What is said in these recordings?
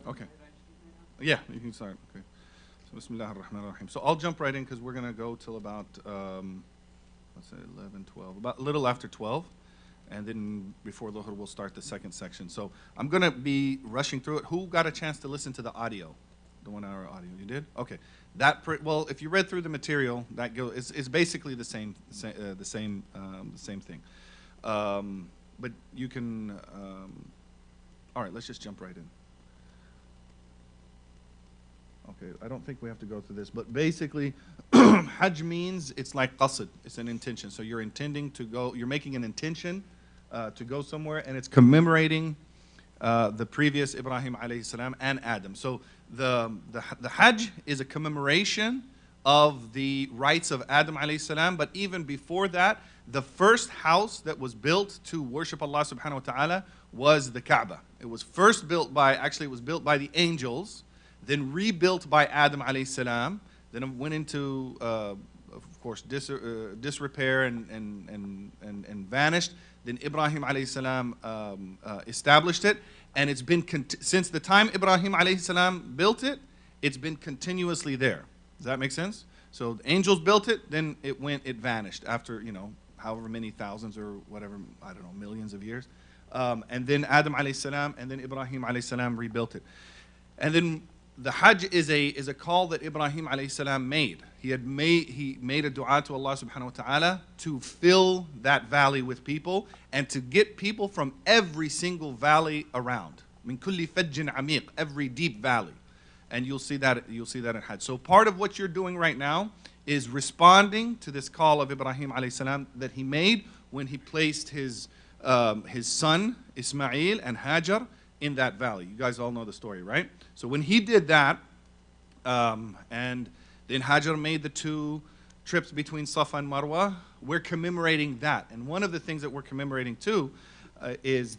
Okay. Yeah, you can start. Okay. So, Bismillah ar-Rahman ar-Rahim. So I'll jump right in because we're going to go till about, let's say 11, 12, about a little after 12. And then before Dhuhr, we'll start the second section. So I'm going to be rushing through it. Who got a chance to listen to the audio? The 1 hour audio. You did? Okay. Well, if you read through the material, it's basically the same thing. But you can, all right, let's just jump right in. Okay, I don't think we have to go through this, but basically, Hajj means it's like qasd, it's an intention. So you're intending to go, you're making an intention to go somewhere, and it's commemorating the previous Ibrahim alayhi salam and Adam. So the Hajj is a commemoration of the rights of Adam alayhi salam, but even before that, the first house that was built to worship Allah subhanahu wa ta'ala was the Kaaba. It was first built by, actually it was built by the angels, then rebuilt by Adam alayhi salam, then it went into, of course, disrepair and vanished. Then Ibrahim alayhi salam established it, and it's been, since the time Ibrahim alayhi salam built it, it's been continuously there. Does that make sense? So the angels built it, then it vanished after, however many thousands or whatever, I don't know, millions of years. And then Adam alayhi salam, and then Ibrahim alayhi salam rebuilt it. And then the Hajj is a call that Ibrahim alayhi salam made. He made a dua to Allah subhanahu wa ta'ala to fill that valley with people and to get people from every single valley around. Min kulli fajjin amiq, every deep valley. And you'll see that in Hajj. So part of what you're doing right now is responding to this call of Ibrahim alayhi salam that he made when he placed his son Ismail and Hajar in that valley. You guys all know the story, right? So when he did that, and then Hajar made the 2 trips between Safa and Marwah, we're commemorating that. And one of the things that we're commemorating too is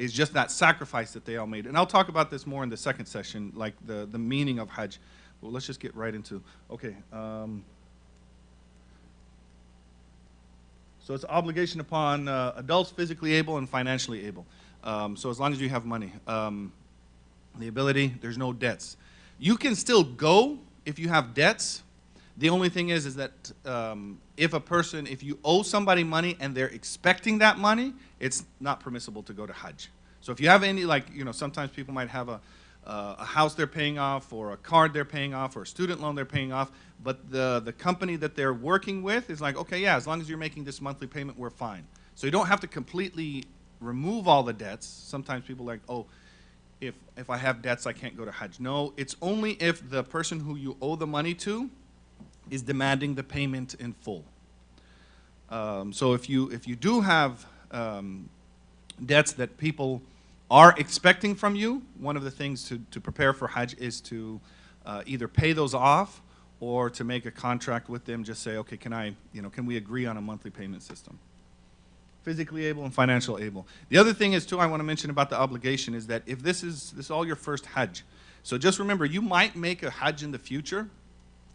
just that sacrifice that they all made. And I'll talk about this more in the second session, like the meaning of Hajj. Well, let's just get right into, okay. So it's obligation upon adults physically able and financially able. So as long as you have money, the ability, there's no debts. You can still go if you have debts. The only thing is that if you owe somebody money and they're expecting that money, it's not permissible to go to Hajj. So if you have any, sometimes people might have a house they're paying off, or a card they're paying off, or a student loan they're paying off, but the company that they're working with is like, okay, yeah, as long as you're making this monthly payment, we're fine. So you don't have to completely remove all the debts. Sometimes people are like, oh, if I have debts, I can't go to Hajj. No, it's only if the person who you owe the money to is demanding the payment in full. So if you do have debts that people are expecting from you, one of the things to prepare for Hajj is to either pay those off or to make a contract with them. Just say, okay, can we agree on a monthly payment system? Physically able and financial able. The other thing is too, I want to mention about the obligation is that if this is all your first Hajj, so just remember, you might make a Hajj in the future,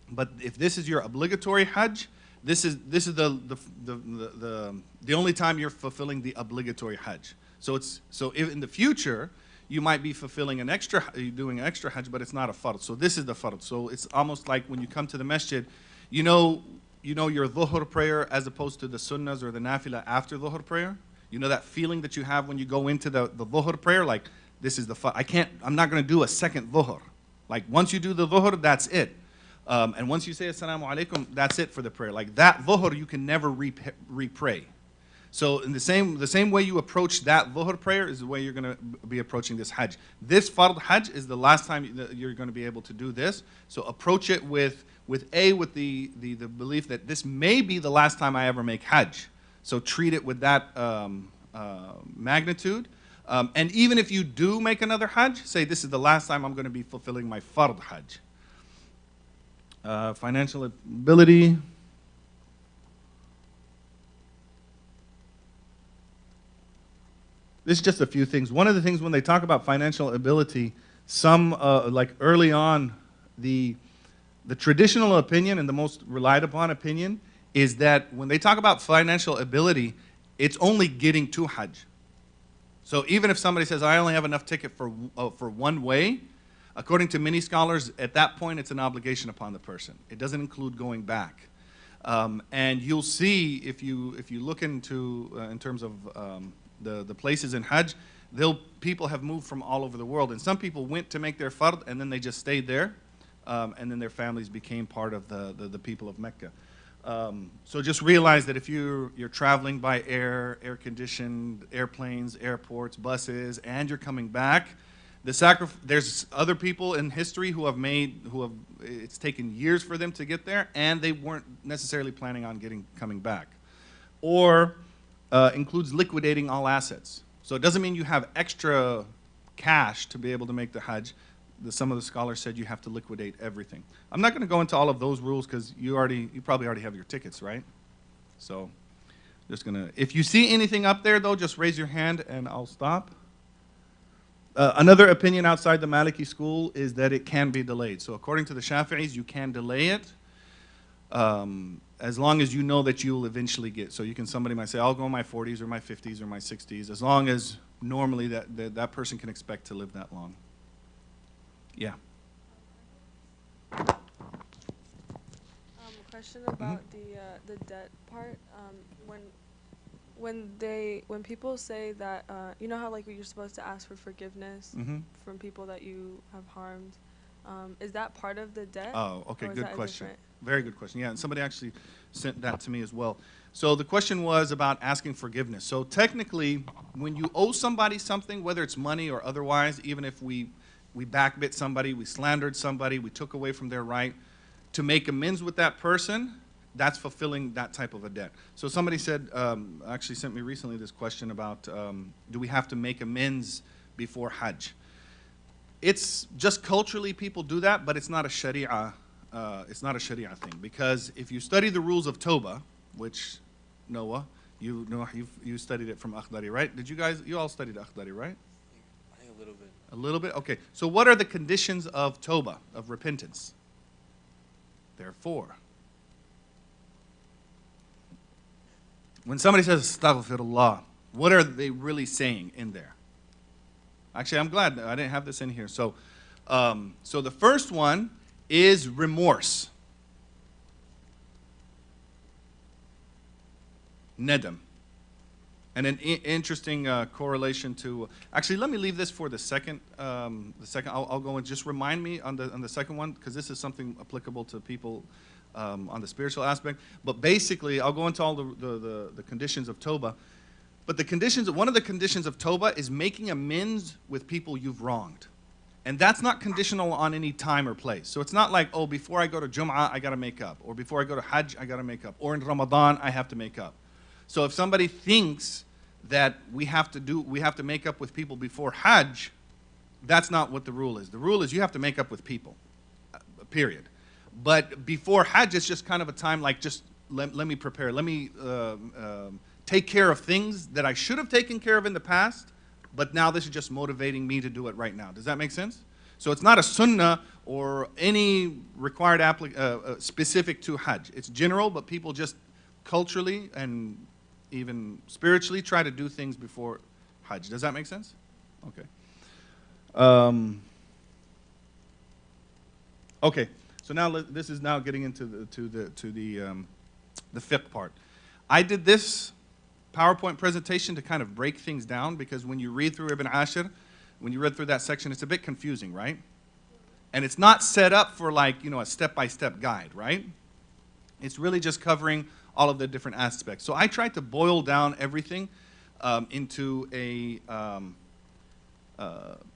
but if this is your obligatory Hajj, this is the only time you're fulfilling the obligatory Hajj. So if in the future you might be fulfilling you're doing an extra Hajj, but it's not a fard. So this is the fard. So it's almost like when you come to the masjid, you know your dhuhr prayer as opposed to the sunnahs or the nafilah after dhuhr prayer. You know that feeling that you have when you go into the dhuhr prayer, like this is the I'm not going to do a second dhuhr. Like once you do the dhuhr, that's it. And once you say assalamu alaikum, that's it for the prayer. Like that dhuhr you can never re-pray. So in the same way you approach that dhuhr prayer is the way you're going to be approaching this Hajj. This fard Hajj is the last time you're going to be able to do this. So approach it with the belief that this may be the last time I ever make Hajj. So treat it with that magnitude. And even if you do make another Hajj, say this is the last time I'm going to be fulfilling my fard Hajj. Financial ability. This is just a few things. One of the things when they talk about financial ability, some like early on, the traditional opinion and the most relied upon opinion is that when they talk about financial ability, it's only getting to Hajj. So even if somebody says, I only have enough ticket for one way, according to many scholars, at that point it's an obligation upon the person. It doesn't include going back. And you'll see if you look into in terms of the places in Hajj, people have moved from all over the world, and some people went to make their fard and then they just stayed there, and then their families became part of the people of Mecca. So just realize that if you're traveling by air-conditioned airplanes, airports, buses, and you're coming back, there's other people in history who have it's taken years for them to get there, and they weren't necessarily planning on coming back. Or includes liquidating all assets. So it doesn't mean you have extra cash to be able to make the Hajj. Some of the scholars said you have to liquidate everything. I'm not going to go into all of those rules because you probably already have your tickets, right? So if you see anything up there though, just raise your hand and I'll stop. Another opinion outside the Maliki school is that it can be delayed. So according to the Shafi'is, you can delay it as long as you know that you'll eventually get. So somebody might say, I'll go in my 40s or my 50s or my 60s, as long as normally that person can expect to live that long. Yeah. Question about the debt part. When people say that, you know how like you're supposed to ask for forgiveness from people that you have harmed, is that part of the debt? Oh, okay, good question. Very good question. Yeah, and somebody actually sent that to me as well. So the question was about asking forgiveness. So technically, when you owe somebody something, whether it's money or otherwise, even if we backbit somebody, we slandered somebody, we took away from their right, to make amends with that person, that's fulfilling that type of a debt. So somebody said, actually sent me recently this question about, do we have to make amends before Hajj? It's just culturally people do that, but it's not a Sharia. It's not a Sharia thing, because if you study the rules of Tawbah, which Noah, you studied it from Akhdari, right? You all studied Akhdari, right? I think a little bit. A little bit? Okay. So what are the conditions of Tawbah, of repentance? There are 4. When somebody says astaghfirullah, what are they really saying in there? Actually, I'm glad that I didn't have this in here. So the first one is remorse. Nedam. And an interesting correlation to, actually, let me leave this for the second. I'll go and just remind me on the second one, because this is something applicable to people on the spiritual aspect. But basically, I'll go into all the conditions of Tawbah. But one of the conditions of Tawbah is making amends with people you've wronged. And that's not conditional on any time or place. So it's not like, oh, before I go to Jum'ah, I got to make up. Or before I go to Hajj, I got to make up. Or in Ramadan, I have to make up. So if somebody thinks that we have to make up with people before Hajj, that's not what the rule is. The rule is you have to make up with people, period. But before Hajj, it's just kind of a time like just let me prepare. Let me take care of things that I should have taken care of in the past, but now this is just motivating me to do it right now. Does that make sense? So it's not a sunnah or any required specific to Hajj. It's general, but people just culturally and even spiritually try to do things before Hajj. Does that make sense? Okay. Okay. So now this is now getting into the fiqh part. I did this PowerPoint presentation to kind of break things down, because when you read through Ibn Ashir, when you read through that section, it's a bit confusing, right? And it's not set up for like, a step-by-step guide, right? It's really just covering all of the different aspects. So I tried to boil down everything into a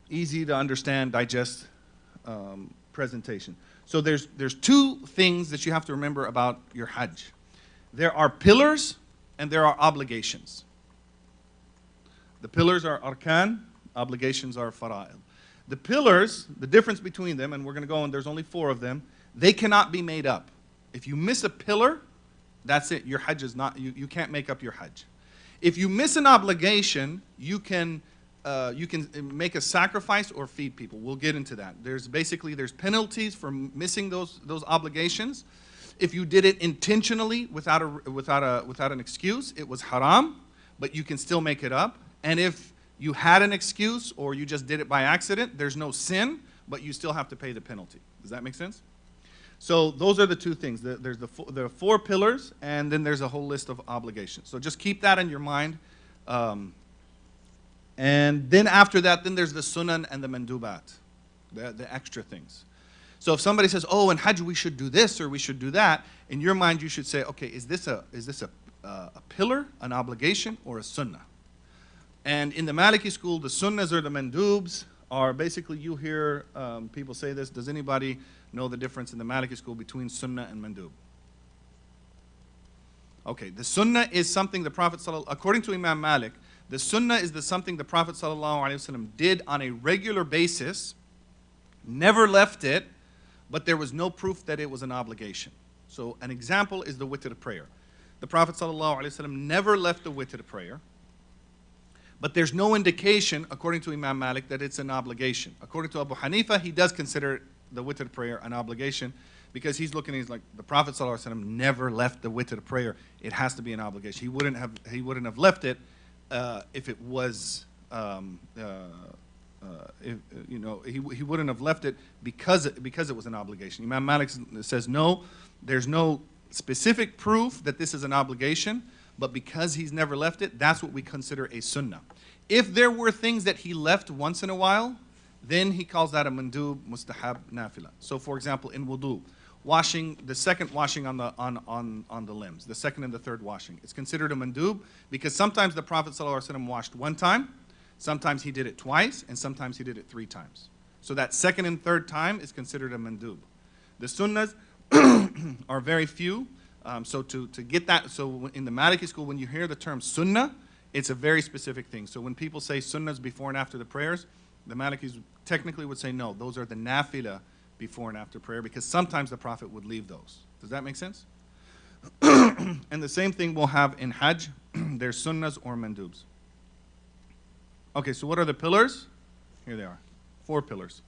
easy to understand, digest presentation. So there's 2 things that you have to remember about your Hajj. There are pillars and there are obligations. The pillars are arkan, obligations are fara'id. The pillars, the difference between them, and we're going to go on, there's only 4 of them, they cannot be made up. If you miss a pillar, that's it. Your Hajj is not, you can't make up your Hajj. If you miss an obligation, you can make a sacrifice or feed people. We'll get into that. There's penalties for missing those obligations. If you did it intentionally without an excuse, it was haram, but you can still make it up. And if you had an excuse or you just did it by accident, there's no sin, but you still have to pay the penalty. Does that make sense? So those are the two things. There are 4 pillars, and then there's a whole list of obligations. So just keep that in your mind. And then after that, then there's the sunan and the mandubat, the extra things. So if somebody says, oh, in Hajj we should do this or we should do that, in your mind you should say, okay, is this a pillar, an obligation, or a sunnah? And in the Maliki school, the sunnahs or the mandubs are basically, you hear people say this. Does anybody know the difference in the Maliki school between sunnah and mandub? Okay, the sunnah is something the Prophet, according to Imam Malik, the sunnah is something the Prophet ﷺ did on a regular basis, never left it, but there was no proof that it was an obligation. So an example is the witr prayer. The Prophet ﷺ never left the witr prayer, but there's no indication, according to Imam Malik, that it's an obligation. According to Abu Hanifa, he does consider the witr prayer an obligation because he's looking, he's like, the Prophet ﷺ never left the witr prayer. It has to be an obligation. He wouldn't have left it if it was, he wouldn't have left it because it was an obligation. Imam Malik says no, there's no specific proof that this is an obligation, but because he's never left it, that's what we consider a sunnah. If there were things that he left once in a while, then he calls that a mandub, mustahab, nafila. So for example, in wudu, washing, the second washing on the limbs, the second and the third washing, it's considered a mandub because sometimes the Prophet ﷺ washed one time, sometimes he did it twice, and sometimes he did it 3 times. So that second and third time is considered a mandub. The sunnahs are very few. So to get that, so in the Maliki school, when you hear the term sunnah, it's a very specific thing. So when people say sunnahs before and after the prayers, the Malikis technically would say no, those are the nafila before and after prayer, because sometimes the Prophet would leave those. Does that make sense? And the same thing we'll have in Hajj. There's sunnahs or mandubs. Okay, so what are the pillars? Here they are. 4 pillars.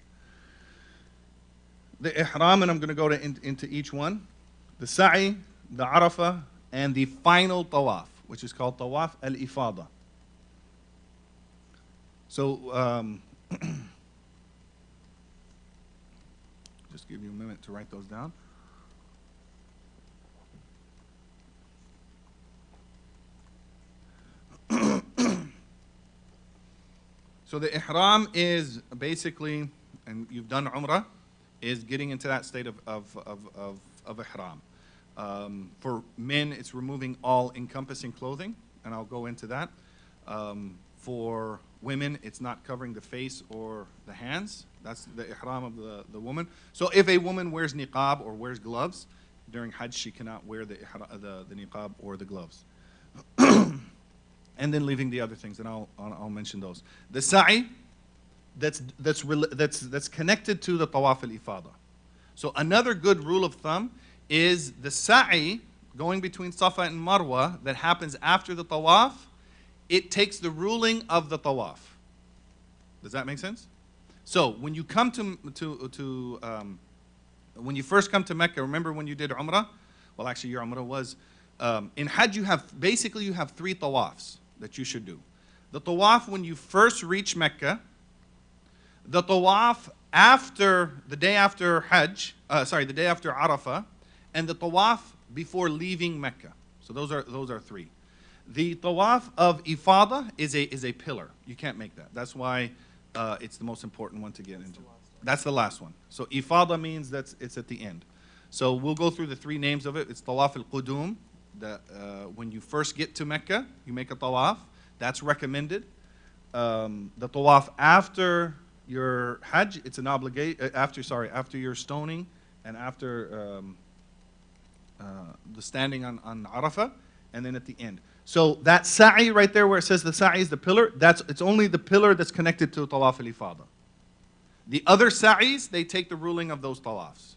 The ihram, and I'm going to go into each one. The sa'i, the Arafah, and the final tawaf, which is called Tawaf al-Ifada. So, just give you a minute to write those down. So the ihram is basically, and you've done umrah, is getting into that state of ihram. For men, it's removing all encompassing clothing, and I'll go into that. For women, it's not covering the face or the hands. That's the ihram of the woman. So if a woman wears niqab or wears gloves, during Hajj she cannot wear the niqab or the gloves. And then leaving the other things, and I'll mention those. The sa'i, that's connected to the Tawaf al-Ifada. So another good rule of thumb is the sa'i going between Safa and Marwa that happens after the Tawaf, it takes the ruling of the Tawaf. Does that make sense? So when you come when you first come to Mecca, remember when you did Umrah? Well, actually your Umrah was, in Hajj you have 3 Tawafs that you should do. The Tawaf when you first reach Mecca, the Tawaf after, the day after Hajj, the day after Arafah, and the Tawaf before leaving Mecca. So those are 3. The Tawaf of Ifada is a pillar. You can't make that. That's why it's the most important one to get into. That's the last one. So Ifada means it's at the end. So we'll go through the 3 names of it. It's Tawaf al-Qudum. When you first get to Mecca, you make a Tawaf. That's recommended. The Tawaf after your Hajj, it's an obligation. After your stoning and after the standing on Arafah, and then at the end. So that sa'i right there where it says the sa'i is the pillar, it's only the pillar that's connected to Tawaf al-Ifada. The other sa'is, they take the ruling of those tawafs.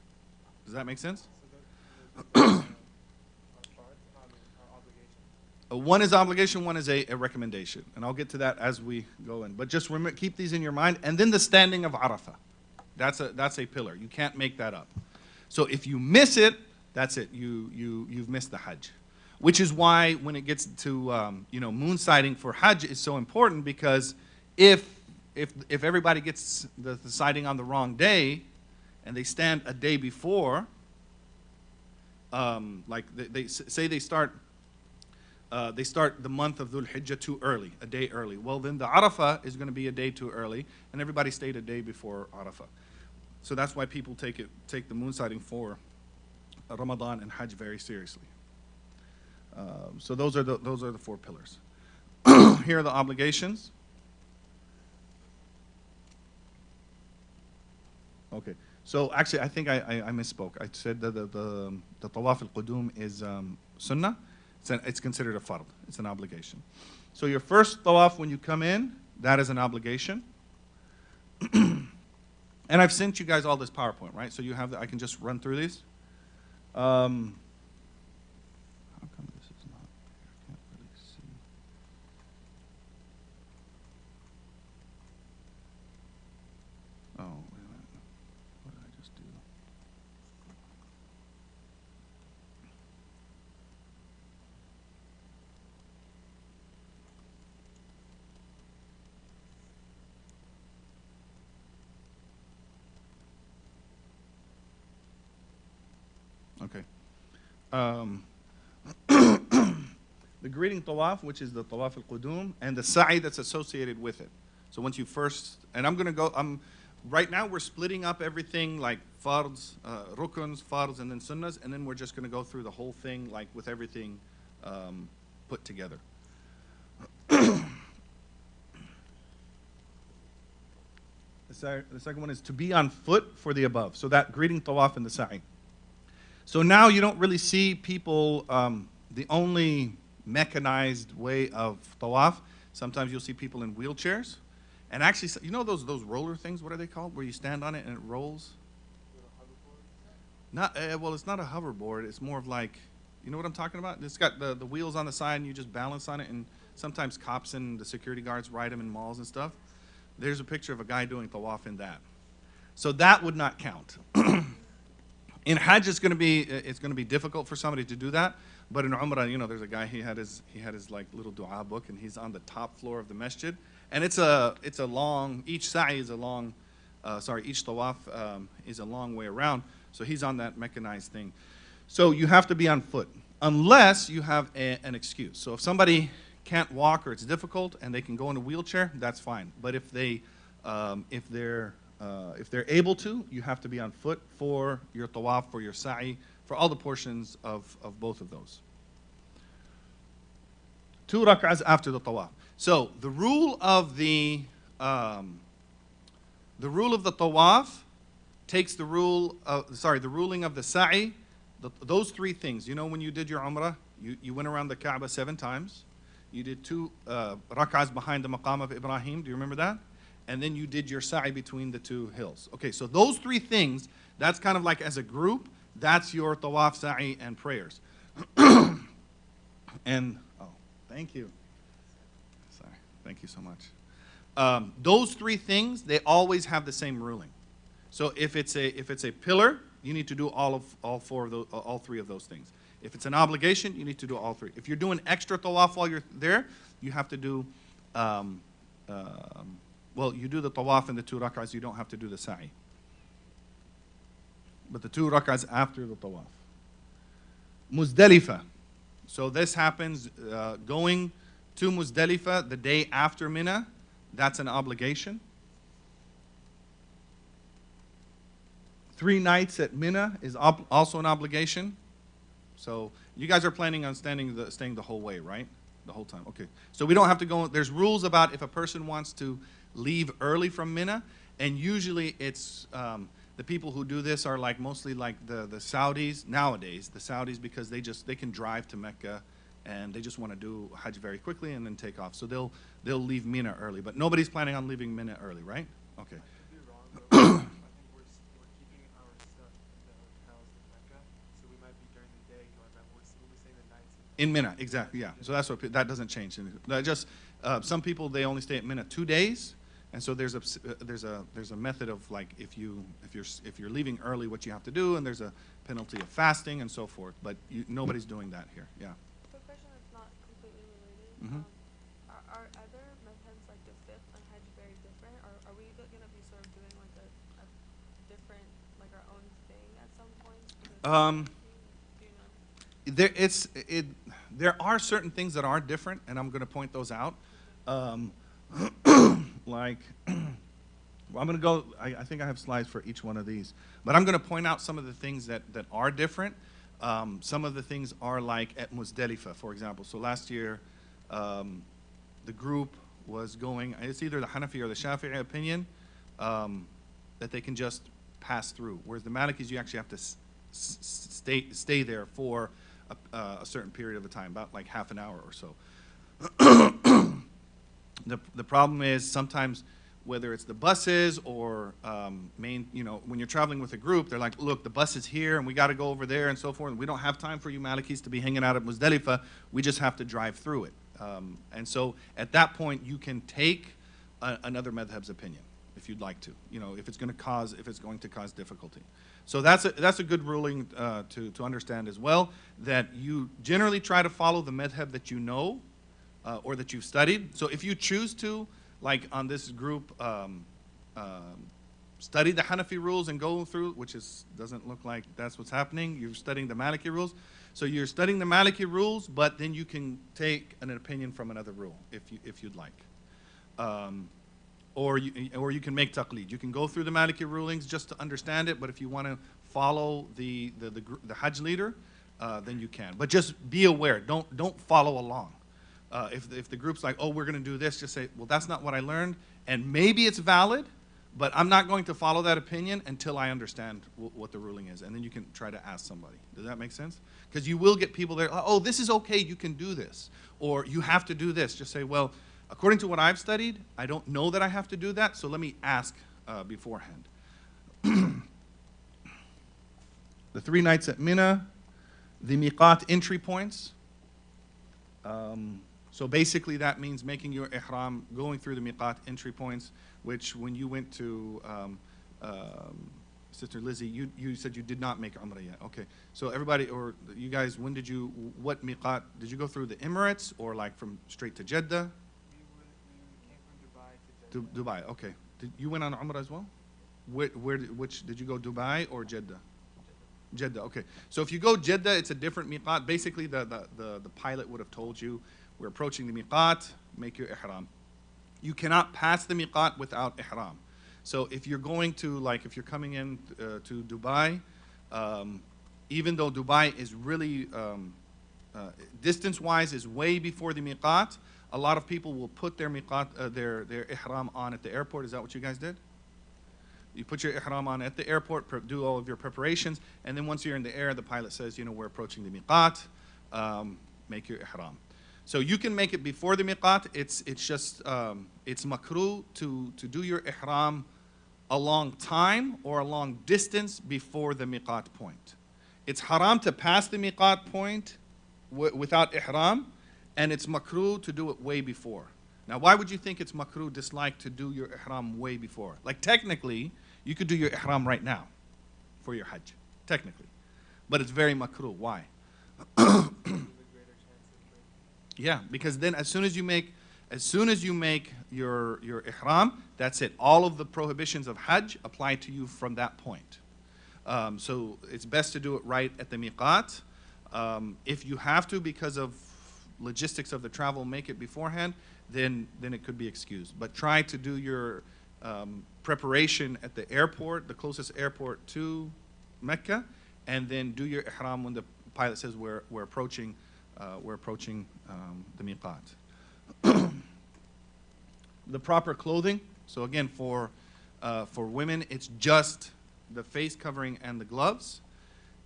Does that make sense? One is obligation, one is a recommendation. And I'll get to that as we go in. But just remember, keep these in your mind. And then the standing of Arafah. That's a pillar. You can't make that up. So if you miss it, that's it. You've missed the Hajj. Which is why when it gets to moon sighting for Hajj is so important, because If everybody gets the sighting on the wrong day, and they stand a day before, like they say they start the month of Dhul Hijjah too early, a day early. Well, then the Arafah is going to be a day too early, and everybody stayed a day before Arafah. So that's why people take the moon sighting for Ramadan and Hajj very seriously. So those are the 4 pillars. Here are the obligations. Okay. So actually, I think I misspoke. I said that the Tawaf al-Qudum is sunnah. It's considered a fard. It's an obligation. So your first tawaf when you come in, that is an obligation. And I've sent you guys all this PowerPoint, right? So you have I can just run through these. How come this is not? I can't really see. Oh, wait a minute. What did I just do? Okay. The greeting tawaf, which is the Tawaf al-Qudum, and the sa'i that's associated with it. So once you first, and I'm going to go, right now we're splitting up everything like fards, rukuns, fards, and then sunnahs, and then we're just going to go through the whole thing like with everything put together. The second one is to be on foot for the above. So that greeting tawaf and the sa'i. So now you don't really see people, the only mechanized way of tawaf, sometimes you'll see people in wheelchairs. And actually, you know those roller things, what are they called? Where you stand on it and it rolls? Not, well, it's not a hoverboard. It's more of like, you know what I'm talking about? It's got the wheels on the side and you just balance on it. And sometimes cops and the security guards ride them in malls and stuff. There's a picture of a guy doing tawaf in that. So that would not count. In Hajj, it's going to be difficult for somebody to do that. But in Umrah, you know, there's a guy, he had his like little dua book, and he's on the top floor of the masjid. And it's a long, each sa'i is a long, each tawaf is a long way around. So he's on that mechanized thing. So you have to be on foot, unless you have an excuse. So if somebody can't walk or it's difficult and they can go in a wheelchair, that's fine. But if they're able to, you have to be on foot for your tawaf, for your sa'i, for all the portions of both of those. 2 rak'ahs after the tawaf. So the rule of the tawaf takes the ruling of the sa'i, those 3 things. You know, when you did your umrah, you went around the Kaaba 7 times. You did 2 rak'ahs behind the maqam of Ibrahim. Do you remember that? And then you did your sa'i between the 2 hills. Okay, so those 3 things, that's kind of like as a group, that's your tawaf, sa'i, and prayers. And, oh, thank you. Sorry, thank you so much. Those 3 things, they always have the same ruling. So if it's a pillar, you need to do all 3 of those things. If it's an obligation, you need to do all 3. If you're doing extra tawaf while you're there, you have to do, well, you do the tawaf and the 2 rak'ahs, you don't have to do the sa'i. But the 2 rak'ahs after the tawaf. Muzdalifah. So this happens going to Muzdalifah the day after Mina. That's an obligation. 3 nights at Mina is also an obligation. So you guys are planning on staying the whole way, right? The whole time. Okay. So we don't have to go. There's rules about if a person wants to leave early from Mina, and usually it's the people who do this are like mostly like the Saudis nowadays. The Saudis, because they can drive to Mecca and they just want to do Hajj very quickly and then take off. So they'll leave Mina early, but nobody's planning on leaving Mina early, right? Okay. In Mina, exactly, yeah. So that's that doesn't change. Just some people, they only stay at Mina 2 days, and so there's a method of like if you're leaving early, what you have to do, and there's a penalty of fasting and so forth. But nobody's doing that here. Yeah. Quick question that's not completely related. Are other methods like the 5th on Hajj are we gonna be sort of doing like a different, like our own thing at some point? Um, Do you know? there are certain things that are different, and I'm going to point those out. Um, like, well, I'm going to go. I think I have slides for each one of these, but I'm going to point out some of the things that are different. Some of the things are like at Muzdalifah, for example. So last year, the group was going. It's either the Hanafi or the Shafi'i opinion that they can just pass through, whereas the Malikis you actually have to stay there for a certain period of a time, about like half an hour or so. The problem is sometimes, whether it's the buses or when you're traveling with a group, they're like, look, the bus is here and we got to go over there and so forth. And we don't have time for you Malikis to be hanging out at Muzdalifah. We just have to drive through it. And so at that point, you can take another madhab's opinion if you'd like to, if it's going to cause difficulty. So that's a good ruling to understand as well, that you generally try to follow the madhab that you know or that you've studied. So if you choose to, like on this group, study the Hanafi rules and go through, which doesn't look like that's what's happening. You're studying the Maliki rules. So you're studying the Maliki rules, but then you can take an opinion from another rule if you'd like. Or you can make taqlid. You can go through the Maliki rulings just to understand it, but if you want to follow the Hajj leader, then you can. But just be aware. Don't follow along. If the group's like, oh, we're going to do this, just say, well, that's not what I learned, and maybe it's valid, but I'm not going to follow that opinion until I understand what the ruling is, and then you can try to ask somebody. Does that make sense? Because you will get people there, oh, this is okay, you can do this, or you have to do this. Just say, well, according to what I've studied, I don't know that I have to do that, so let me ask beforehand. The 3 nights at Mina, the miqat entry points. So basically that means making your ihram, going through the miqat entry points, which when you went to Sister Lizzie, you said you did not make Umrah yet. Okay, so everybody, or you guys, what miqat, did you go through the Emirates or like from straight to Jeddah? We came from Dubai to Jeddah. Dubai, okay. You went on Umrah as well? Which did you go, Dubai or Jeddah? Jeddah, okay. So if you go Jeddah, it's a different miqat. Basically, the pilot would have told you, we're approaching the miqat, make your ihram. You cannot pass the miqat without ihram. So if you're going to, like if you're coming in to Dubai, even though Dubai is really, distance-wise is way before the miqat, a lot of people will put their miqat, their ihram on at the airport. Is that what you guys did? You put your ihram on at the airport, do all of your preparations, and then once you're in the air, the pilot says, we're approaching the miqat, make your ihram. So you can make it before the miqat. It's just, it's makruh to do your ihram a long time or a long distance before the miqat point. It's haram to pass the miqat point without ihram, and it's makruh to do it way before. Now, why would you think it's makruh, dislike to do your ihram way before? Like technically, you could do your ihram right now for your hajj, technically. But it's very makruh. Why? Yeah, because then as soon as you make your ihram, that's it. All of the prohibitions of hajj apply to you from that point. So it's best to do it right at the miqat. If you have to, because of logistics of the travel, make it beforehand, then it could be excused. But try to do your preparation at the airport, the closest airport to Mecca, and then do your ihram when the pilot says we're approaching the miqat. The proper clothing. So again, for women, it's just the face covering and the gloves,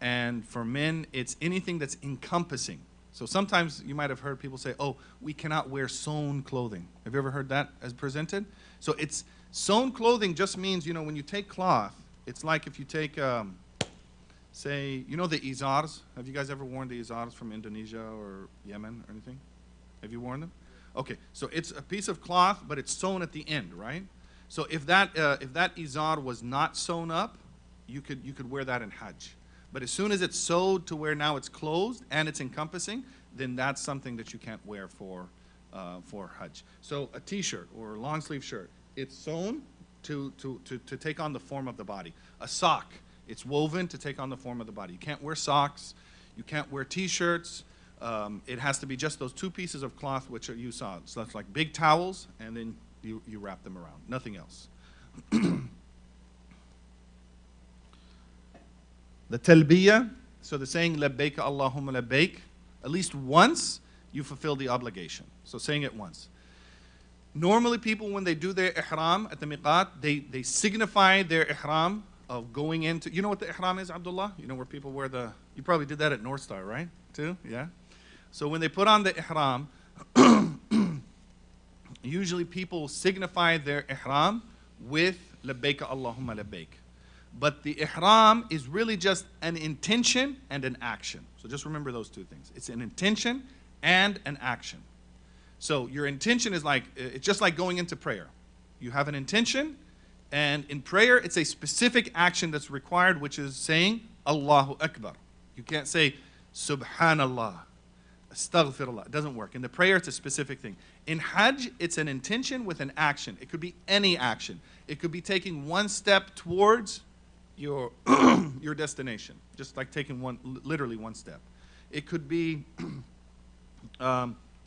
and for men, it's anything that's encompassing. So sometimes you might have heard people say, "Oh, we cannot wear sewn clothing." Have you ever heard that as presented? So it's sewn clothing just means, when you take cloth, it's like if you take say, the izars. Have you guys ever worn the izars from Indonesia or Yemen or anything? Have you worn them? Okay, so it's a piece of cloth, but it's sewn at the end, right? So if that izar was not sewn up, you could wear that in Hajj. But as soon as it's sewed to where now it's closed and it's encompassing, then that's something that you can't wear for Hajj. So a t-shirt or a long sleeve shirt, it's sewn to take on the form of the body. A sock, it's woven to take on the form of the body. You can't wear socks. You can't wear T-shirts. It has to be just those two pieces of cloth which you saw. So that's like big towels, and then you wrap them around. Nothing else. The talbiyah, so the saying labbaik Allahumma labbaik, at least once you fulfill the obligation. So saying it once. Normally people, when they do their ihram at the miqat, they signify their ihram of going into, you know what the ihram is, Abdullah? You know where people wear the, you probably did that at North Star, right? Too? Yeah? So when they put on the ihram, usually people signify their ihram with labbaik Allahumma labbaik. But the ihram is really just an intention and an action. So just remember those two things. It's an intention and an action. So your intention is like, it's just like going into prayer. You have an intention, and in prayer, it's a specific action that's required, which is saying Allahu Akbar. You can't say Subhanallah, Astaghfirullah. It doesn't work. In the prayer, it's a specific thing. In Hajj, it's an intention with an action. It could be any action. It could be taking one step towards your your destination, just like taking literally one step. It could be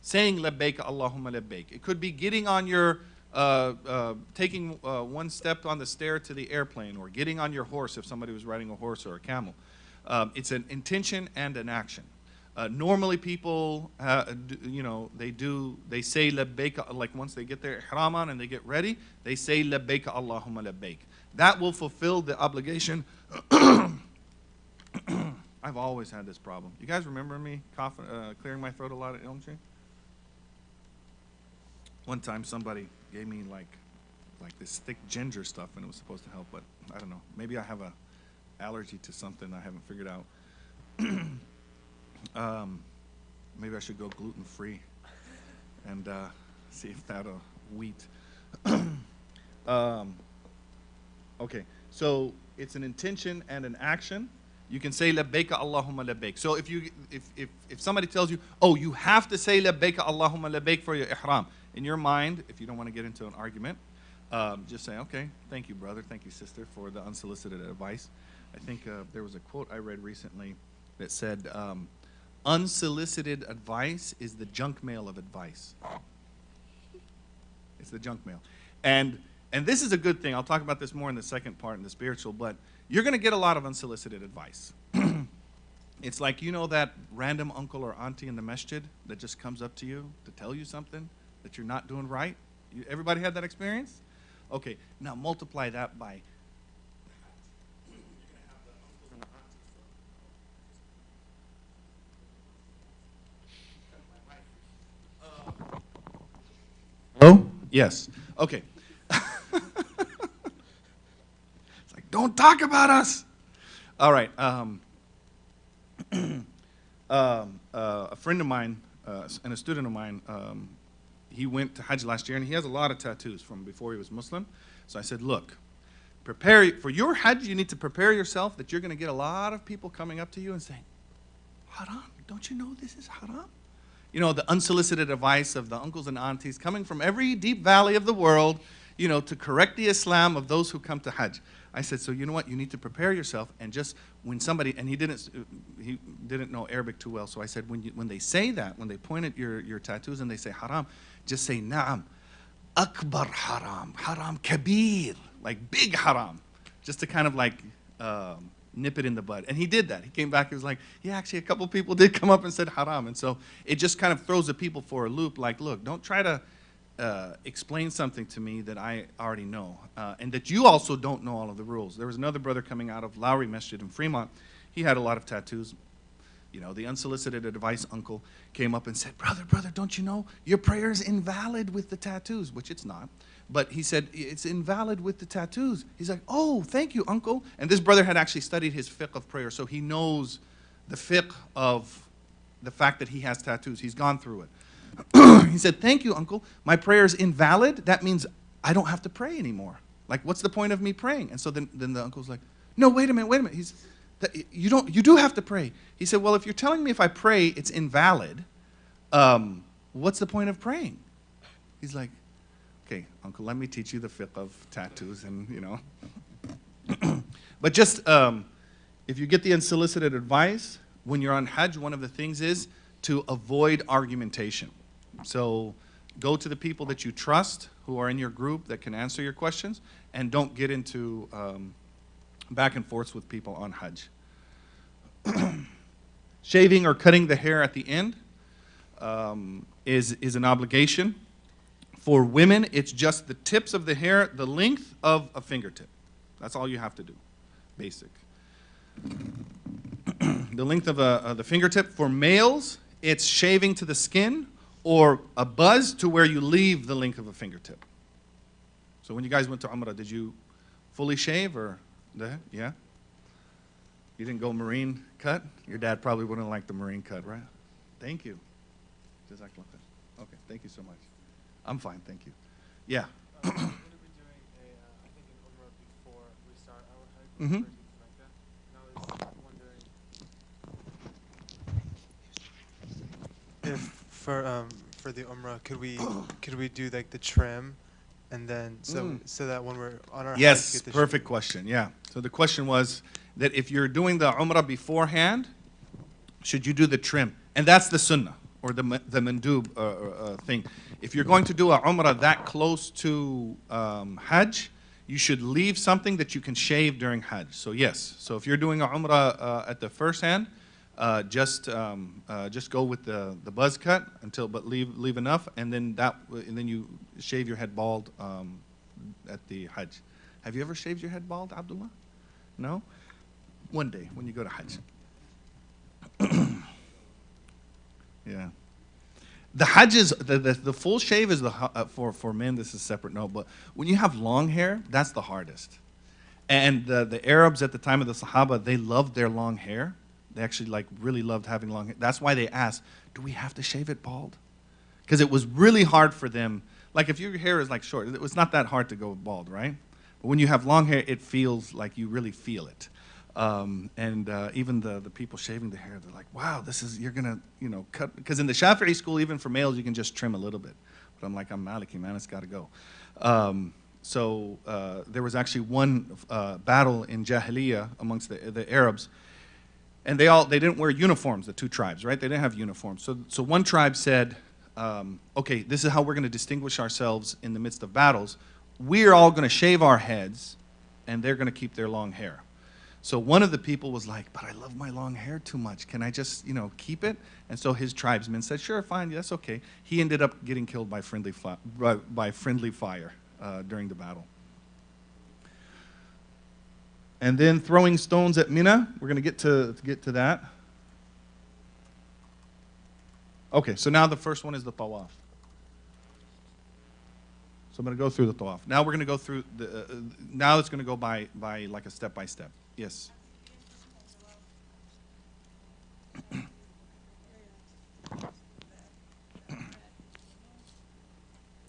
saying labbaik Allahumma labbaik. It could be getting on your taking one step on the stair to the airplane, or getting on your horse if somebody was riding a horse or a camel. It's an intention and an action. Normally people, they say labbaik, like once they get their ihram on and they get ready, they say labbaik Allahumma labbaik. That will fulfill the obligation. I've always had this problem. You guys remember me coughing, clearing my throat a lot at Elm Tree? One time somebody gave me like this thick ginger stuff, and it was supposed to help, but I don't know. Maybe I have a allergy to something I haven't figured out. Maybe I should go gluten-free and see if that'll wheat. Okay, so it's an intention and an action. You can say labbaik Allahumma labbaik. So if somebody tells you, oh, you have to say labbaik Allahumma labbaik for your ihram, in your mind, if you don't want to get into an argument, just say, okay, thank you, brother, thank you, sister, for the unsolicited advice. I think there was a quote I read recently that said, unsolicited advice is the junk mail of advice. It's the junk mail. And this is a good thing. I'll talk about this more in the second part, in the spiritual, but you're going to get a lot of unsolicited advice. It's like, you know, that random uncle or auntie in the masjid that just comes up to you to tell you something that you're not doing right. Everybody had that experience? Okay, now multiply that by hello? Yes. Okay. It's like, don't talk about us. All right. A friend of mine and a student of mine, he went to Hajj last year, and he has a lot of tattoos from before he was Muslim. So I said, look, prepare for your Hajj. You need to prepare yourself that you're going to get a lot of people coming up to you and saying, haram, don't you know this is haram? You know, the unsolicited advice of the uncles and aunties coming from every deep valley of the world, you know, to correct the Islam of those who come to Hajj. I said, so you know what? You need to prepare yourself, and just when somebody, and he didn't know Arabic too well, so I said, when they say that, when they point at your tattoos and they say haram, just say na'am, akbar haram, haram kabir, like big haram, just to kind of like nip it in the bud. And he did that. He came back, he was like, yeah, actually a couple people did come up and said haram. And so it just kind of throws the people for a loop, like, look, don't try to explain something to me that I already know, and that you also don't know all of the rules. There was another brother coming out of Lowry Masjid in Fremont. He had a lot of tattoos. You know, the unsolicited advice uncle came up and said, brother, don't you know your prayer is invalid with the tattoos, which it's not. But he said, it's invalid with the tattoos. He's like, oh, thank you, uncle. And this brother had actually studied his fiqh of prayer, so he knows the fiqh of the fact that he has tattoos. He's gone through it. He said, thank you, uncle. My prayer is invalid. That means I don't have to pray anymore. Like, what's the point of me praying? And so then the uncle's like, no, wait a minute. You do have to pray. He said, well, if you're telling me if I pray it's invalid, what's the point of praying? He's like, okay, uncle, let me teach you the fiqh of tattoos and, you know. But just, if you get the unsolicited advice, when you're on Hajj, one of the things is to avoid argumentation. So go to the people that you trust, who are in your group that can answer your questions, and don't get into back and forths with people on Hajj. Shaving or cutting the hair at the end is an obligation. For women, it's just the tips of the hair, the length of a fingertip. That's all you have to do, basic. The length of the fingertip. For males, it's shaving to the skin or a buzz to where you leave the length of a fingertip. So when you guys went to Umrah, did you fully shave or, yeah? You didn't go marine cut? Your dad probably wouldn't like the marine cut, right? Thank you. Jazakallah khair. Okay, thank you so much. I'm fine, thank you. Yeah. We're going to be doing I think an Umrah before we start our Hajj. Mm-hmm. And I was wondering if for the Umrah, could we do like the trim, and then so that when we're on our yes, Hajj, get the perfect question. Yeah. So the question was that if you're doing the Umrah beforehand, should you do the trim? And that's the sunnah, or the mandub thing. If you're going to do a Umrah that close to Hajj, you should leave something that you can shave during Hajj. So yes, so if you're doing a Umrah at the first hand, just go with the buzz cut but leave enough, and then you shave your head bald at the Hajj. Have you ever shaved your head bald, Abdullah? No? One day when you go to Hajj. Yeah. The Hajj is, the full shave is for men, this is a separate note, but when you have long hair, that's the hardest. And the Arabs at the time of the Sahaba, they loved their long hair. They actually really loved having long hair. That's why they asked, do we have to shave it bald? Because it was really hard for them. Like if your hair is short, it's not that hard to go bald, right? But when you have long hair, it feels like you really feel it. Even the people shaving the hair, they're like, wow, you're going to, cut. Because in the Shafi'i school, even for males, you can just trim a little bit. But I'm like, I'm Maliki, man, it's got to go. There was actually one battle in Jahiliyyah amongst the Arabs. And they didn't wear uniforms, the two tribes, right? They didn't have uniforms. So one tribe said, okay, this is how we're going to distinguish ourselves in the midst of battles. We're all going to shave our heads, and they're going to keep their long hair. So one of the people was like, but I love my long hair too much. Can I just, keep it? And so his tribesmen said, sure, fine, that's okay. He ended up getting killed by friendly fire during the battle. And then throwing stones at Mina, we're going to get to that. Okay, so now the first one is the Tawaf. So I'm going to go through the Tawaf. Now we're going to go through now it's going to go by like a step by step. Yes.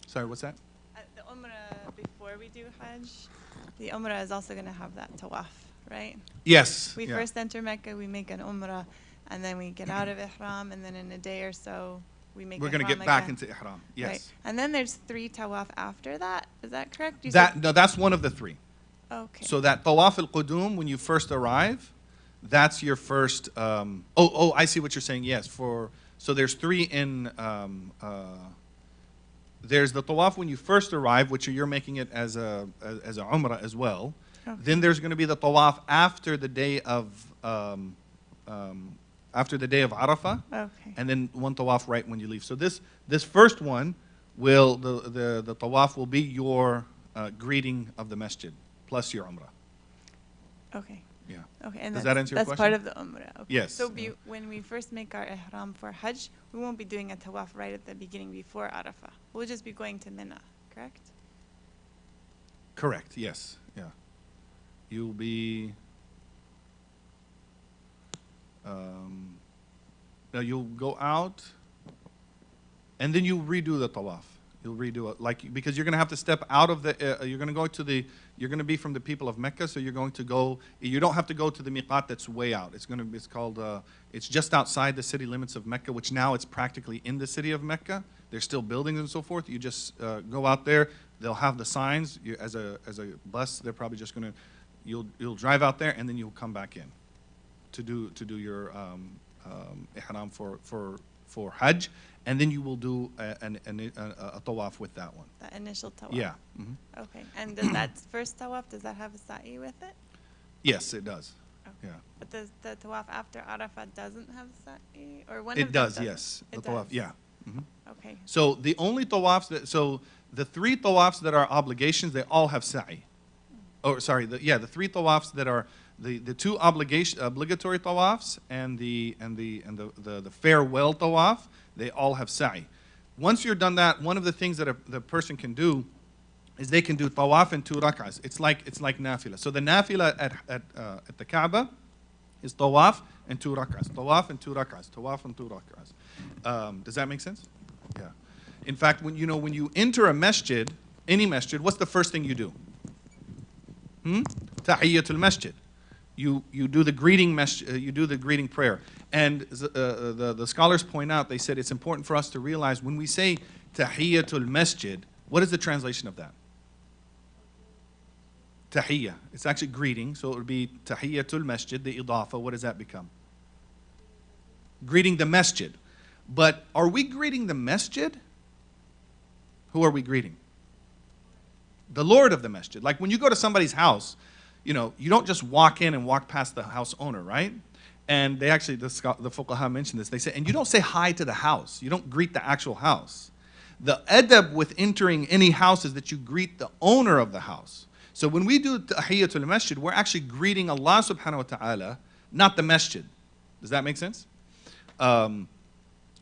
Sorry, what's that? The Umrah before we do Hajj, the Umrah is also going to have that Tawaf, right? Yes. We first enter Mecca, we make an Umrah, and then we get out of Ihram, and then in a day or so, we're going to get back into Ihram. Yes. Right. And then there's 3 Tawaf after that. Is that correct? No, that's one of the 3. Okay. So that Tawaf al-Qudum, when you first arrive, that's your first. I see what you're saying. Yes. So there's 3 in. There's the Tawaf when you first arrive, which you're making it as a Umrah as well. Okay. Then there's going to be the Tawaf after the day of Arafah. Okay. And then one Tawaf right when you leave. So this first one will the Tawaf will be your greeting of the masjid plus your Umrah. Okay. Yeah. Okay. And does that answer your question? That's part of the Umrah. Okay. Yes. So when we first make our Ihram for Hajj, we won't be doing a Tawaf right at the beginning before Arafah. We'll just be going to Mina, correct? Correct. Yes. Yeah. You'll be. Now you'll go out, and then you redo the Tawaf. You'll redo it because you're going to have to step out of the. You're going to go to the. You're going to be from the people of Mecca, so you're going to go. You don't have to go to the miqat that's way out. It's called. It's just outside the city limits of Mecca, which now it's practically in the city of Mecca. There's still buildings and so forth. You just go out there. they'll have the signs. As a bus, they're probably just going to, you'll drive out there and then you'll come back in to do your ihram for Hajj, and then you will do a tawaf with that one. The initial tawaf. Yeah. Okay. And does that first tawaf, does that have a sa'i with it? Yes, it does. Okay. Yeah. But does the tawaf after Arafah doesn't have sa'i, or one It of them does. doesn't? Yes. The It tawaf. does. Yeah. Okay. So the only tawafs the 3 tawafs that are obligations, they all have sa'i. Oh, sorry. The 3 tawafs that are the 2 obligatory tawafs and the farewell tawaf, they all have sa'i. Once you're done that, one of the things that the person can do is they can do tawaf and 2 rak'ahs. It's like nafila. So the nafila at the Kaaba is tawaf and 2 rak'ahs. Tawaf and 2 rak'ahs. Tawaf and 2 rak'ahs. Does that make sense? Yeah. In fact, when you enter a masjid, any masjid, what's the first thing you do? Tahiyyatul masjid. You do the greeting you do the greeting prayer. And the scholars point out, they said it's important for us to realize when we say tahiyyatul masjid, what is the translation of that? Tahiyya. It's actually greeting, so it would be tahiyyatul masjid, the idafa. What does that become? Greeting the masjid. But are we greeting the masjid? Who are we greeting? The Lord of the masjid. Like when you go to somebody's house, you don't just walk in and walk past the house owner, right? And they actually, the fuqaha mentioned this. They say, and you don't say hi to the house. You don't greet the actual house. The adab with entering any house is that you greet the owner of the house. So when we do tahiyyatul masjid, we're actually greeting Allah subhanahu wa ta'ala, not the masjid. Does that make sense?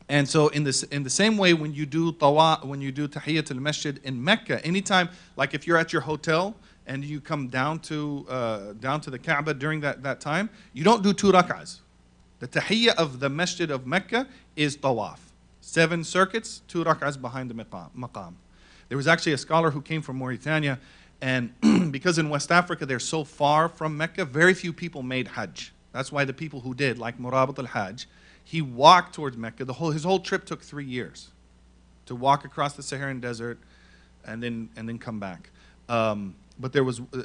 And so in the same way, when you do tahiyyatul masjid in Mecca, anytime, like if you're at your hotel and you come down to the Kaaba during that time, you don't do 2 rak'ahs. The tahiyyah of the masjid of Mecca is tawaf. 7 circuits, 2 rak'ahs behind the maqam. There was actually a scholar who came from Mauritania, and because in West Africa they're so far from Mecca, very few people made Hajj. That's why the people who did, like Murabat al-Hajj, he walked towards Mecca. His whole trip took 3 years to walk across the Saharan desert and then come back. But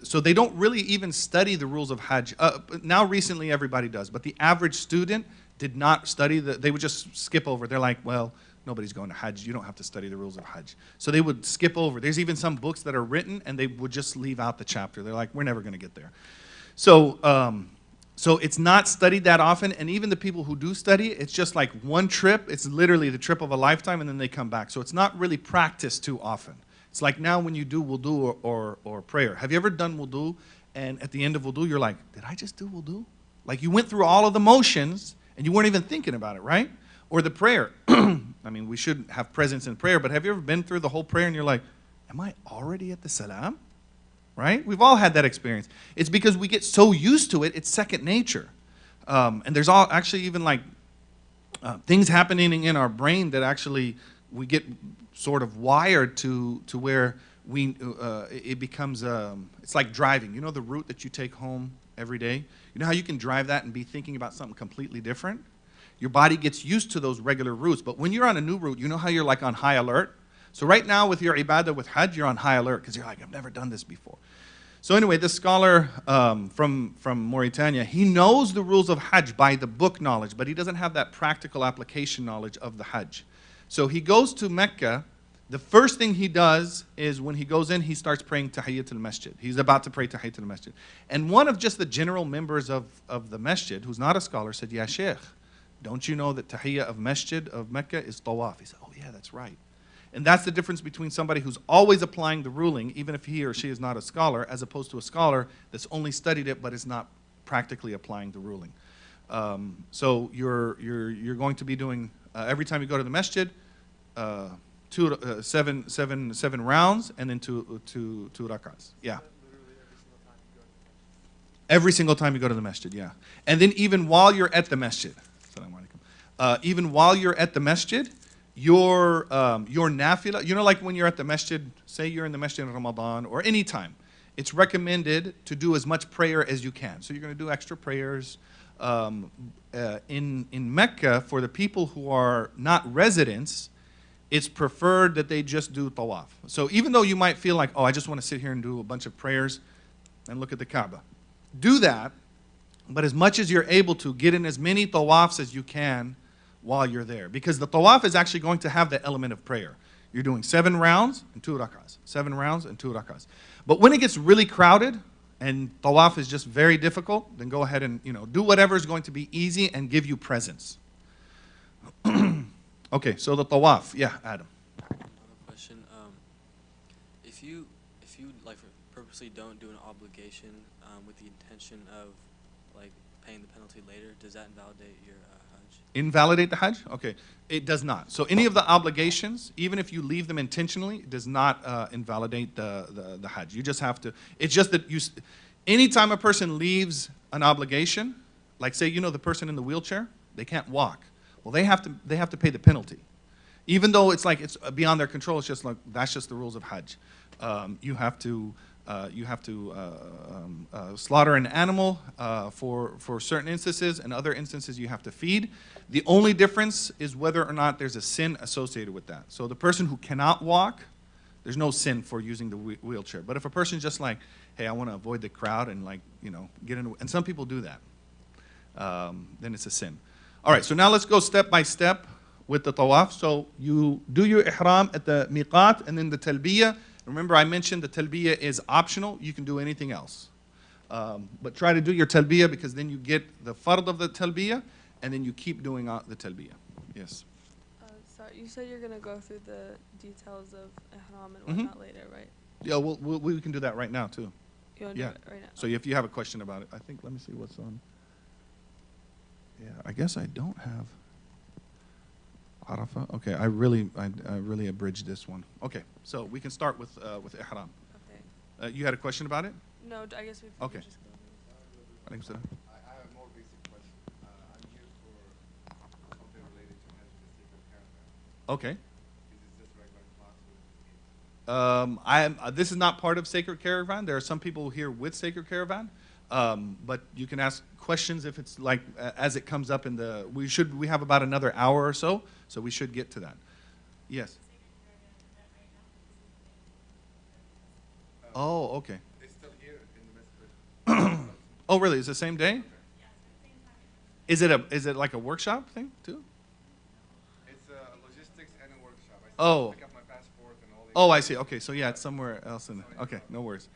so they don't really even study the rules of Hajj. Now recently everybody does, but the average student did not study they would just skip over. They're like, well, nobody's going to Hajj. You don't have to study the rules of Hajj. So they would skip over. There's even some books that are written and they would just leave out the chapter. They're like, we're never going to get there. So it's not studied that often, and even the people who do study, it's just like one trip. It's literally the trip of a lifetime, and then they come back. So it's not really practiced too often. It's like now when you do wudu or prayer. Have you ever done wudu, and at the end of wudu, you're like, did I just do wudu? Like you went through all of the motions, and you weren't even thinking about it, right? Or the prayer. I mean, we should have presence in prayer, but have you ever been through the whole prayer, and you're like, am I already at the salam? Right? We've all had that experience. It's because we get so used to it, it's second nature. And there's actually even like things happening in our brain that actually we get sort of wired to where it becomes, it's like driving. You know the route that you take home every day? You know how you can drive that and be thinking about something completely different? Your body gets used to those regular routes. But when you're on a new route, you know how you're like on high alert? So right now with your ibadah with Hajj, you're on high alert because you're like, I've never done this before. So anyway, this scholar from Mauritania, he knows the rules of Hajj by the book knowledge, but he doesn't have that practical application knowledge of the Hajj. So he goes to Mecca. The first thing he does is when he goes in, he starts praying Tahiyyatul Masjid. He's about to pray Tahiyyatul Masjid. And one of just the general members of the masjid, who's not a scholar, said, Ya Shaykh, don't you know that Tahiyyah of Masjid of Mecca is tawaf? He said, oh yeah, that's right. And that's the difference between somebody who's always applying the ruling, even if he or she is not a scholar, as opposed to a scholar that's only studied it but is not practically applying the ruling. So you're going to be doing, every time you go to the masjid, 7 rounds and then two rak'ahs. Yeah. Every single time you go to the masjid, yeah. And then even while you're at the masjid, even while you're at the masjid, your nafila, you know, like when you're at the masjid, say you're in the masjid in Ramadan or any time, it's recommended to do as much prayer as you can. So you're going to do extra prayers. In Mecca, for the people who are not residents, it's preferred that they just do tawaf. So even though you might feel like, oh, I just want to sit here and do a bunch of prayers and look at the Kaaba, do that, but as much as you're able to, get in as many tawafs as you can while you're there. Because the tawaf is actually going to have the element of prayer. You're doing 7 rounds and 2 rak'ahs. 7 rounds and 2 rak'ahs. But when it gets really crowded and tawaf is just very difficult, then go ahead and do whatever is going to be easy and give you presents. Okay, so the tawaf. Yeah, Adam. Another question. If you like purposely don't do an obligation with the intention of like paying the penalty later, does that invalidate your Hajj? Invalidate the Hajj? Okay, it does not. So any of the obligations, even if you leave them intentionally, it does not invalidate the Hajj. You just have to, it's just that anytime a person leaves an obligation, like say, the person in the wheelchair, they can't walk. Well, they have to pay the penalty. Even though it's like it's beyond their control, it's just like, that's just the rules of Hajj. You have to slaughter an animal for certain instances, and other instances you have to feed. The only difference is whether or not there's a sin associated with that. So the person who cannot walk, there's no sin for using the wheelchair. But if a person's just like, hey, I want to avoid the crowd and get in, and some people do that, then it's a sin. All right, so now let's go step by step with the tawaf. So you do your ihram at the miqat and then the talbiyah. Remember, I mentioned the talbiyah is optional. You can do anything else. But try to do your talbiyah, because then you get the fard of the talbiyah, and then you keep doing the talbiyah. Yes? Sorry, you said you're going to go through the details of ihram and whatnot later, right? Yeah, we can do that right now, too. You want to do it right now? So if you have a question about it, I think, let me see what's on. Yeah, I guess I don't have Arafah. Okay, I really abridged this one. Okay, so we can start with ihram. Okay. You had a question about it? No, I guess we Okay. can just go. I think so. I have a more basic question. I'm here for something related to Hajj, the sacred caravan. Okay. Is this just regular class or is it? This is not part of Sacred Caravan. There are some people here with Sacred Caravan, but you can ask questions if it's like as it comes up in the. We have about another hour or so we should get to that. Yes. Oh, okay. It's still here in the West. Oh, really? Is it the same day? Is it like a workshop thing too? It's logistics and a workshop. I Oh. pick up my passport and all. Oh, I see. Okay, so yeah, it's somewhere else in. Okay, no worries.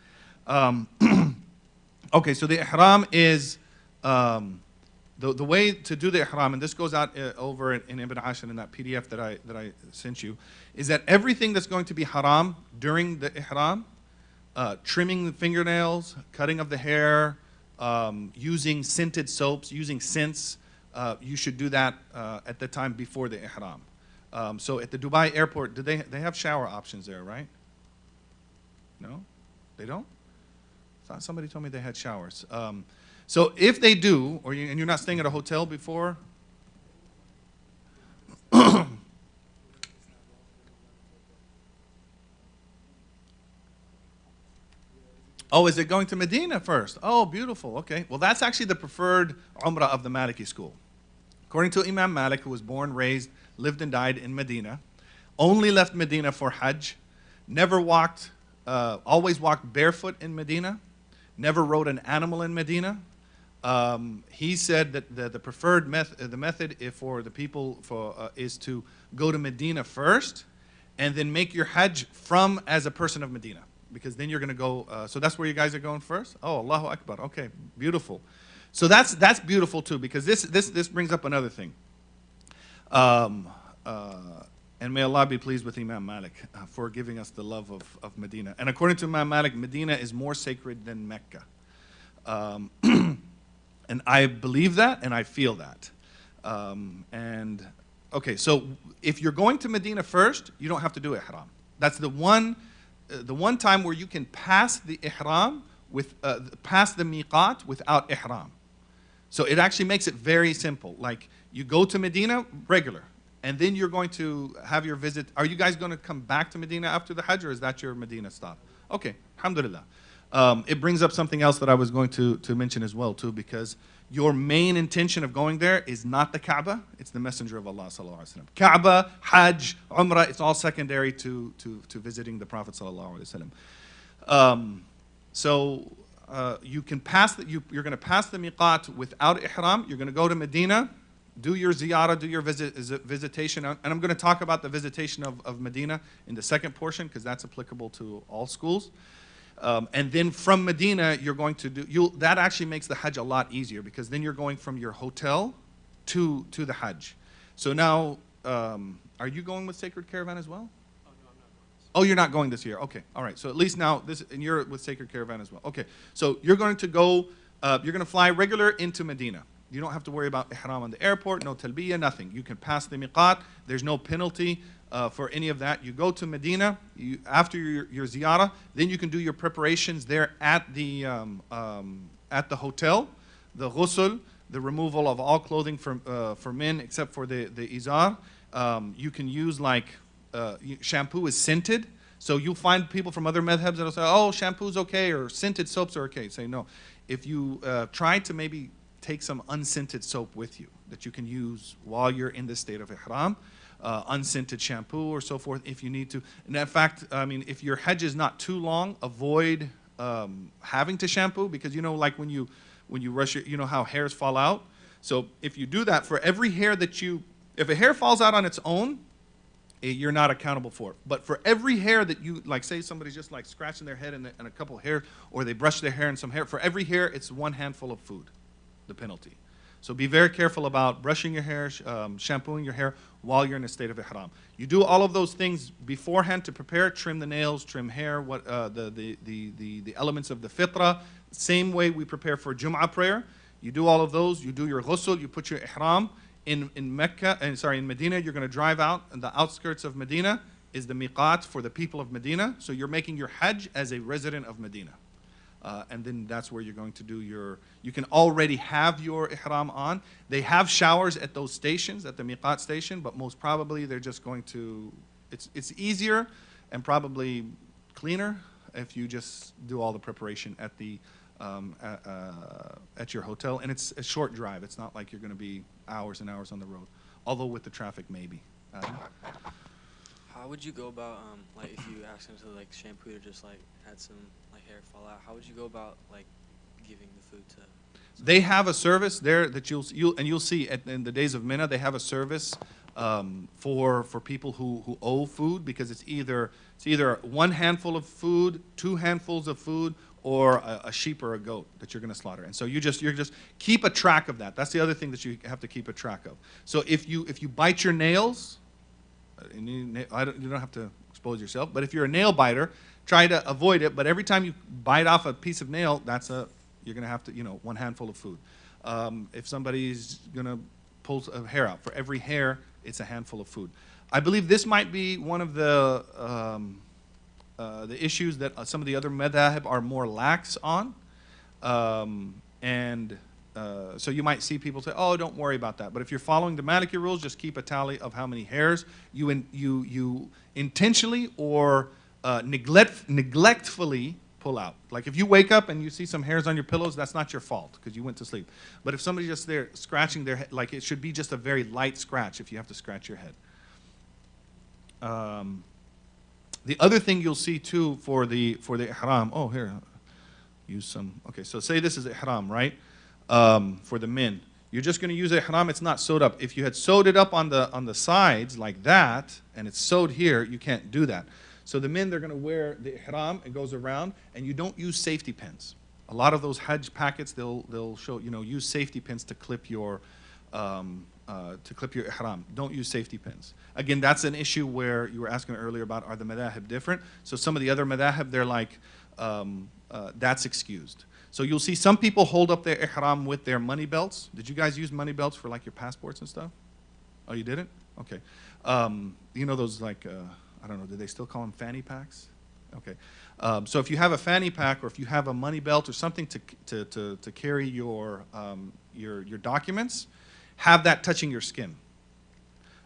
Okay, so the ihram is the way to do the ihram, and this goes out over in Ibn Ashar in that PDF that I sent you, is that everything that's going to be haram during the ihram, trimming the fingernails, cutting of the hair, using scented soaps, using scents, you should do that at the time before the ihram. So at the Dubai airport, they have shower options there, right? No? They don't? Thought somebody told me they had showers. So if they do, and you're not staying at a hotel before, oh, is it going to Medina first? Oh, beautiful. Okay. Well, that's actually the preferred Umrah of the Maliki school. According to Imam Malik, who was born, raised, lived, and died in Medina, only left Medina for Hajj, never walked, always walked barefoot in Medina, never rode an animal in Medina. He said that the preferred method for the people is to go to Medina first, and then make your Hajj as a person of Medina, because then you're going to go. So that's where you guys are going first. Oh, Allahu Akbar. Okay, beautiful. So that's beautiful too, because this brings up another thing. And may Allah be pleased with Imam Malik for giving us the love of Medina. And according to Imam Malik, Medina is more sacred than Mecca. And I believe that, and I feel that. Okay, so if you're going to Medina first, you don't have to do ihram. That's the one time where you can pass the ihram pass the miqat without ihram. So it actually makes it very simple. Like you go to Medina regular, and then you're going to have your visit. Are you guys going to come back to Medina after the Hajj, or is that your Medina stop? Okay, alhamdulillah. It brings up something else that I was going to mention as well too, because your main intention of going there is not the Kaaba, it's the Messenger of Allah sallallahu alaihi wasallam. Kaaba, Hajj, Umrah, it's all secondary to visiting the Prophet sallallahu alaihi wasallam. You can pass you're going to pass the miqat without ihram. You're going to go to Medina, do your ziyarah, do your visitation, and I'm going to talk about the visitation of Medina in the second portion because that's applicable to all schools. And then from Medina, you're going to that actually makes the Hajj a lot easier because then you're going from your hotel to the Hajj. So now, are you going with Sacred Caravan as well? Oh, you're not going this year. Okay, all right. So at least now and you're with Sacred Caravan as well. Okay, so you're going to go. You're going to fly regular into Medina. You don't have to worry about ihram on the airport. No talbiyah, nothing. You can pass the miqat. There's no penalty for any of that. You go to Medina after your ziyarah. Then you can do your preparations there at the hotel. The ghusl, the removal of all clothing for men except for the izar. You can use shampoo is scented. So you'll find people from other madhabs that'll say, oh, shampoo's okay, or scented soaps are okay. Say no. If you try to maybe take some unscented soap with you that you can use while you're in the state of ihram, unscented shampoo or so forth if you need to. And in fact, I mean, if your Hajj is not too long, avoid having to shampoo because, like when you rush it, you know how hairs fall out? So if you do that, for every hair if a hair falls out on its own, you're not accountable for it. But for every hair that you, say somebody's just scratching their head and a couple of hair, or they brush their hair and some hair, for every hair, it's one handful of food, the penalty. So be very careful about brushing your hair, shampooing your hair while you're in a state of ihram. You do all of those things beforehand to prepare, trim the nails, trim hair, the elements of the fitrah. Same way we prepare for Jum'ah prayer. You do all of those, you do your ghusl, you put your ihram. In Medina, you're going to drive out, and the outskirts of Medina is the miqat for the people of Medina. So you're making your Hajj as a resident of Medina. And then that's where you're going to do you can already have your ihram on. They have showers at those stations, at the miqat station, but most probably they're just going to, it's easier and probably cleaner if you just do all the preparation at your hotel. And it's a short drive. It's not like you're going to be hours and hours on the road, although with the traffic maybe. How would you go about if you ask them to shampoo or just had some hair fall out? How would you go about giving the food to? They have a service there that you'll see in the days of Mina. They have a service for people who owe food because it's either one handful of food, 2 handfuls of food, or a sheep or a goat that you're going to slaughter. And so you just keep a track of that. That's the other thing that you have to keep a track of. So if you bite your nails, you don't have to expose yourself, but if you're a nail biter, try to avoid it. But every time you bite off a piece of nail, you're going to have to, 1 handful of food. If somebody's going to pull a hair out, for every hair, it's a handful of food. I believe this might be one of the issues that some of the other madhab are more lax on. So you might see people say, oh, don't worry about that. But if you're following the Maliki rules, just keep a tally of how many hairs you intentionally or neglectfully pull out. Like if you wake up and you see some hairs on your pillows, that's not your fault because you went to sleep. But if somebody's just there scratching their head, it should be just a very light scratch if you have to scratch your head. The other thing you'll see too for the ihram, here, use some, okay, so say this is ihram, right? For the men. You're just going to use ihram, it's not sewed up. If you had sewed it up on the sides like that, and it's sewed here, you can't do that. So the men, they're going to wear the ihram, it goes around, and you don't use safety pins. A lot of those Hajj packets, they'll show, use safety pins to clip your ihram. Don't use safety pins. Again, that's an issue where you were asking earlier about, are the madhahib different? So some of the other madhahib, they're like, that's excused. So you'll see some people hold up their ihram with their money belts. Did you guys use money belts for your passports and stuff? Oh, you didn't? Okay. Those I don't know, do they still call them fanny packs? Okay. So if you have a fanny pack or if you have a money belt or something to carry your documents, have that touching your skin.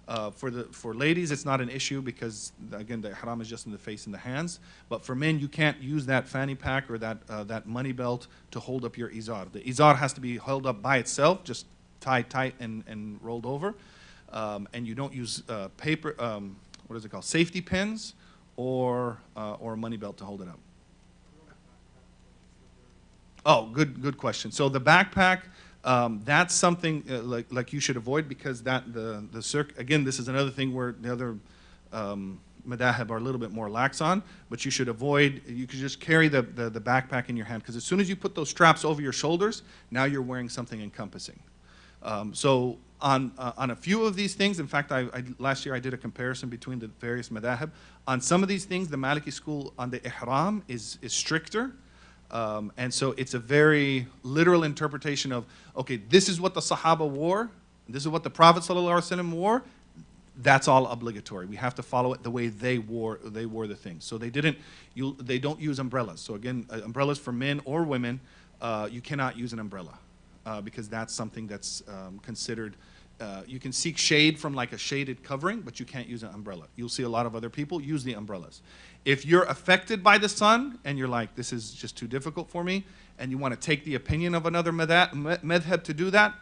For ladies, it's not an issue because, again, the ihram is just in the face and the hands. But for men, you can't use that fanny pack or that money belt to hold up your izar. The izar has to be held up by itself, just tied tight and rolled over. And you don't use paper, what is it called, safety pins or a money belt to hold it up. Oh, good question. So the backpack, that's something like you should avoid because again, this is another thing where the other madahib are a little bit more lax on, but you should avoid, you could just carry the backpack in your hand because as soon as you put those straps over your shoulders, now you're wearing something encompassing. So on a few of these things, in fact, last year I did a comparison between the various madahib. On some of these things, the Maliki school on the ihram is stricter. And so it's a very literal interpretation of, okay, this is what the Sahaba wore, this is what the Prophet ﷺ wore, that's all obligatory. We have to follow it the way they wore the things. So they don't use umbrellas. So again, umbrellas for men or women, you cannot use an umbrella because that's something that's considered, you can seek shade from like a shaded covering, but you can't use an umbrella. You'll see a lot of other people use the umbrellas. If you're affected by the sun and you're like, this is just too difficult for me, and you want to take the opinion of another madhab to do that,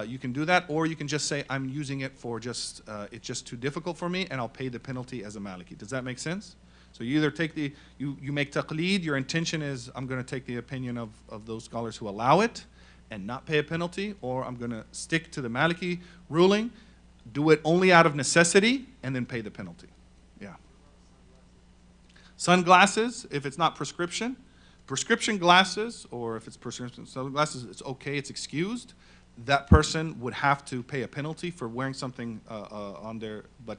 you can do that, or you can just say, I'm using it for just, it's just too difficult for me, and I'll pay the penalty as a Maliki. Does that make sense? So you either take you make taqleed, your intention is, I'm going to take the opinion of those scholars who allow it and not pay a penalty, or I'm going to stick to the Maliki ruling, do it only out of necessity, and then pay the penalty. Yeah. Sunglasses, if it's not prescription. Prescription glasses, or if it's prescription sunglasses, it's okay, it's excused. That person would have to pay a penalty for wearing something on there, but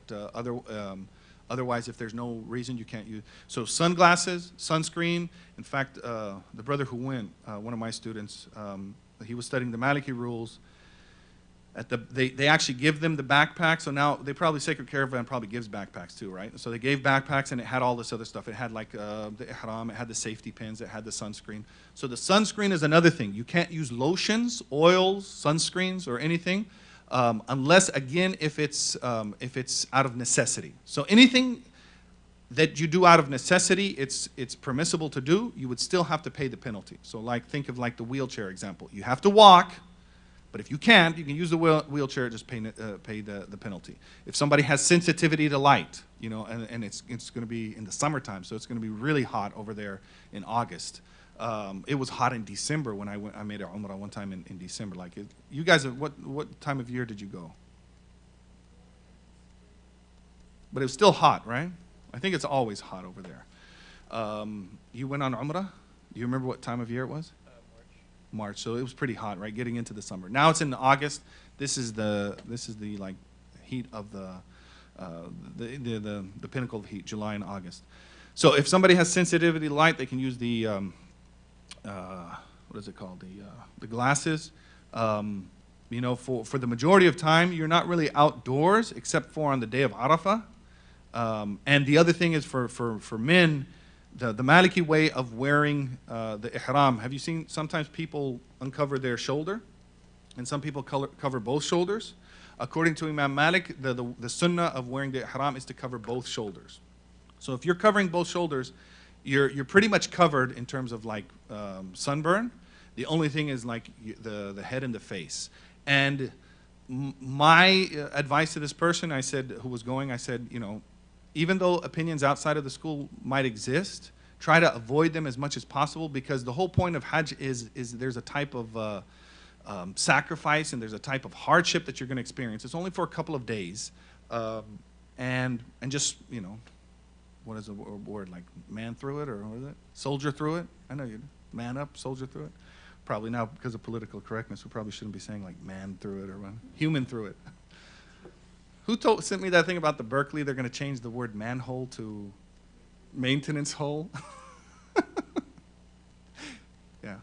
otherwise, if there's no reason, you can't use. So sunglasses, sunscreen. In fact, the brother who went, one of my students, he was studying the Maliki rules. They actually give them the backpack. So now they probably, Sacred Caravan probably gives backpacks too, right? So they gave backpacks and it had all this other stuff. It had like the ihram, it had the safety pins, it had the sunscreen. So the sunscreen is another thing. You can't use lotions, oils, sunscreens, or anything unless, again, if it's out of necessity. So anything that you do out of necessity, it's permissible to do. You would still have to pay the penalty. So like think of like the wheelchair example. You have to walk. But if you can't, you can use the wheelchair, just pay the penalty. If somebody has sensitivity to light, you know, and it's going to be in the summertime, so it's going to be really hot over there in August. It was hot in December when I made a Umrah one time in December. Like, you guys, what time of year did you go? But it was still hot, right? I think it's always hot over there. You went on Umrah? Do you remember what time of year it was? March, so it was pretty hot, right? Getting into the summer. Now it's in August. This is the like heat of the pinnacle of heat, July and August. So if somebody has sensitivity to light, they can use the what is it called? The glasses. You know, for the majority of time, you're not really outdoors except for on the day of Arafah. And the other thing is for men. The Maliki way of wearing the ihram, have you seen sometimes people uncover their shoulder and some people cover both shoulders? According to Imam Malik, the sunnah of wearing the ihram is to cover both shoulders. So if you're covering both shoulders, you're pretty much covered in terms of like sunburn. The only thing is like the head and the face. And my advice to this person, I said, who was going, I said, you know, even though opinions outside of the school might exist, try to avoid them as much as possible because the whole point of Hajj is there's a type of sacrifice and there's a type of hardship that you're going to experience. It's only for a couple of days. And just, you know, what is the word, like man through it, or what is it? Soldier through it? I know you man up, soldier through it. Probably now because of political correctness, we probably shouldn't be saying like man through it or human through it. Who sent me that thing about the Berkeley? They're going to change the word manhole to maintenance hole. Yeah.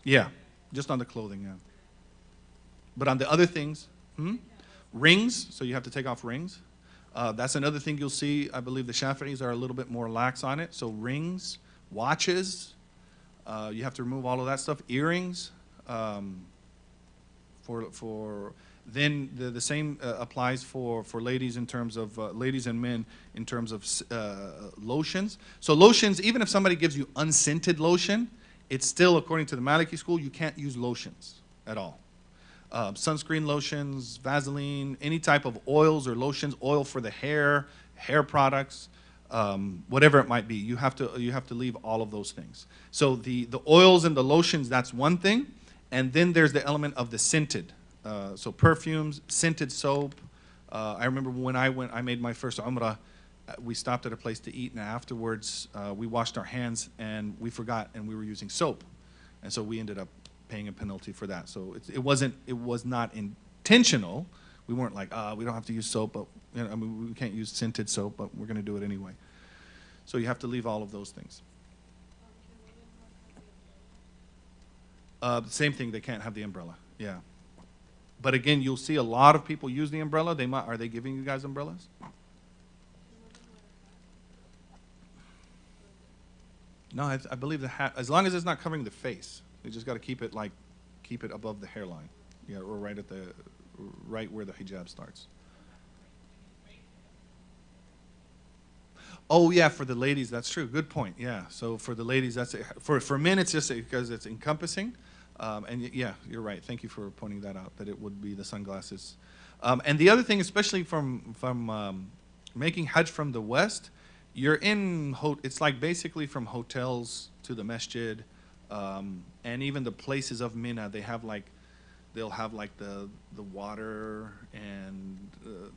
Yeah, just on the clothing, yeah. But on the other things, rings, so you have to take off rings. That's another thing you'll see. I believe the Shafi'is are a little bit more lax on it. So rings, watches, You have to remove all of that stuff. Earrings. Then the same applies for ladies in terms of ladies and men in terms of lotions. So lotions, even if somebody gives you unscented lotion, it's still, according to the Maliki school, you can't use lotions at all. Sunscreen lotions, Vaseline, any type of oils or lotions, oil for the hair, hair products, whatever it might be, you have to leave all of those things. So the oils and the lotions, that's one thing, and then there's the element of the scented. So perfumes, scented soap. I remember when I made my first Umrah, we stopped at a place to eat, and afterwards we washed our hands and we forgot, and we were using soap, and so we ended up paying a penalty for that. So it was not intentional. We weren't like, we don't have to use soap, but I mean, we can't use scented soap, but we're going to do it anyway. So you have to leave all of those things. Same thing, they can't have the umbrella. Yeah. But again, you'll see a lot of people use the umbrella. Are they giving you guys umbrellas? No, I believe the hat, as long as it's not covering the face, you just got to keep it above the hairline. Yeah, or right where the hijab starts. Oh yeah, for the ladies, that's true. Good point. Yeah. So for the ladies, that's it. For men, it's just because it's encompassing. And yeah, you're right. Thank you for pointing that out, that it would be the sunglasses. And the other thing, especially from making Hajj from the west, you're it's like basically from hotels to the masjid, and even the places of Mina, they'll have like the water and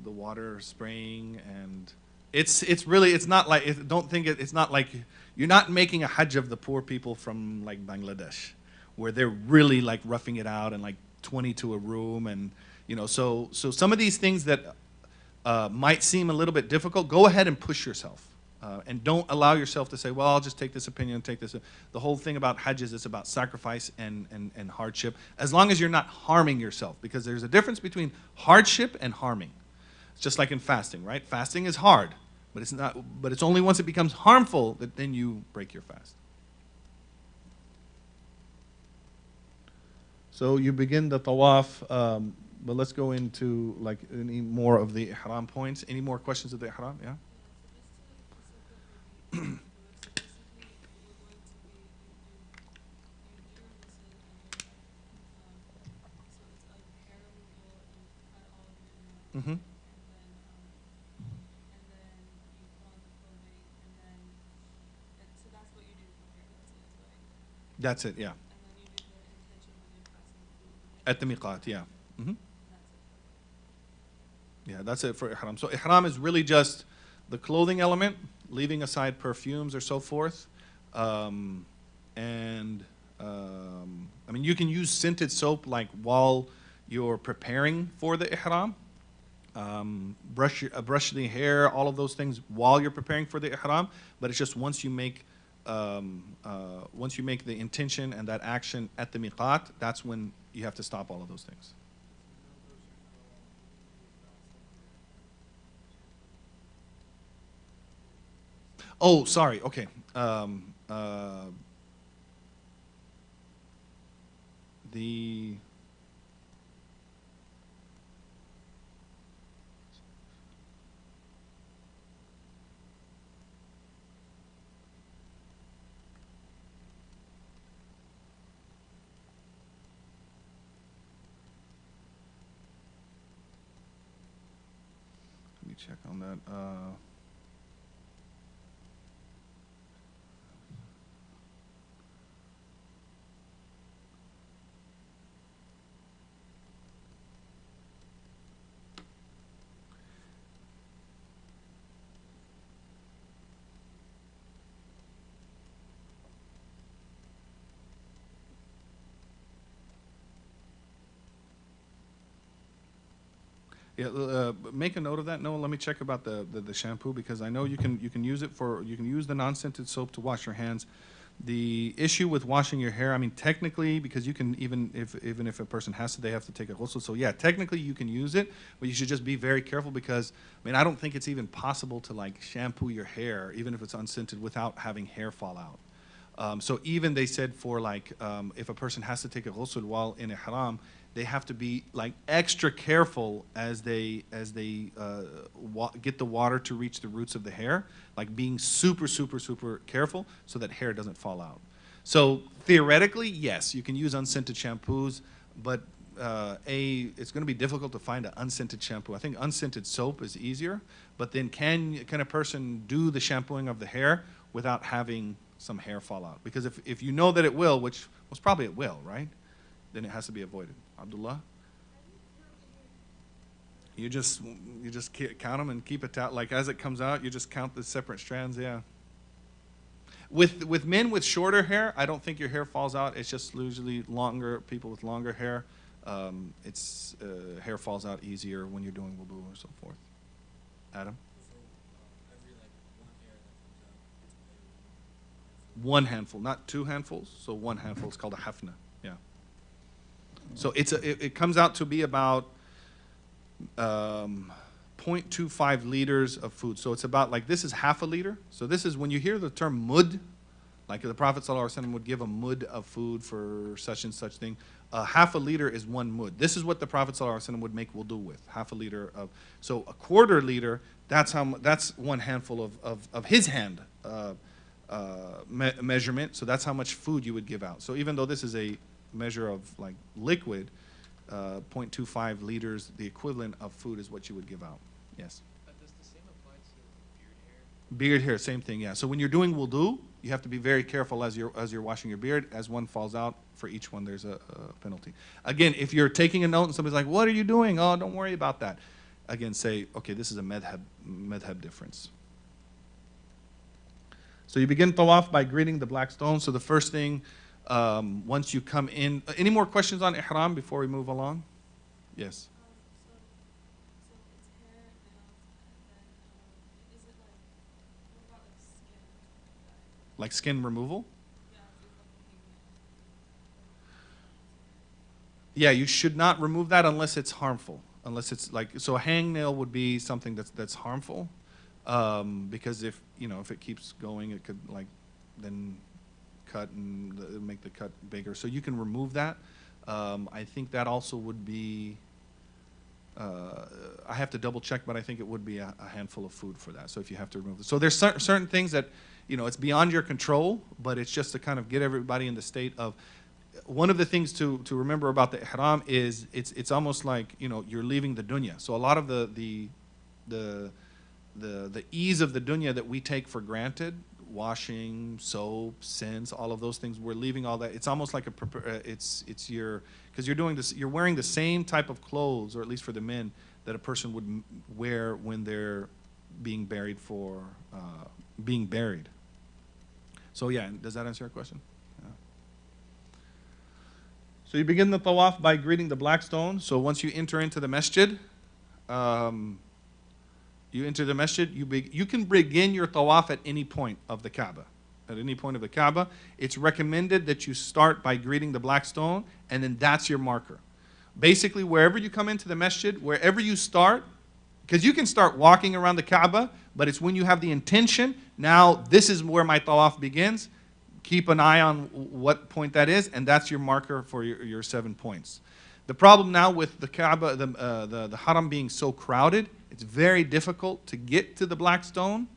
the water spraying, and it's not like, don't think it's not like you're not making a Hajj of the poor people from like Bangladesh, where they're really like roughing it out and like 20 to a room, and so some of these things that might seem a little bit difficult, go ahead and push yourself, and don't allow yourself to say, well, I'll just take this opinion and take this. The whole thing about Hajj is it's about sacrifice and hardship, as long as you're not harming yourself, because there's a difference between hardship and harming. It's just like in fasting, right? Fasting is hard, but it's only once it becomes harmful that then you break your fast. So you begin the tawaf, but let's go into like any more of the ihram points. Any more questions of the ihram? Yeah? Mm-hmm. That's it, yeah. At the miqat, yeah. Mm-hmm. Yeah, that's it for ihram. So ihram is really just the clothing element, leaving aside perfumes or so forth. I mean, you can use scented soap like while you're preparing for the ihram. Brush the hair, all of those things while you're preparing for the ihram. But it's just once you make the intention and that action at the miqat, that's when you have to stop all of those things. Oh, sorry. Okay. Let me check on that. Yeah, make a note of that. Noah, let me check about the shampoo, because I know you can use the non-scented soap to wash your hands. The issue with washing your hair, I mean, technically, because you can even if a person has to, they have to take a ghusl. So yeah, technically you can use it, but you should just be very careful, because I mean, I don't think it's even possible to like shampoo your hair, even if it's unscented, without having hair fall out. So even they said for like, if a person has to take a ghusl while in ihram, they have to be like extra careful as they get the water to reach the roots of the hair, like being super, super, super careful so that hair doesn't fall out. So theoretically, yes, you can use unscented shampoos, but it's going to be difficult to find an unscented shampoo. I think unscented soap is easier, but then can a person do the shampooing of the hair without having some hair fall out? Because if you know that it will, which most probably it will, right? Then it has to be avoided. Abdullah? You just count them and keep it out. Like as it comes out, you just count the separate strands, yeah. With men with shorter hair, I don't think your hair falls out. It's just usually longer, people with longer hair. Hair falls out easier when you're doing wudu or so forth. Adam? One handful, not two handfuls. So one handful is called a hafna. Yeah. So it comes out to be about 0.25 liters of food. So it's about like, this is half a liter. So this is when you hear the term mud, like the Prophet ﷺ would give a mud of food for such and such thing. Half a liter is one mud. This is what the Prophet ﷺ would make wudu with, half a liter of. So a quarter liter, that's one handful of his hand measurement. So that's how much food you would give out. So even though this is a measure of like liquid, 0.25 liters, the equivalent of food is what you would give out. Yes? Does the same apply to beard hair? Beard hair, same thing, yeah. So when you're doing wudu, you have to be very careful as you're washing your beard. As one falls out, for each one there's a penalty. Again, if you're taking a note and somebody's like, what are you doing? Oh, don't worry about that. Again, say, okay, this is a madhab difference. So you begin tawaf by greeting the black stone. So the first thing, once you come in, any more questions on ihram before we move along? Yes. Like skin removal? Yeah, you should not remove that unless it's harmful. Unless it's like, so a hangnail would be something that's harmful, because if it keeps going, it could like then cut and make the cut bigger. So you can remove that. I think that also would be, I have to double check, but I think it would be a handful of food for that. So if you have to remove it. So there's certain things that, it's beyond your control, but it's just to kind of get everybody in the state of, one of the things to remember about the ihram is it's almost like, you're leaving the dunya. So a lot of the ease of the dunya that we take for granted, washing, soap, scents, all of those things, we're leaving all that. It's almost like because you're doing this, you're wearing the same type of clothes, or at least for the men, that a person would wear when they're being buried So yeah, does that answer your question? Yeah. So you begin the tawaf by greeting the black stone. So once you enter into the masjid, you can begin your tawaf at any point of the Kaaba. At any point of the Kaaba, it's recommended that you start by greeting the black stone, and then that's your marker. Basically, wherever you come into the masjid, wherever you start, because you can start walking around the Kaaba, but it's when you have the intention, now this is where my tawaf begins. Keep an eye on what point that is, and that's your marker for your 7 points. The problem now with the Kaaba, the Haram being so crowded, it's very difficult to get to the black stone.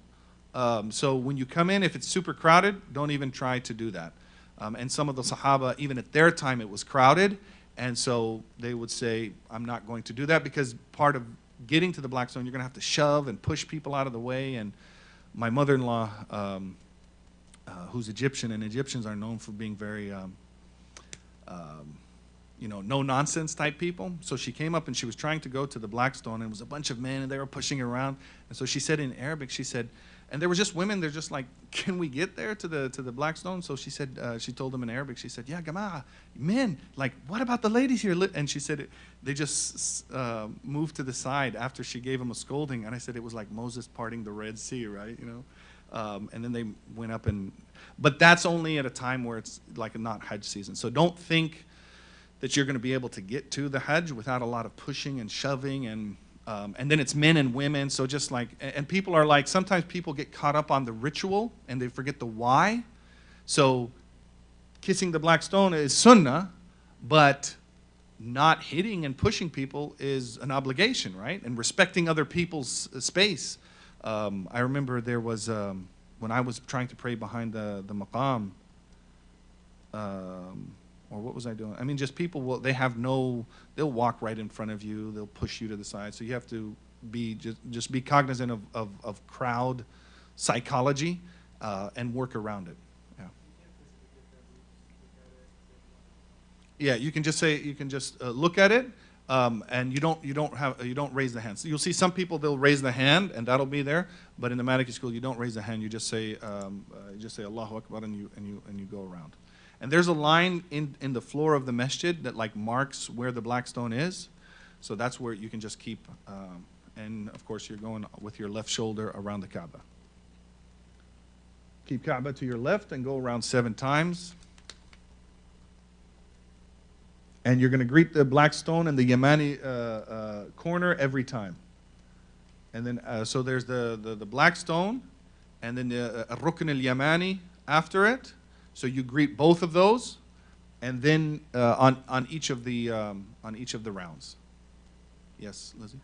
So when you come in, if it's super crowded, don't even try to do that. And some of the Sahaba, even at their time, it was crowded, and so they would say, I'm not going to do that, because part of getting to the black stone, you're going to have to shove and push people out of the way. And my mother-in-law, who's Egyptian, and Egyptians are known for being very, no-nonsense type people. So she came up and she was trying to go to the black stone, and it was a bunch of men, and they were pushing her around. And so she said in Arabic, she said, and there were just women, they're just like, can we get there to the black stone? So she said, she told them in Arabic, she said, yeah, Gama, men, like, what about the ladies here? And she said, they just moved to the side after she gave them a scolding. And I said, it was like Moses parting the Red Sea, right? And then they went up but that's only at a time where it's like not Hajj season. So don't think that you're going to be able to get to the Hajj without a lot of pushing and shoving, and then it's men and women. So just like, and people are like, sometimes people get caught up on the ritual and they forget the why. So kissing the black stone is sunnah, but not hitting and pushing people is an obligation, right? And respecting other people's space. I remember there was, when I was trying to pray behind the maqam, or what was I doing? I mean, just people will, they'll walk right in front of you, they'll push you to the side. So you have to be, just be cognizant of crowd psychology and work around it. Yeah, you can just say, you can just look at it, and you don't raise the hand. So you'll see some people, they'll raise the hand, and that'll be there. But in the Maliki school, you don't raise the hand. You just say Allahu Akbar, and you go around. And there's a line in the floor of the masjid that like marks where the black stone is. So that's where you can just keep. And of course, you're going with your left shoulder around the Kaaba. Keep Kaaba to your left and go around 7 times. And you're going to greet the black stone in the Yamani corner every time. And then, so there's the black stone, and then the Rukn al-Yamani after it. So you greet both of those, and then on each of the rounds. Yes, Lizzie.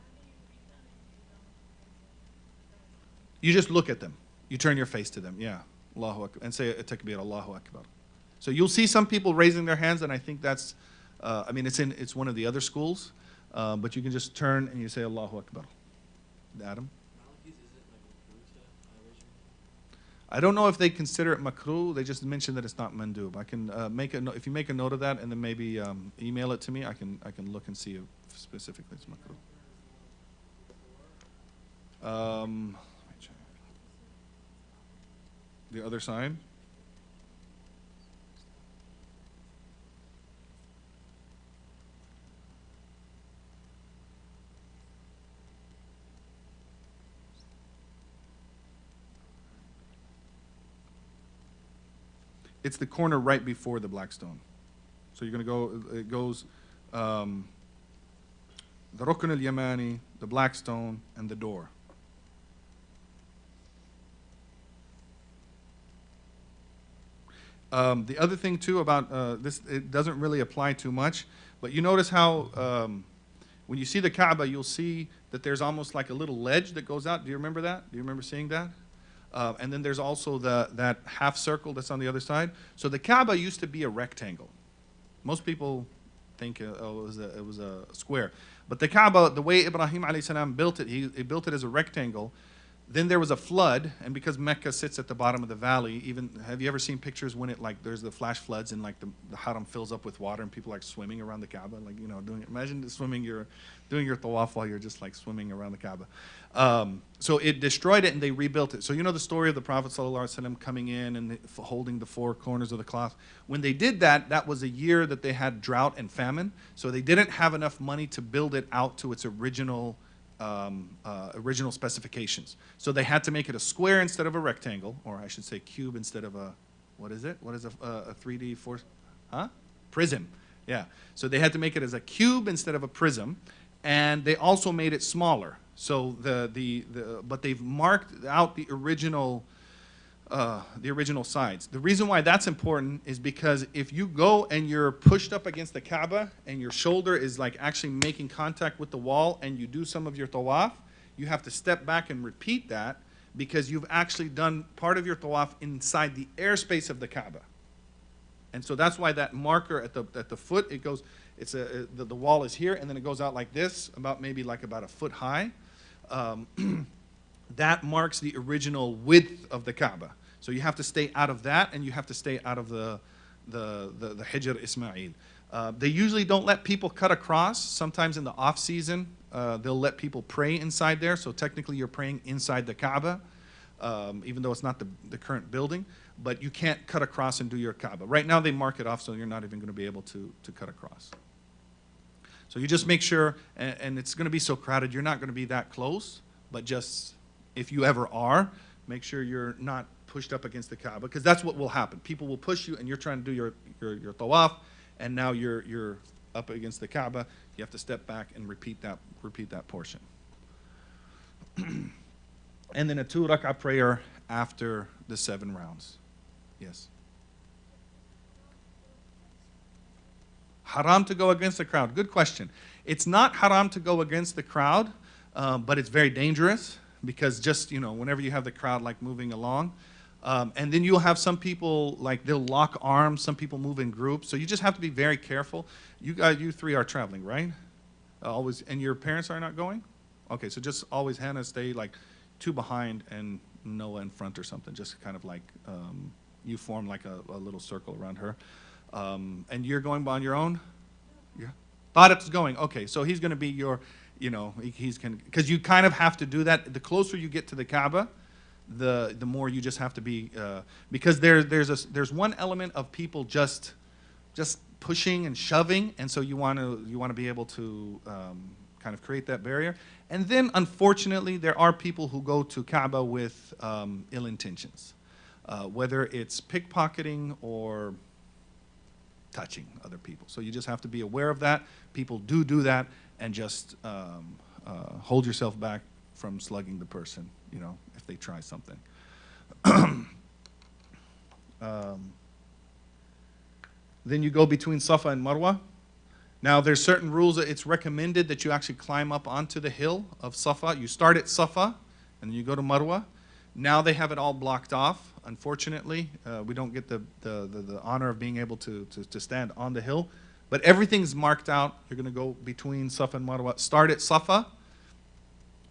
You just look at them. You turn your face to them. Yeah, Allahu Akbar, and say takbir, Allahu Akbar. So you'll see some people raising their hands, and I think that's. I mean, it's one of the other schools, but you can just turn and you say Allahu Akbar. Adam? I don't know if they consider it makruh. They just mentioned that it's not mandub. I can make a if you make a note of that and then maybe email it to me. I can look and see if specifically it's makruh. Let me check. The other side. It's the corner right before the black stone. So you're going to go, it goes the Rukn al-Yamani, the black stone, and the door. The other thing too about this, it doesn't really apply too much, but you notice how when you see the Kaaba, you'll see that there's almost like a little ledge that goes out. Do you remember that? Do you remember seeing that? And then there's also that half circle that's on the other side. So the Kaaba used to be a rectangle. Most people think it was a square. But the Kaaba, the way Ibrahim alayhi salam built it, he built it as a rectangle. Then there was a flood, and because Mecca sits at the bottom of the valley, even have you ever seen pictures when it like there's the flash floods and like the haram fills up with water and people like swimming around the Kaaba, like imagine doing your tawaf while you're just like swimming around the Kaaba. So it destroyed it and they rebuilt it. So you know the story of the Prophet ﷺ coming in and holding the 4 corners of the cloth. When they did that, that was a year that they had drought and famine. So they didn't have enough money to build it out to its original specifications. So they had to make it a square instead of a rectangle, or I should say cube instead of a, what is it? What is a 3D 4? Huh? Prism. Yeah. So they had to make it as a cube instead of a prism, and they also made it smaller. So but they've marked out the original sides. The reason why that's important is because if you go and you're pushed up against the Kaaba and your shoulder is like actually making contact with the wall and you do some of your tawaf, you have to step back and repeat that because you've actually done part of your tawaf inside the airspace of the Kaaba. And so that's why that marker at the foot, it goes, the wall is here and then it goes out like this, about a foot high. That marks the original width of the Kaaba. So you have to stay out of that, and you have to stay out of the Hijr Ismail. They usually don't let people cut across. Sometimes in the off season, they'll let people pray inside there. So technically, you're praying inside the Kaaba, even though it's not the current building. But you can't cut across and do your Kaaba. Right now, they mark it off, so you're not even going to be able to cut across. So you just make sure, and it's going to be so crowded, you're not going to be that close, but just if you ever are, make sure you're not pushed up against the Kaaba, because that's what will happen. People will push you, and you're trying to do your tawaf, and now you're up against the Kaaba. You have to step back and repeat that portion. And then a 2 rak'ah prayer after the 7 rounds. Yes. Haram to go against the crowd. Good question. It's not haram to go against the crowd, but it's very dangerous because just, whenever you have the crowd like moving along, and then you'll have some people like they'll lock arms. Some people move in groups, so you just have to be very careful. You three are traveling, right? Always, and your parents are not going? Okay, so just always Hannah stay like two behind and Noah in front or something. Just kind of like you form like a little circle around her. And you're going on your own? Yeah. Tariq's going. Okay, so he's going to be your, he's going to, because you kind of have to do that. The closer you get to the Kaaba, the more you just have to be, because there's one element of people just pushing and shoving, and so you want to be able to kind of create that barrier. And then, unfortunately, there are people who go to Kaaba with ill intentions, whether it's pickpocketing or touching other people. So you just have to be aware of that. People do that, and just hold yourself back from slugging the person, if they try something. Then you go between Safa and Marwa. Now, there's certain rules that it's recommended that you actually climb up onto the hill of Safa. You start at Safa, and then you go to Marwa. Now they have it all blocked off. Unfortunately, we don't get the honor of being able to stand on the hill. But everything's marked out. You're going to go between Safa and Marwa. Start at Safa.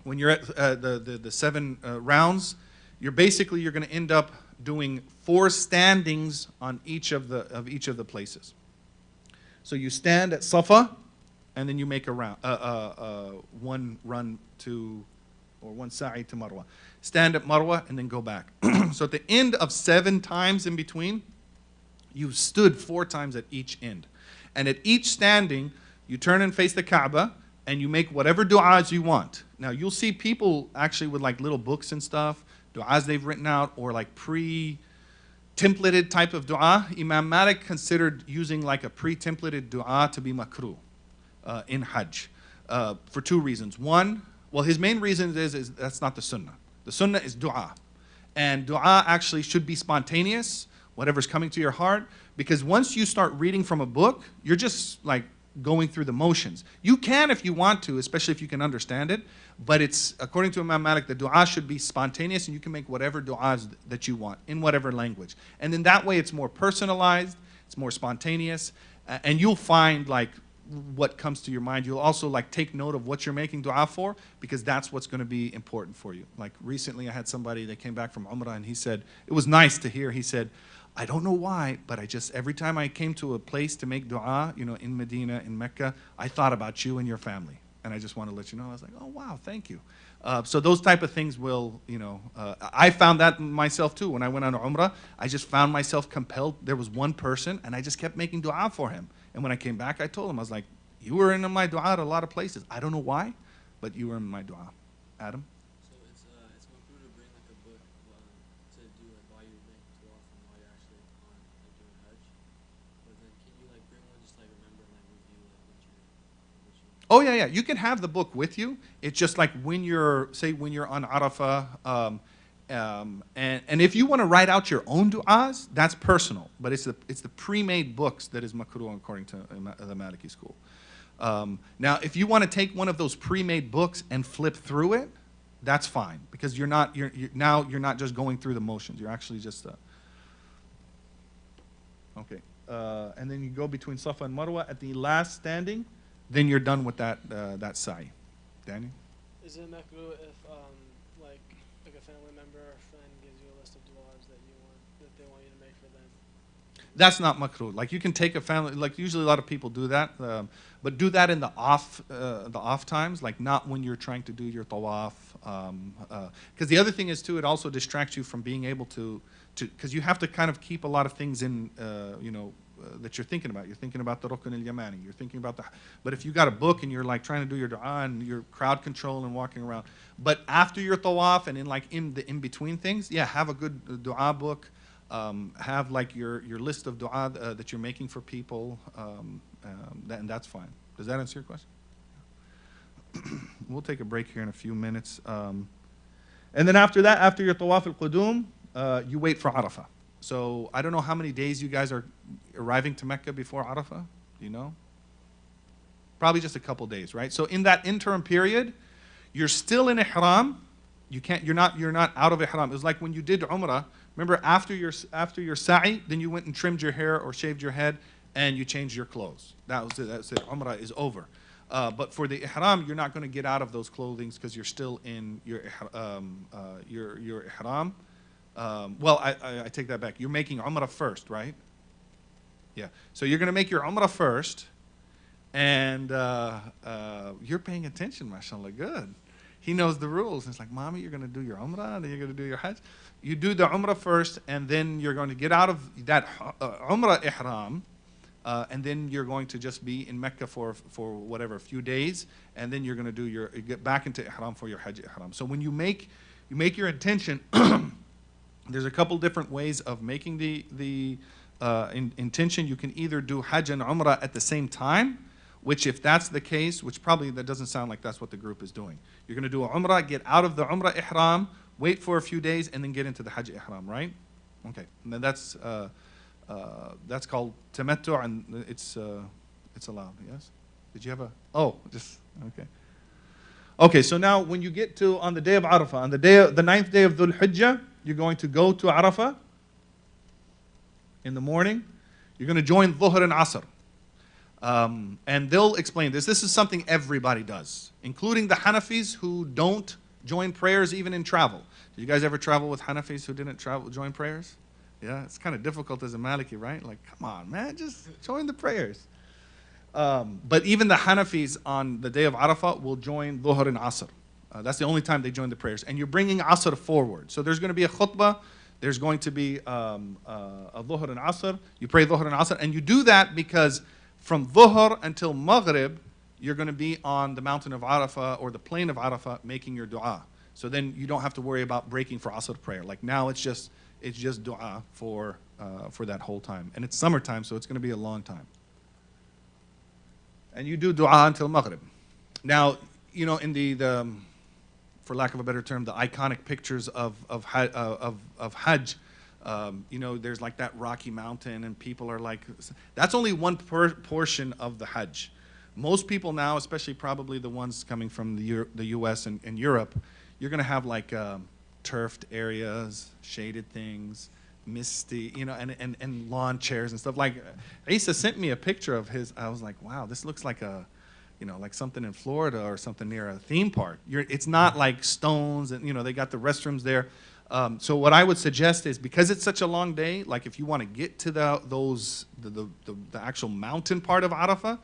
When you're at the 7 rounds, you're going to end up doing 4 standings on each of the places. So you stand at Safa, and then you make a round, one run to, or one sa'i to Marwa. Stand at Marwa, and then go back. So at the end of 7 times in between, you've stood 4 times at each end. And at each standing, you turn and face the Kaaba, and you make whatever du'as you want. Now, you'll see people actually with like little books and stuff, du'as they've written out, or like pre-templated type of du'a. Imam Malik considered using like a pre-templated du'a to be makruh in Hajj for 2 reasons. One, well, his main reason is that's not the sunnah. The sunnah is du'a. And du'a actually should be spontaneous, whatever's coming to your heart, because once you start reading from a book, you're just like going through the motions. You can if you want to, especially if you can understand it, but it's, according to Imam Malik, the du'a should be spontaneous, and you can make whatever du'as that you want in whatever language. And then that way it's more personalized, it's more spontaneous, and you'll find like what comes to your mind. You'll also like take note of what you're making du'a for, because that's what's going to be important for you. Like recently I had somebody that came back from Umrah, and he said, it was nice to hear, he said, I don't know why, but every time I came to a place to make du'a, in Medina, in Mecca, I thought about you and your family. And I just want to let you know. I was like, oh, wow, thank you. So those type of things will, I found that myself too. When I went on Umrah, I just found myself compelled. There was one person, and I just kept making du'a for him. And when I came back, I told him, I was like, you were in my du'a at a lot of places. I don't know why, but you were in my du'a. Adam? So it's makruh to bring like a book to do it while you're making tawaf and while you're actually on doing Hajj. But then can you like bring one just like remember like with you like what you. Oh, yeah. You can have the book with you. It's just like when you're on Arafah, and if you want to write out your own du'as, that's personal. But it's the pre-made books that is makruh according to the Maliki school. Now, if you want to take one of those pre-made books and flip through it, that's fine, because you're not just going through the motions. You're actually just okay. And then you go between Safa and Marwa at the last standing. Then you're done with that sa'i. Daniel? Is it makruh if like a family member or a friend gives you a list of du'as that they want you to make for them? That's not makruh. Like you can take a family, like usually a lot of people do that, but do that in the off times, like not when you're trying to do your tawaf. Because the other thing is too, it also distracts you from being able to because you have to kind of keep a lot of things in, that you're thinking about. You're thinking about the Rukn al-Yamani. You're thinking about but if you got a book and you're like trying to do your du'a and your crowd control and walking around, but after your tawaf and in between things, yeah, have a good du'a book. Have like your list of du'a that you're making for people, and that's fine. Does that answer your question? We'll take a break here in a few minutes. And then after that, after your tawaf al-qudum, you wait for Arafah. So I don't know how many days you guys are arriving to Mecca before Arafah. Do you know? probably just a couple days, right? So in that interim period, you're still in ihram. You're not out of ihram. It was like when you did umrah. Remember, after your sa'i, then you went and trimmed your hair or shaved your head, and you changed your clothes. That was it. That's it. Umrah is over. But for the ihram, you're not going to get out of those clothing because you're still in your ihram. Well, I take that back. You're making umrah first, right? Yeah. So you're going to make your umrah first, and you're paying attention, mashallah. Good. He knows the rules. It's like, mommy, you're going to do your umrah, and then you're going to do your hajj. You do the umrah first, and then you're going to get out of that umrah ihram, and then you're going to just be in Mecca for whatever, a few days, and then you're going to get back into ihram for your hajj ihram. So when you make your intention, there's a couple different ways of making the intention. You can either do hajj and umrah at the same time, which if that's the case, which probably that doesn't sound like that's what the group is doing. You're going to do a umrah, get out of the umrah ihram, wait for a few days, and then get into the hajj ihram, right? Okay, and then that's called tamattu', and it's allowed. Yes. Did you have a? Oh, just okay. Okay, so now when you get to on the day of Arafah, on the 9th day of Dhul Hijjah, you're going to go to Arafah in the morning. You're going to join Dhuhr and Asr. And they'll explain this. This is something everybody does, including the Hanafis who don't join prayers even in travel. Did you guys ever travel with Hanafis who didn't join prayers? Yeah, it's kind of difficult as a Maliki, right? Like, come on, man, just join the prayers. But even the Hanafis on the day of Arafah will join Dhuhr and Asr. That's the only time they join the prayers. And you're bringing Asr forward. So there's going to be a khutbah. There's going to be a Dhuhr and Asr. You pray Dhuhr and Asr. And you do that because from Dhuhr until Maghrib, you're going to be on the mountain of Arafah or the plain of Arafah making your dua. So then you don't have to worry about breaking for Asr prayer. Like now it's just dua for that whole time. And it's summertime, so it's going to be a long time. And you do dua until Maghrib. Now, you know, in the for lack of a better term, the iconic pictures of Hajj, you know, there's like that rocky mountain and people are like, that's only one portion of the Hajj. Most people now, especially probably the ones coming from the US and Europe, you're going to have like turfed areas, shaded things, misty, you know, and lawn chairs and stuff. Like Isa sent me a picture of his. I was like, wow, this looks like a, you know, like something in Florida or something near a theme park. It's not like stones and, you know, they got the restrooms there. So what I would suggest is, because it's such a long day, like if you want to get to the actual mountain part of Arafah,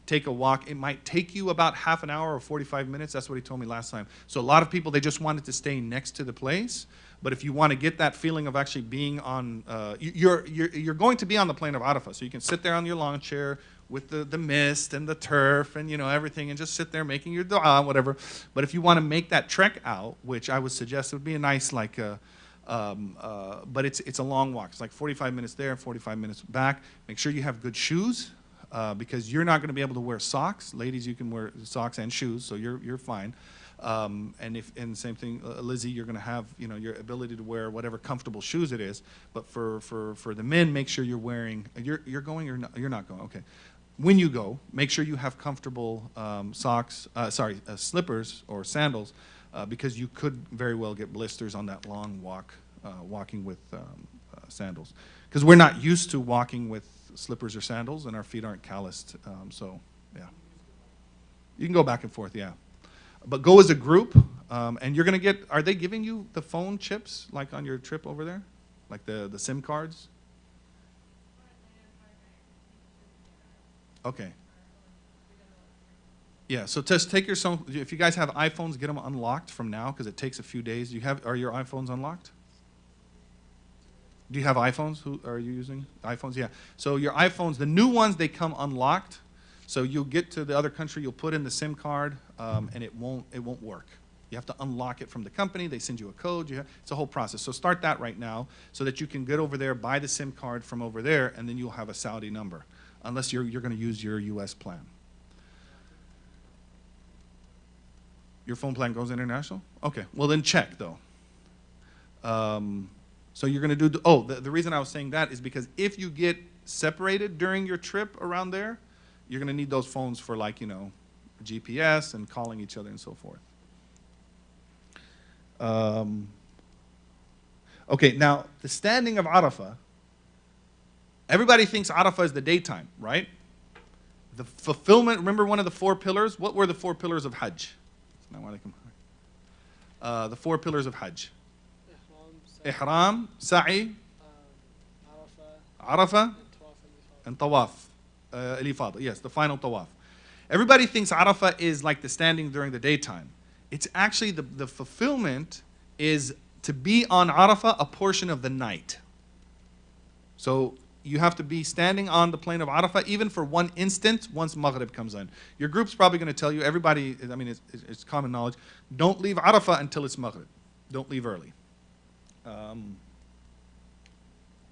take a walk. It might take you about half an hour or 45 minutes. That's what he told me last time. So a lot of people, they just wanted to stay next to the place. But if you want to get that feeling of actually being on, you're going to be on the plain of Arafah. So you can sit there on your lawn chair with the mist and the turf and, you know, everything, and just sit there making your dua, whatever. But if you want to make that trek out, which I would suggest would be a nice, like, but it's a long walk. It's like 45 minutes there, 45 minutes back. Make sure you have good shoes, because you're not going to be able to wear socks. Ladies, you can wear socks and shoes, so you're fine. And same thing, Lizzie, you're going to have, you know, your ability to wear whatever comfortable shoes it is. But for the men, make sure you're wearing. You're going or not, you're not going. Okay. When you go, make sure you have comfortable slippers or sandals, because you could very well get blisters on that long walk, walking with sandals. Because we're not used to walking with slippers or sandals, and our feet aren't calloused. So, yeah. You can go back and forth, yeah. But go as a group, and you're going to get, are they giving you the phone chips, like on your trip over there? Like the SIM cards? Okay. Yeah, so just take your phone. If you guys have iPhones, get them unlocked from now, because it takes a few days. Are your iPhones unlocked? Do you have iPhones? Who are you using? iPhones, yeah. So your iPhones, the new ones, they come unlocked. So you'll get to the other country, you'll put in the SIM card, and it won't work. You have to unlock it from the company. They send you a code. It's a whole process. So start that right now, so that you can get over there, buy the SIM card from over there, and then you'll have a Saudi number, unless you're going to use your U.S. plan. Your phone plan goes international? Okay. Well, then check, though. So you're going to do, the reason I was saying that is because if you get separated during your trip around there, you're going to need those phones for, like, you know, GPS and calling each other and so forth. Okay, now the standing of Arafah, everybody thinks Arafah is the daytime, right? The fulfillment, remember one of the 4 pillars? What were the 4 pillars of Hajj? The 4 pillars of Hajj. Ihram, Sa'i, Arafah, and Tawaf. Al-Ifada, yes, the final Tawaf. Everybody thinks Arafah is like the standing during the daytime. It's actually the fulfillment is to be on Arafah a portion of the night. So you have to be standing on the plain of Arafah even for 1 instant once Maghrib comes in. Your group's probably going to tell you, everybody, I mean, it's common knowledge, don't leave Arafah until it's Maghrib. Don't leave early.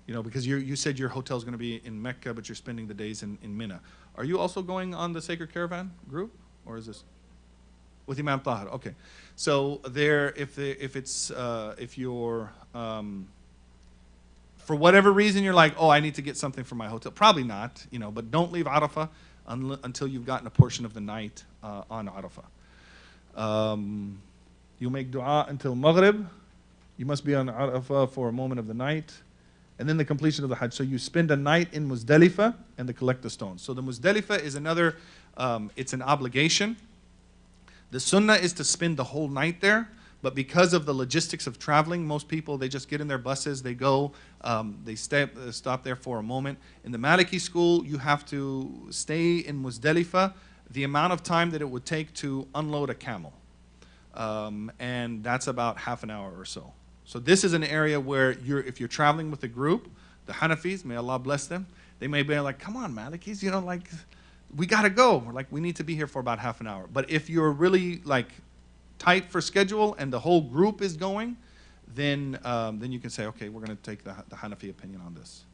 You know, because you said your hotel's going to be in Mecca, but you're spending the days in Mina. Are you also going on the Sacred Caravan group? Or is this with Imam Tahir? Okay. So there, if you're, for whatever reason, you're like, oh, I need to get something for my hotel. Probably not, you know, but don't leave Arafah until you've gotten a portion of the night on Arafah. You make dua until Maghrib. You must be on Arafah for a moment of the night. And then the completion of the Hajj. So you spend a night in Muzdalifah and collect the stones. So the Muzdalifah is another, it's an obligation. The sunnah is to spend the whole night there. But because of the logistics of traveling, most people, they just get in their buses, they go, they stop there for a moment. In the Maliki school, you have to stay in Muzdalifah the amount of time that it would take to unload a camel. And that's about half an hour or so. So this is an area where if you're traveling with a group, the Hanafis, may Allah bless them, they may be like, come on, Malikis, you know, like, we got to go. We're like, we need to be here for about half an hour. But if you're really, like, tight for schedule and the whole group is going, then you can say, okay, we're going to take the Hanafi opinion on this.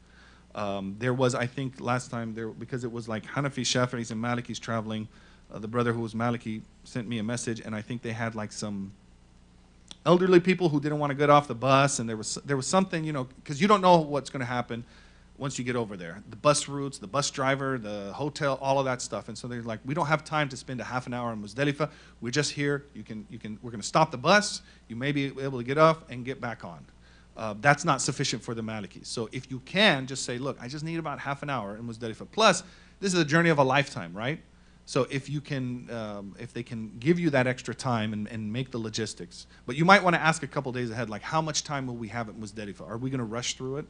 There was, I think, last time, because it was like Hanafi, Shafi'is, and Malikis traveling, the brother who was Maliki sent me a message, and I think they had like some elderly people who didn't want to get off the bus, and there was something, you know, because you don't know what's going to happen once you get over there. The bus routes, the bus driver, the hotel, all of that stuff. And so they're like, we don't have time to spend a half an hour in Muzdalifah. We're just here. We're going to stop the bus. You may be able to get off and get back on. That's not sufficient for the Malikis. So if you can, just say, look, I just need about half an hour in Muzdalifah. Plus, this is a journey of a lifetime, right? So if you can, if they can give you that extra time and make the logistics. But you might want to ask a couple days ahead, like, how much time will we have at Muzdalifah? Are we going to rush through it?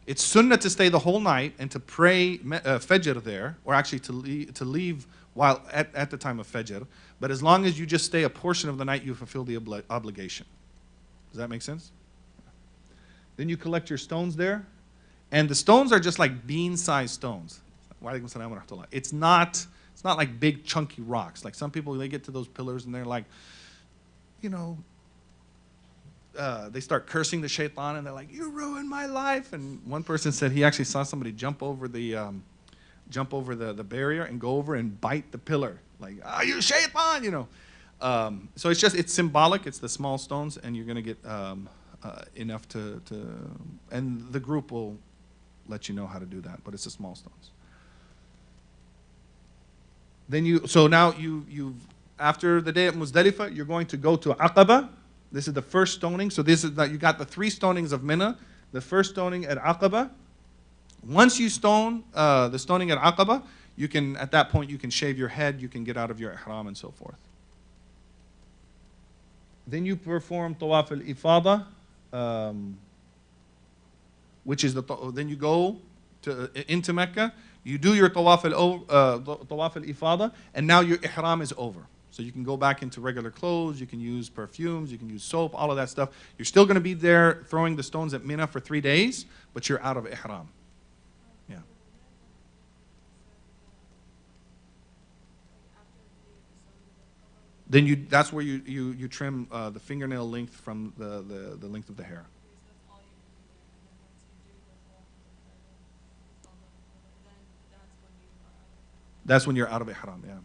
It's sunnah to stay the whole night and to pray Fajr there, or actually to leave while at the time of Fajr. But as long as you just stay a portion of the night, you fulfill the obligation. Does that make sense? Then you collect your stones there. And the stones are just like bean-sized stones. It's not like big chunky rocks. Like some people, they get to those pillars and they're like, you know, they start cursing the shaitan and they're like, you ruined my life. And one person said he actually saw somebody jump over the barrier and go over and bite the pillar. Like, ah, you shaitan, you know. So it's symbolic. It's the small stones, and you're going to get enough to, and the group will let you know how to do that, but it's the small stones. Then so now you've after the day at Muzdalifah, you're going to go to Aqaba. This is the first stoning. So this is that you got the 3 stonings of Mina. The first stoning at Aqaba. Once you stone the stoning at Aqaba, you can at that point you can shave your head, you can get out of your ihram and so forth. Then you perform Tawaf al-Ifada, which is then you go into Mecca. You do your Tawaf al-Ifada, and now your ihram is over. So you can go back into regular clothes, you can use perfumes, you can use soap, all of that stuff. You're still going to be there throwing the stones at Mina for 3 days, but you're out of ihram. Yeah. Then that's where you trim the fingernail length from the length of the hair. That's when you're out of ihram, yeah.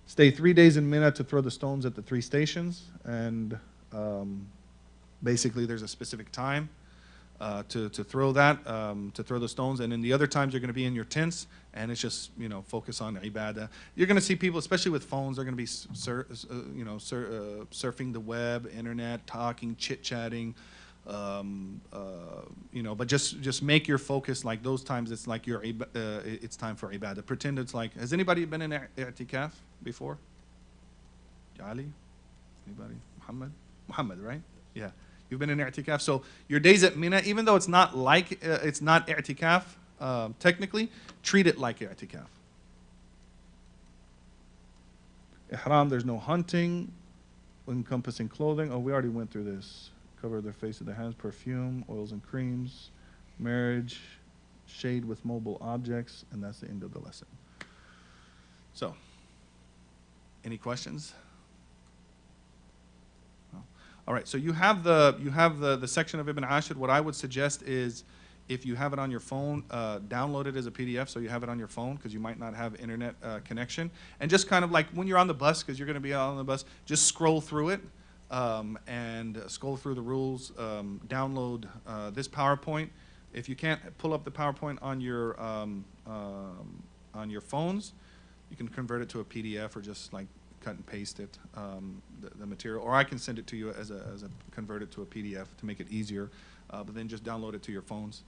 Stay 3 days in Mina to throw the stones at the 3 stations, and basically there's a specific time. to throw that, to throw the stones. And then the other times you're going to be in your tents, and it's just, focus on ibadah. You're going to see people, especially with phones, they're going to be, surfing the web, internet, talking, chit-chatting. But just make your focus like those times. It's like it's time for ibadah. Pretend it's like. Has anybody been in i'tikaf before? Ali? Anybody? Muhammad, right? Yeah. You've been in i'tikaf. So your days at Mina, even though it's not i'tikaf, technically, treat it like i'tikaf. Ihram, there's no hunting, encompassing clothing. Oh, we already went through this. Cover their face and their hands, perfume, oils and creams, marriage, shade with mobile objects, and that's the end of the lesson. So, any questions? No? All right. So you have the section of Ibn Ashir. What I would suggest is, if you have it on your phone, download it as a PDF so you have it on your phone, because you might not have internet connection. And just kind of like when you're on the bus, because you're going to be out on the bus, just scroll through it. And scroll through the rules, download this PowerPoint. If you can't pull up the PowerPoint on your phones, you can convert it to a PDF or just like cut and paste it, the material. Or I can send it to you as a convert it to a PDF to make it easier. But then just download it to your phones,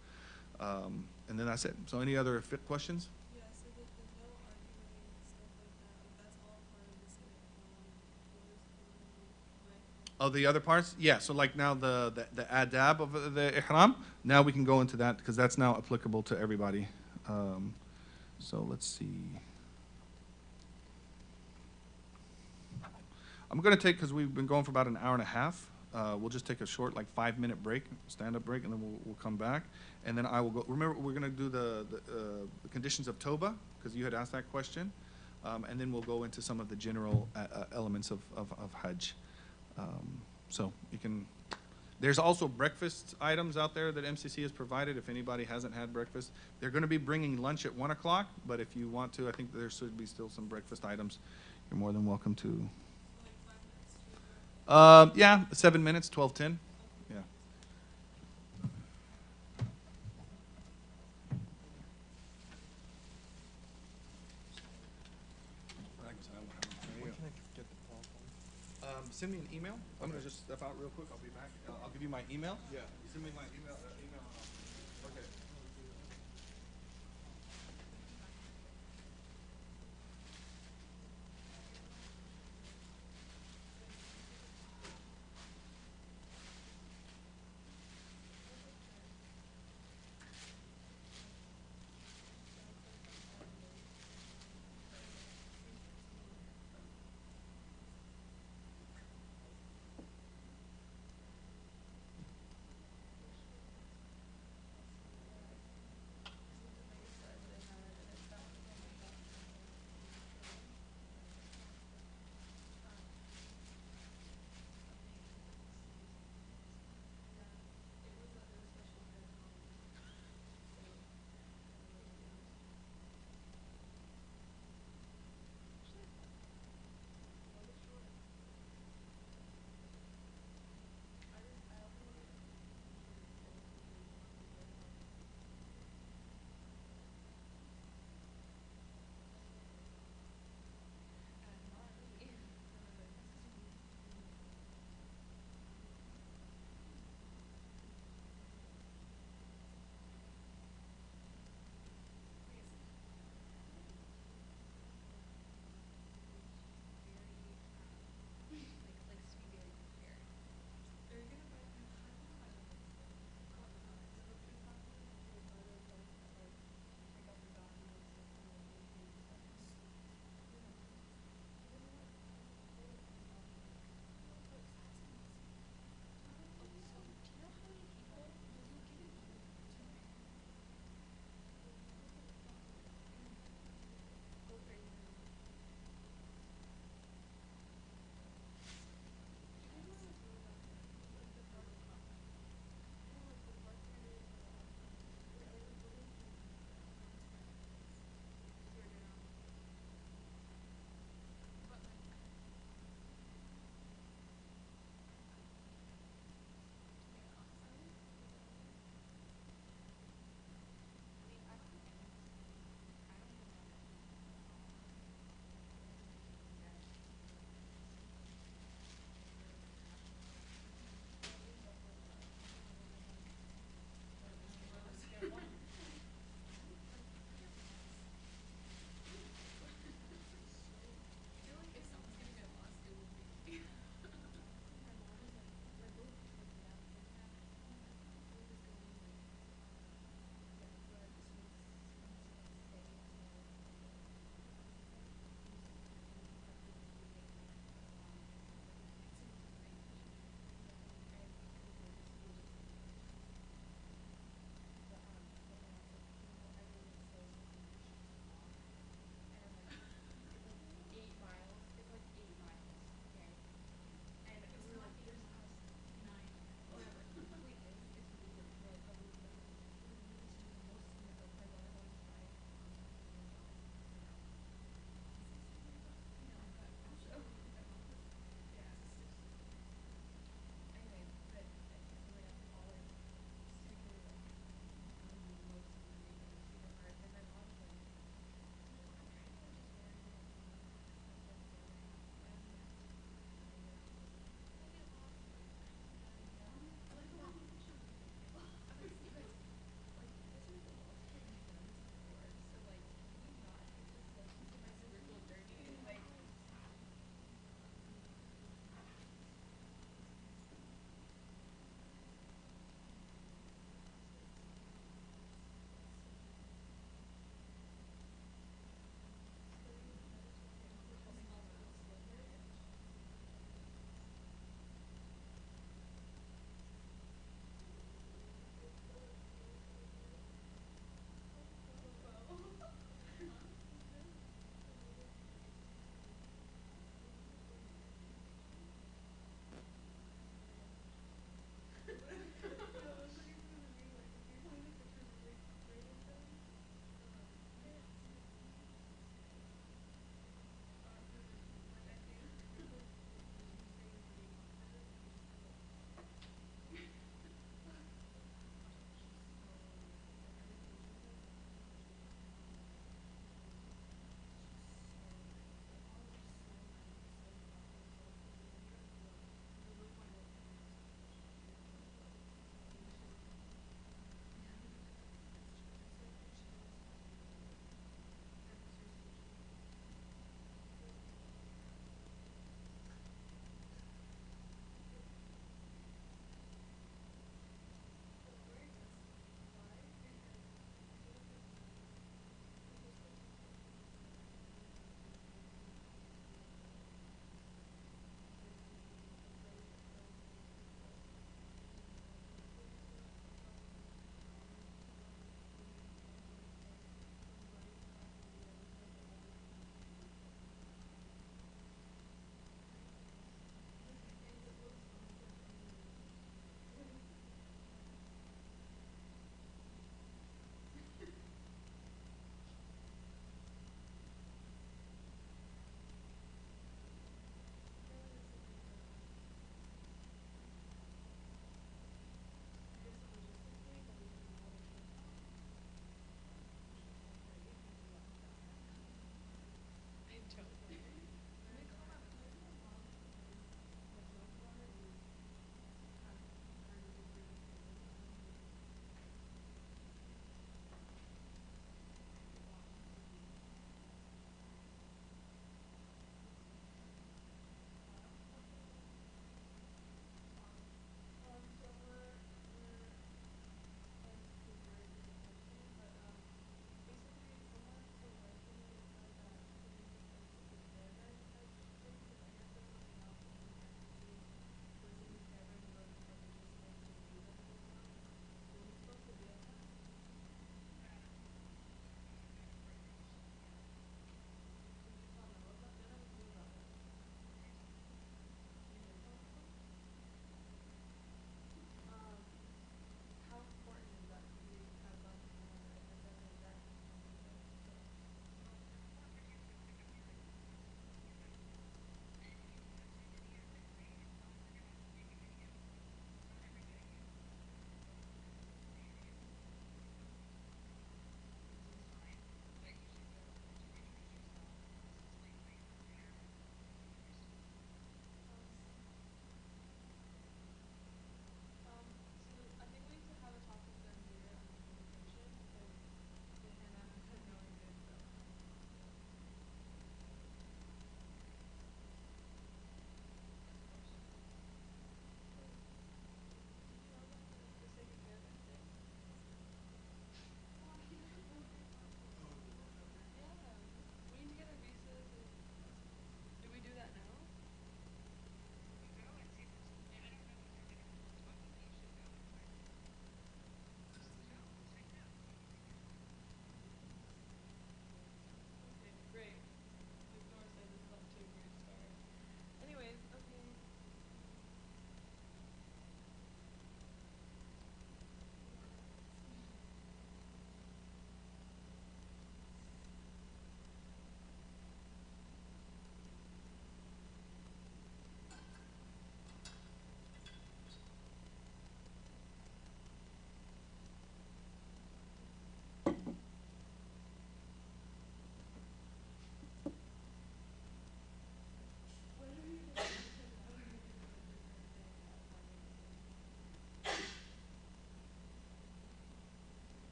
and then that's it. So any other questions? Yeah, so the no arguing, stuff like that, that's all part of the same. Oh, the other parts? Yeah, so like now the adab of the ihram, now we can go into that because that's now applicable to everybody. So let's see. I'm going to take, because we've been going for about an hour and a half, we'll just take a short, like 5-minute break, stand-up break, and then we'll come back. And then I will go, remember, we're going to do the conditions of Tawbah, because you had asked that question. And then we'll go into some of the general elements of Hajj. So you can, there's also breakfast items out there that MCC has provided if anybody hasn't had breakfast. They're going to be bringing lunch at 1 o'clock, but if you want to, I think there should be still some breakfast items. You're more than welcome to. Yeah, 7 minutes, 12:10. Yeah. Send me an email. I'm going to just step out real quick. I'll be back. I'll give you my email. Yeah. You send me my email. Okay.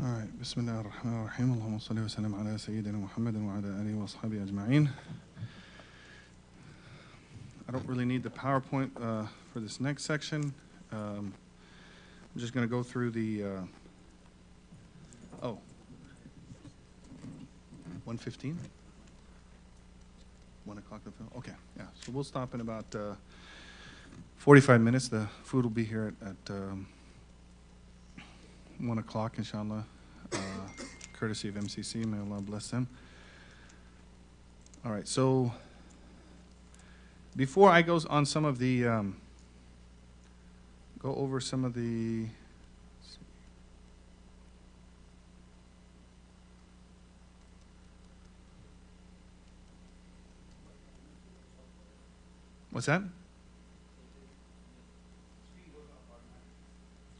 All right. Bismillah ar-Rahman ar-Rahim. Allahumma salli wa sallam ala Sayyidina Muhammad wa ala alihi wa ashabihi ajma'in. I don't really need the PowerPoint for this next section. I'm just going to go through the, 1:15? 1 o'clock the film? Okay, yeah. So we'll stop in about 45 minutes. The food will be here at 1 o'clock, inshallah, courtesy of MCC. May Allah bless them. All right, so before I go on some of the, go over some of the, what's that?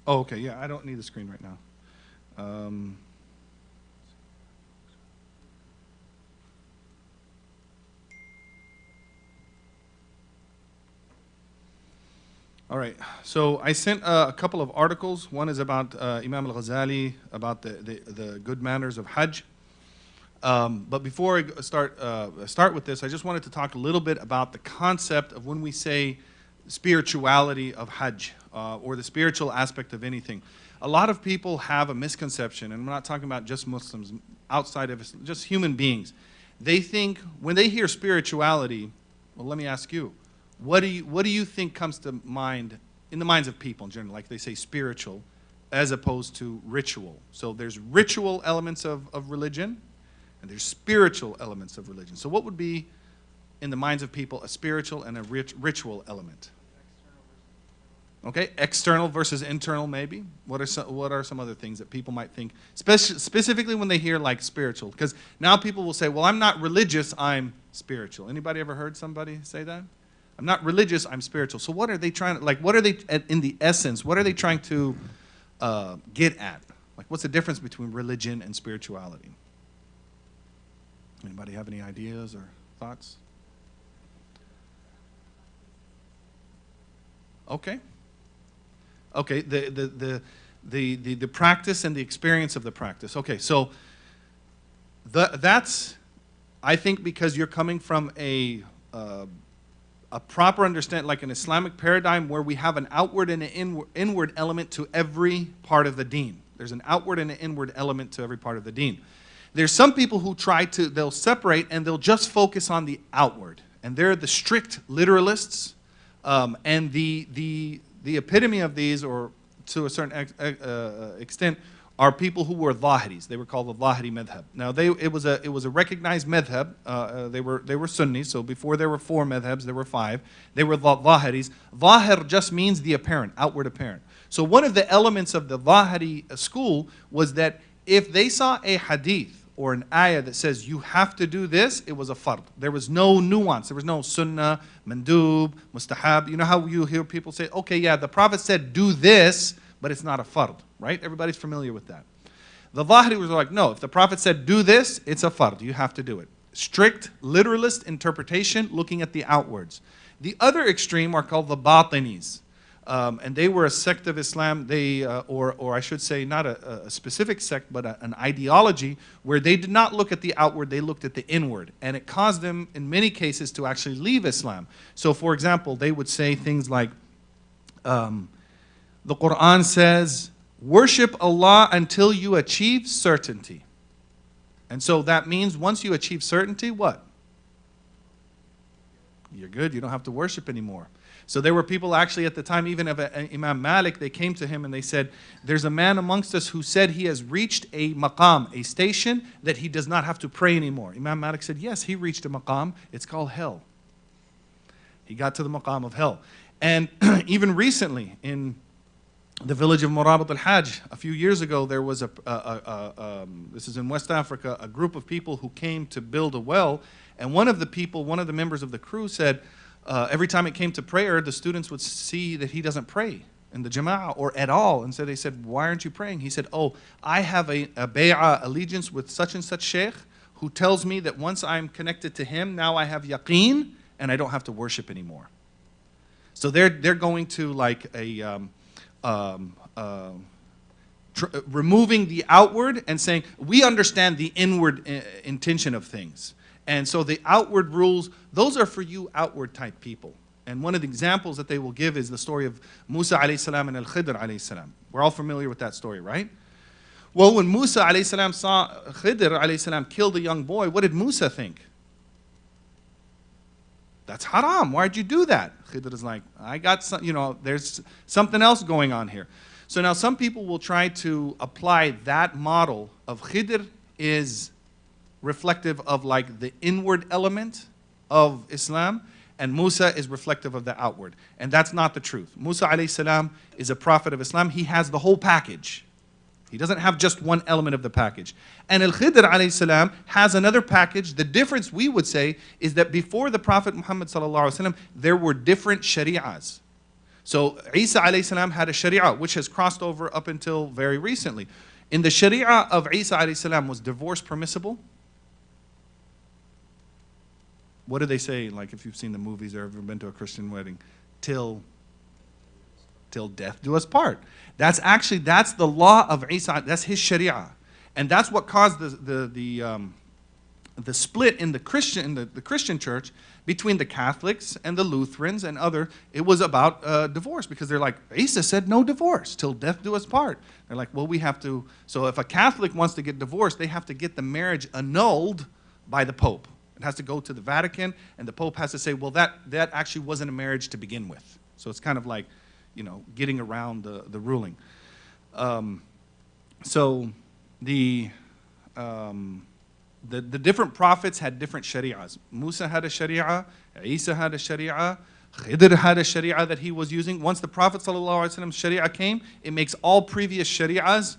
Oh, okay, yeah, I don't need the screen right now. All right, so I sent a couple of articles. One is about Imam al-Ghazali, about the good manners of Hajj. But before I start with this, I just wanted to talk a little bit about the concept of when we say spirituality of Hajj, or the spiritual aspect of anything. A lot of people have a misconception, and I'm not talking about just Muslims, outside of Islam, just human beings. They think, when they hear spirituality, well, let me ask you, what do you think comes to mind, in the minds of people in general, like they say spiritual, as opposed to ritual? So there's ritual elements of religion, and there's spiritual elements of religion. So what would be, in the minds of people, a spiritual and a ritual element? Okay, external versus internal, maybe. What are some other things that people might think, specifically when they hear like spiritual? Because now people will say, well, I'm not religious, I'm spiritual. Anybody ever heard somebody say that? I'm not religious, I'm spiritual. So what are they trying to, like, what are they, in the essence, what are they trying to get at? Like, what's the difference between religion and spirituality? Anybody have any ideas or thoughts? Okay. Okay, the practice and the experience of the practice. Okay, so that's, I think, because you're coming from a proper understanding, like an Islamic paradigm where we have an outward and an inward element to every part of the deen. There's an outward and an inward element to every part of the deen. There's some people who they'll separate and they'll just focus on the outward. And they're the strict literalists. And the epitome of these, or to a certain extent, are people who were Zahiris. They were called the Zahiri madhab. Now, it was a recognized madhab. They were Sunnis, so before there were 4 madhabs, there were 5. They were Zahiris. Zahir just means the apparent, outward apparent. So one of the elements of the Zahiri school was that if they saw a hadith or an ayah that says you have to do this, it was a fard. There was no nuance. There was no sunnah, mandub, mustahab. You know how you hear people say, okay, yeah, the Prophet said do this, but it's not a fard, right? Everybody's familiar with that. The Zahiri were like, no, if the Prophet said do this, it's a fard. You have to do it. Strict literalist interpretation, looking at the outwards. The other extreme are called the Batinis. And they were a sect of Islam, or I should say not a specific sect, but an ideology where they did not look at the outward, they looked at the inward. And it caused them, in many cases, to actually leave Islam. So, for example, they would say things like, the Quran says, worship Allah until you achieve certainty. And so that means once you achieve certainty, what? You're good, you don't have to worship anymore. So there were people actually at the time, even of Imam Malik, they came to him and they said, there's a man amongst us who said he has reached a maqam, a station, that he does not have to pray anymore. Imam Malik said, yes, he reached a maqam. It's called hell. He got to the maqam of hell. And even recently, in the village of Murabat al-Hajj, a few years ago, there was this is in West Africa, a group of people who came to build a well. And one of the members of the crew said, every time it came to prayer, the students would see that he doesn't pray in the jama'ah or at all. And so they said, why aren't you praying? He said, oh, I have a bay'ah allegiance with such and such sheikh who tells me that once I'm connected to him, now I have yaqeen and I don't have to worship anymore. So they're going to like a removing the outward and saying, we understand the inward intention of things. And so the outward rules, those are for you outward type people. And one of the examples that they will give is the story of Musa alayhi salam and Al-Khidr alayhi salam. We're all familiar with that story, right? Well, when Musa alayhi salam saw Khidr alayhi salam kill the young boy, what did Musa think? That's haram. Why'd you do that? Khidr is like, I got some, there's something else going on here. So now some people will try to apply that model of Khidr is reflective of like the inward element of Islam, and Musa is reflective of the outward. And that's not the truth. Musa alayhi salam is a prophet of Islam. He has the whole package. He doesn't have just one element of the package. And Al-Khidr alayhi salam has another package. The difference, we would say, is that before the Prophet Muhammad sallallahu alaihi wasallam, there were different shari'ahs. So Isa alayhi salam had a shari'ah, which has crossed over up until very recently. In the shari'ah of Isa alayhi salam, was divorce permissible? What do they say, like if you've seen the movies or ever been to a Christian wedding? Till death do us part. That's the law of Isa. That's his sharia, and that's what caused the split in the Christian church between the Catholics and the Lutherans and other. It was about divorce, because they're like, Isa said no divorce till death do us part. They're like, well, we have to. So if a Catholic wants to get divorced, they have to get the marriage annulled by the Pope. It has to go to the Vatican, and the Pope has to say, well, that actually wasn't a marriage to begin with. So it's kind of like, getting around the ruling. So the different prophets had different shari'ahs. Musa had a shari'ah, Isa had a shari'ah, Khidr had a shari'ah that he was using. Once the Prophet ﷺ's shari'ah came, it makes all previous shari'ahs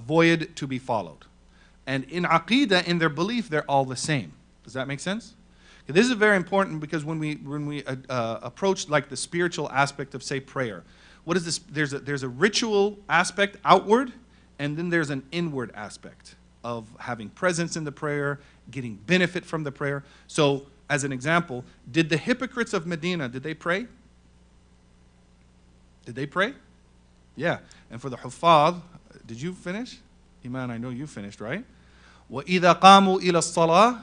void to be followed. And in Aqidah, in their belief, they're all the same. Does that make sense? Okay, this is very important, because when we approach like the spiritual aspect of, say, prayer, what is this? There's a ritual aspect outward, and then there's an inward aspect of having presence in the prayer, getting benefit from the prayer. So, as an example, did the hypocrites of Medina, did they pray? Did they pray? Yeah. And for the Huffaz, did you finish? Iman, I know you finished, right? وَإِذَا قَامُوا إِلَى الصَّلَاةِ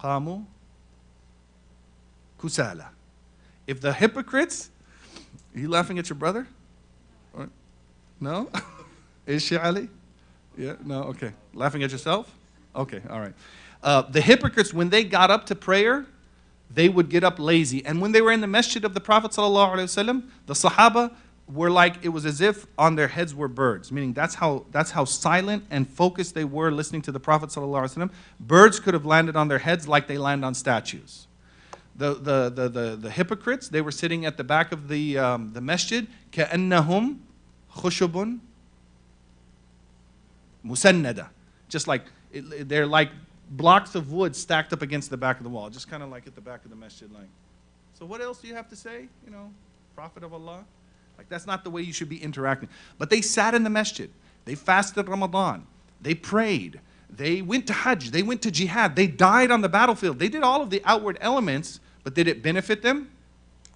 قَامُوا كُسَالَى. If the hypocrites, are you laughing at your brother? Or, no? Is she Ali? Yeah? No? Okay. Laughing at yourself? Okay, all right. The hypocrites, when they got up to prayer, they would get up lazy. And when they were in the masjid of the Prophet ﷺ, the Sahaba were like, it was as if on their heads were birds, meaning that's how silent and focused they were listening to the Prophet ﷺ. Birds could have landed on their heads like they land on statues. The hypocrites, they were sitting at the back of the masjid, كَأَنَّهُمْ خُشُبٌ مُسَنَّدَةٌ. Just like, they're like blocks of wood stacked up against the back of the wall, just kind of like at the back of the masjid, like. So what else do you have to say, Prophet of Allah? Like, that's not the way you should be interacting. But they sat in the masjid. They fasted Ramadan. They prayed. They went to Hajj. They went to jihad. They died on the battlefield. They did all of the outward elements, but did it benefit them?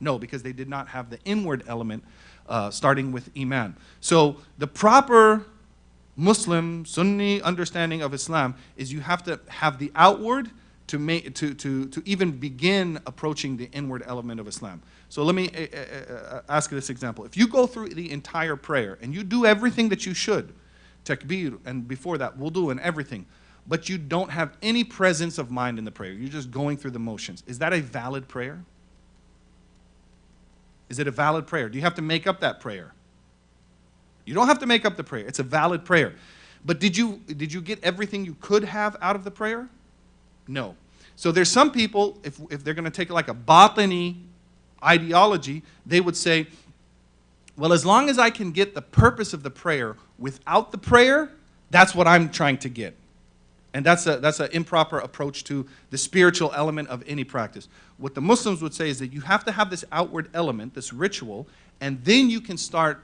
No, because they did not have the inward element, starting with Iman. So the proper Muslim, Sunni understanding of Islam is you have to have the outward to even begin approaching the inward element of Islam. So let me ask you this example. If you go through the entire prayer and you do everything that you should, takbir, and before that, wudu and everything, but you don't have any presence of mind in the prayer, you're just going through the motions, is that a valid prayer? Is it a valid prayer? Do you have to make up that prayer? You don't have to make up the prayer. It's a valid prayer. But did you get everything you could have out of the prayer? No. So there's some people, if they're going to take like a batini ideology, they would say, well, as long as I can get the purpose of the prayer without the prayer, that's what I'm trying to get. And that's an improper approach to the spiritual element of any practice. What the Muslims would say is that you have to have this outward element, this ritual, and then you can start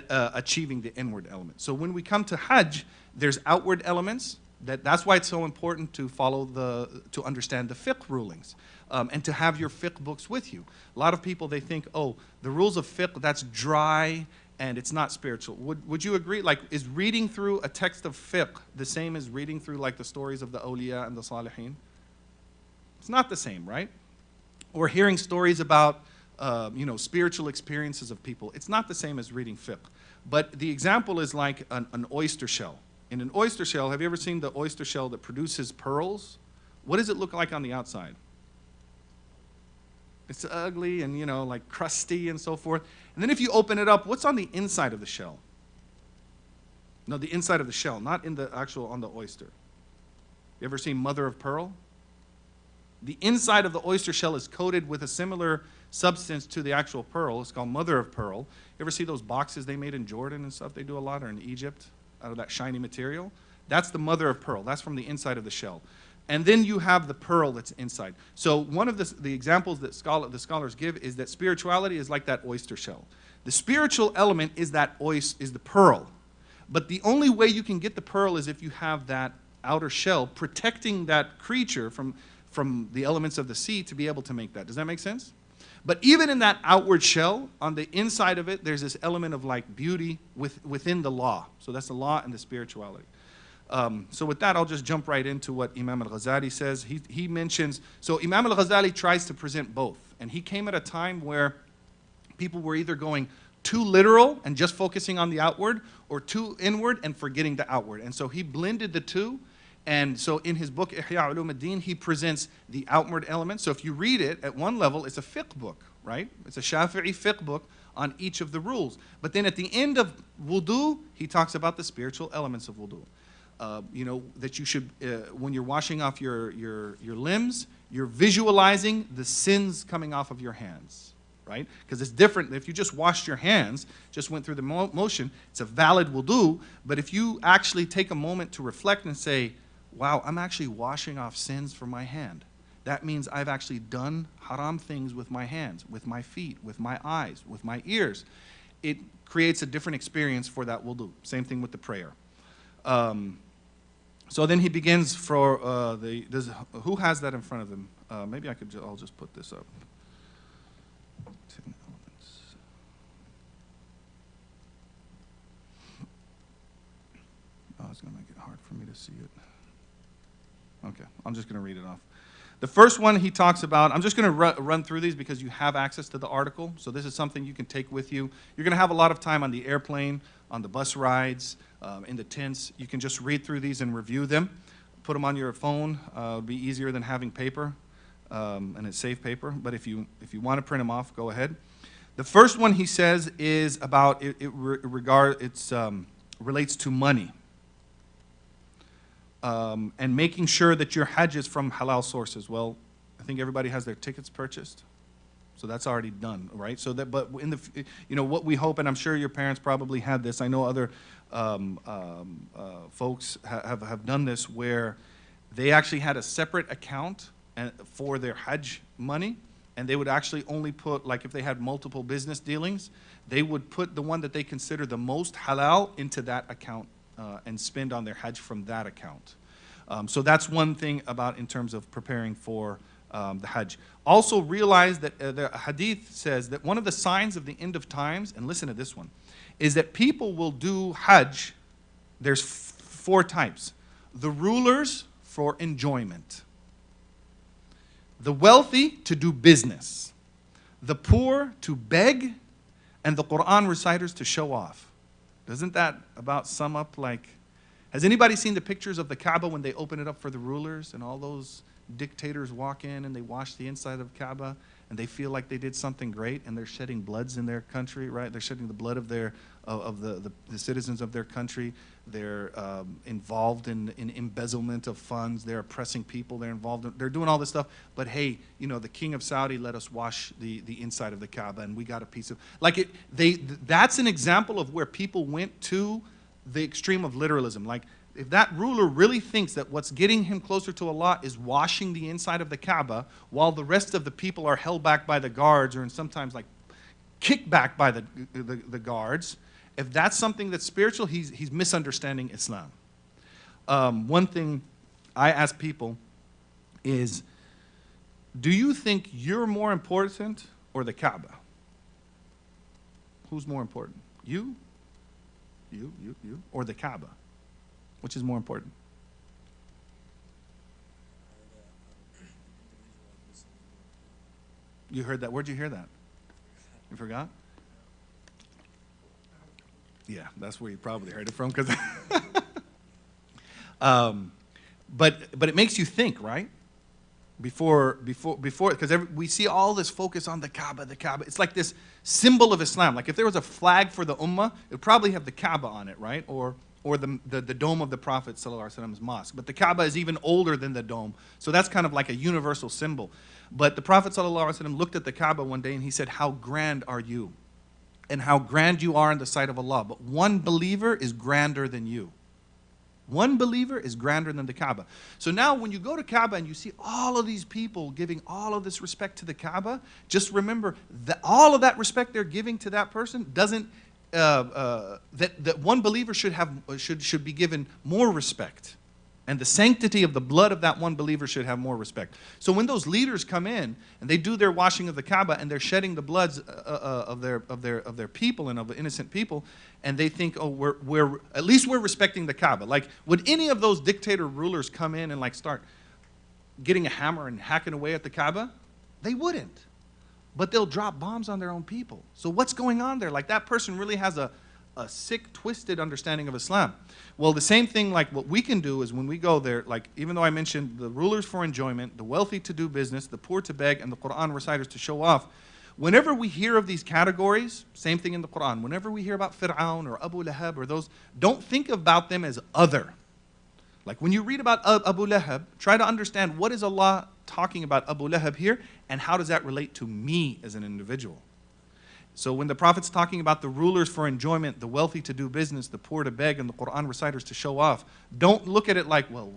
achieving the inward element. So when we come to Hajj, there's outward elements. That's why it's so important to to understand the fiqh rulings, and to have your fiqh books with you. A lot of people, they think, oh, the rules of fiqh, that's dry and it's not spiritual. Would you agree? Like, is reading through a text of fiqh the same as reading through like the stories of the awliya and the salihin? It's not the same, right? Or hearing stories about spiritual experiences of people. It's not the same as reading fiqh. But the example is like an oyster shell. In an oyster shell, have you ever seen the oyster shell that produces pearls? What does it look like on the outside? It's ugly and, like crusty and so forth. And then if you open it up, what's on the inside of the shell? No, the inside of the shell, not in the on the oyster. You ever seen mother of pearl? The inside of the oyster shell is coated with a similar substance to the actual pearl. It's called mother of pearl. You ever see those boxes they made in Jordan and stuff? They do a lot, or in Egypt, out of that shiny material. That's the mother of pearl. That's from the inside of the shell. And then you have the pearl that's inside. So one of the examples that the scholars give is that spirituality is like that oyster shell. The spiritual element is is the pearl. But the only way you can get the pearl is if you have that outer shell protecting that creature from the elements of the sea to be able to make that. Does that make sense? But even in that outward shell, on the inside of it, there's this element of like beauty within the law. So that's the law and the spirituality. So with that, I'll just jump right into what Imam al-Ghazali says. He mentions, so Imam al-Ghazali tries to present both. And he came at a time where people were either going too literal and just focusing on the outward, or too inward and forgetting the outward. And so he blended the two. And so in his book, Ihya Ulum ad-Din, he presents the outward element. So if you read it, at one level, it's a fiqh book, right? It's a Shafi'i fiqh book on each of the rules. But then at the end of wudu, he talks about the spiritual elements of wudu. That you should, when you're washing off your limbs, you're visualizing the sins coming off of your hands, right? Because it's different. If you just washed your hands, just went through the motion, it's a valid wudu. But if you actually take a moment to reflect and say, wow, I'm actually washing off sins from my hand. That means I've actually done haram things with my hands, with my feet, with my eyes, with my ears. It creates a different experience for that wudu. Same thing with the prayer. So then he begins for who has that in front of them? Maybe I'll just put this up. 10 elements. Oh, it's going to make it hard for me to see it. Okay, I'm just going to read it off. The first one he talks about, I'm just going to run through these because you have access to the article. So this is something you can take with you. You're going to have a lot of time on the airplane, on the bus rides, in the tents. You can just read through these and review them. Put them on your phone. It'll be easier than having paper, and it's safe paper. But if you want to print them off, go ahead. The first one he says is about relates to money. And making sure that your Hajj is from halal sources. Well, I think everybody has their tickets purchased, so that's already done, right? So that, but in the, what we hope, and I'm sure your parents probably had this. I know other folks have done this, where they actually had a separate account for their Hajj money, and they would actually only put, like if they had multiple business dealings, they would put the one that they consider the most halal into that account. And spend on their Hajj from that account. So that's one thing about in terms of preparing for the Hajj. Also realize that the hadith says that one of the signs of the end of times, and listen to this one, is that people will do Hajj. There's 4 types. The rulers for enjoyment, the wealthy to do business, the poor to beg, and the Quran reciters to show off. Doesn't that about sum up, like, has anybody seen the pictures of the Kaaba when they open it up for the rulers and all those dictators walk in and they wash the inside of Kaaba and they feel like they did something great and they're shedding bloods in their country, right? They're shedding the blood of the citizens of their country. They're involved in embezzlement of funds. They're oppressing people. They're doing all this stuff. But hey, the king of Saudi let us wash the inside of the Kaaba, and we got a piece of that's an example of where people went to the extreme of literalism. Like, if that ruler really thinks that what's getting him closer to Allah is washing the inside of the Kaaba, while the rest of the people are held back by the guards, or sometimes like kicked back by the guards, if that's something that's spiritual, he's misunderstanding Islam. One thing I ask people is, do you think you're more important or the Kaaba? Who's more important? You, or the Kaaba? Which is more important? You heard that? Where'd you hear that? You forgot? Yeah, that's where you probably heard it from. Cause but it makes you think, right? Before, because we see all this focus on the Kaaba. It's like this symbol of Islam. Like if there was a flag for the Ummah, it would probably have the Kaaba on it, right? Or the dome of the Prophet ﷺ's mosque. But the Kaaba is even older than the dome. So that's kind of like a universal symbol. But the Prophet ﷺ looked at the Kaaba one day and he said, "How grand are you? And how grand you are in the sight of Allah. But one believer is grander than you." One believer is grander than the Kaaba. So now when you go to Kaaba and you see all of these people giving all of this respect to the Kaaba, just remember that all of that respect they're giving to that person doesn't, that one believer should be given more respect. And the sanctity of the blood of that one believer should have more respect. So when those leaders come in and they do their washing of the Kaaba and they're shedding the bloods of their people and of the innocent people, and they think, oh, we're at least we're respecting the Kaaba. Like, would any of those dictator rulers come in and like start getting a hammer and hacking away at the Kaaba? They wouldn't. But they'll drop bombs on their own people. So what's going on there? Like, that person really has a sick, twisted understanding of Islam. Well, the same thing, like what we can do is when we go there, like even though I mentioned the rulers for enjoyment, the wealthy to do business, the poor to beg, and the Quran reciters to show off, whenever we hear of these categories, same thing in the Quran, whenever we hear about Fir'aun or Abu Lahab or those, don't think about them as other. Like when you read about Abu Lahab, try to understand what is Allah talking about Abu Lahab here, and how does that relate to me as an individual. So when the Prophet's talking about the rulers for enjoyment, the wealthy to do business, the poor to beg, and the Quran reciters to show off, don't look at it like, well,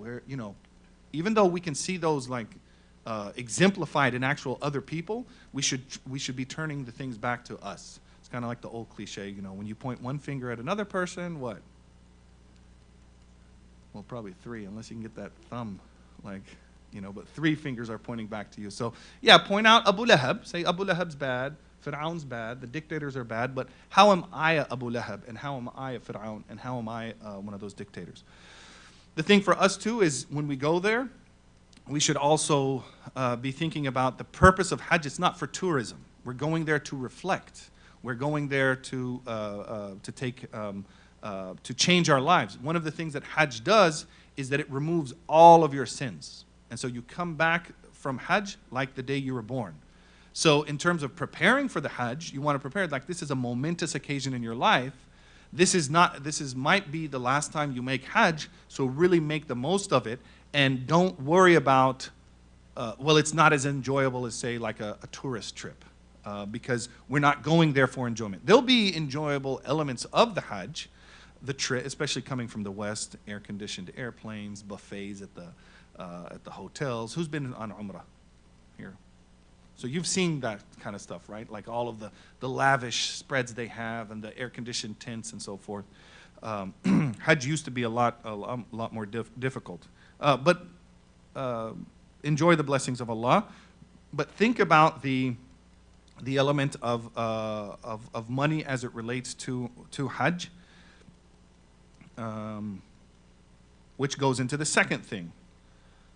even though we can see those like exemplified in actual other people, we should be turning the things back to us. It's kind of like the old cliche, when you point one finger at another person, what? Well, probably 3, unless you can get that thumb, like, but 3 fingers are pointing back to you. So, yeah, point out Abu Lahab. Say Abu Lahab's bad, Fir'aun's bad, the dictators are bad, but how am I a Abu Lahab, and how am I a Fir'aun, and how am I one of those dictators? The thing for us, too, is when we go there, we should also be thinking about the purpose of Hajj. It's not for tourism. We're going there to reflect. We're going there to change our lives. One of the things that Hajj does is that it removes all of your sins. And so you come back from Hajj like the day you were born. So in terms of preparing for the Hajj, you want to prepare it like this is a momentous occasion in your life. This might be the last time you make Hajj, so really make the most of it, and don't worry about, it's not as enjoyable as, say, like a tourist trip, because we're not going there for enjoyment. There'll be enjoyable elements of the Hajj, the trip, especially coming from the West, air-conditioned airplanes, buffets at the hotels. Who's been on Umrah here? So you've seen that kind of stuff, right? Like all of the lavish spreads they have and the air-conditioned tents and so forth. Hajj used to be a lot more difficult. But enjoy the blessings of Allah. But think about the element of money as it relates to Hajj, which goes into the second thing.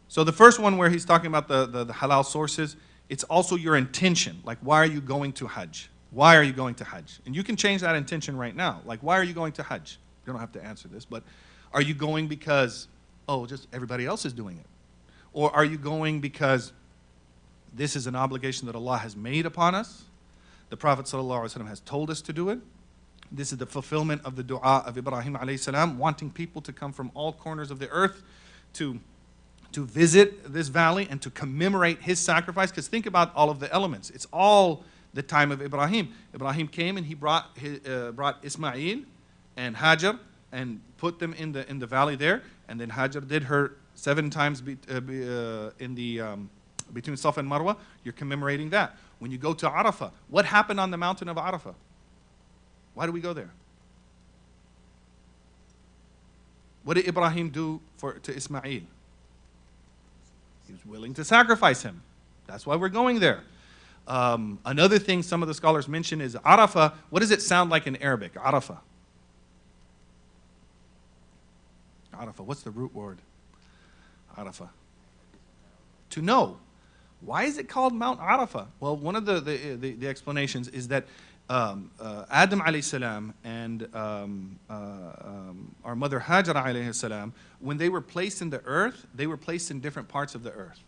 So the first one where he's talking about the halal sources, it's also your intention. Like, why are you going to Hajj? Why are you going to Hajj? And you can change that intention right now. Like, why are you going to Hajj? You don't have to answer this, but are you going because, just everybody else is doing it? Or are you going because this is an obligation that Allah has made upon us? The Prophet ﷺ has told us to do it. This is the fulfillment of the dua of Ibrahim alayhi salam, wanting people to come from all corners of the earth to visit this valley and to commemorate his sacrifice. Because think about all of the elements. It's all the time of Ibrahim. Ibrahim came and he brought Ismail and Hajar and put them in the valley there. And then Hajar did her 7 times between Safa and Marwah. You're commemorating that. When you go to Arafah, what happened on the mountain of Arafah? Why do we go there? What did Ibrahim do to Ismail? He was willing to sacrifice him. That's why we're going there. Another thing some of the scholars mention is Arafah. What does it sound like in Arabic? Arafah. Arafah. What's the root word? Arafah. To know. Why is it called Mount Arafah? Well, one of the explanations is that Adam alayhi salam and our mother Hajar alayhi salam, when they were placed in the earth, they were placed in different parts of the earth.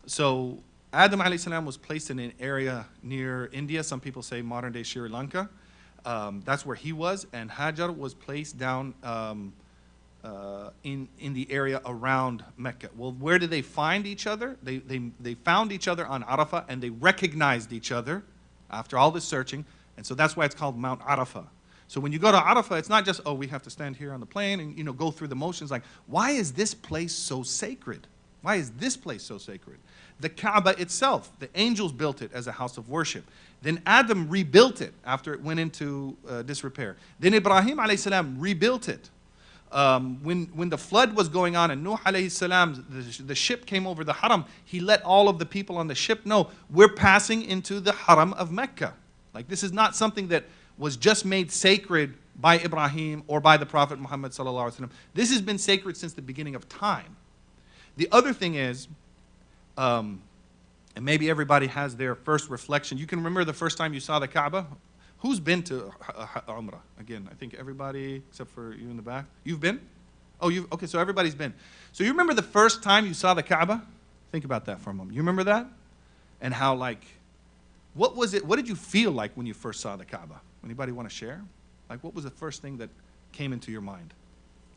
So Adam alayhi salam was placed in an area near India. Some people say modern day Sri Lanka. That's where he was, and Hajar was placed down in the area around Mecca. Well, where did they find each other? They found each other on Arafah, and they recognized each other after all this searching. And so that's why it's called Mount Arafah. So when you go to Arafah, it's not just, we have to stand here on the plane and go through the motions. Like, why is this place so sacred? Why is this place so sacred? The Kaaba itself, the angels built it as a house of worship. Then Adam rebuilt it after it went into disrepair. Then Ibrahim alayhi salam rebuilt it. When the flood was going on and Nuh alayhi salam, the ship came over the haram, he let all of the people on the ship know, we're passing into the haram of Mecca. Like, this is not something that was just made sacred by Ibrahim or by the Prophet Muhammad sallallahu alaihi wasallam. This has been sacred since the beginning of time. The other thing is, and maybe everybody has their first reflection. You can remember the first time you saw the Kaaba? Who's been to Umrah? Again, I think everybody except for you in the back. You've been? Okay, so everybody's been. So you remember the first time you saw the Kaaba? Think about that for a moment. You remember that? And how, what was it? What did you feel like when you first saw the Kaaba? Anybody want to share? Like, what was the first thing that came into your mind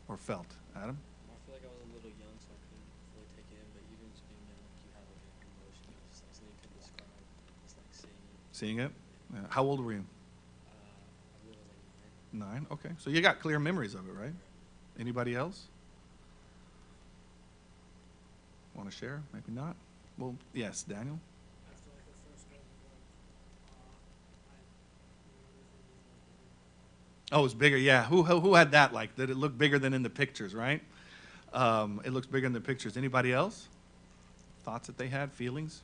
or felt? Adam? I feel like I was a little young, so I couldn't fully take it in. But even just being young, you have an emotion. It's like something you can describe. It's like seeing it. Yeah. How old were you? I believe I was like 9. 9? Okay. So you got clear memories of it, right? Anybody else? Want to share? Maybe not. Well, yes, Daniel. After like the first go, Oh, it was bigger. Yeah. Who had that? Like, did it look bigger than in the pictures, right? It looks bigger in the pictures. Anybody else? Thoughts that they had, feelings?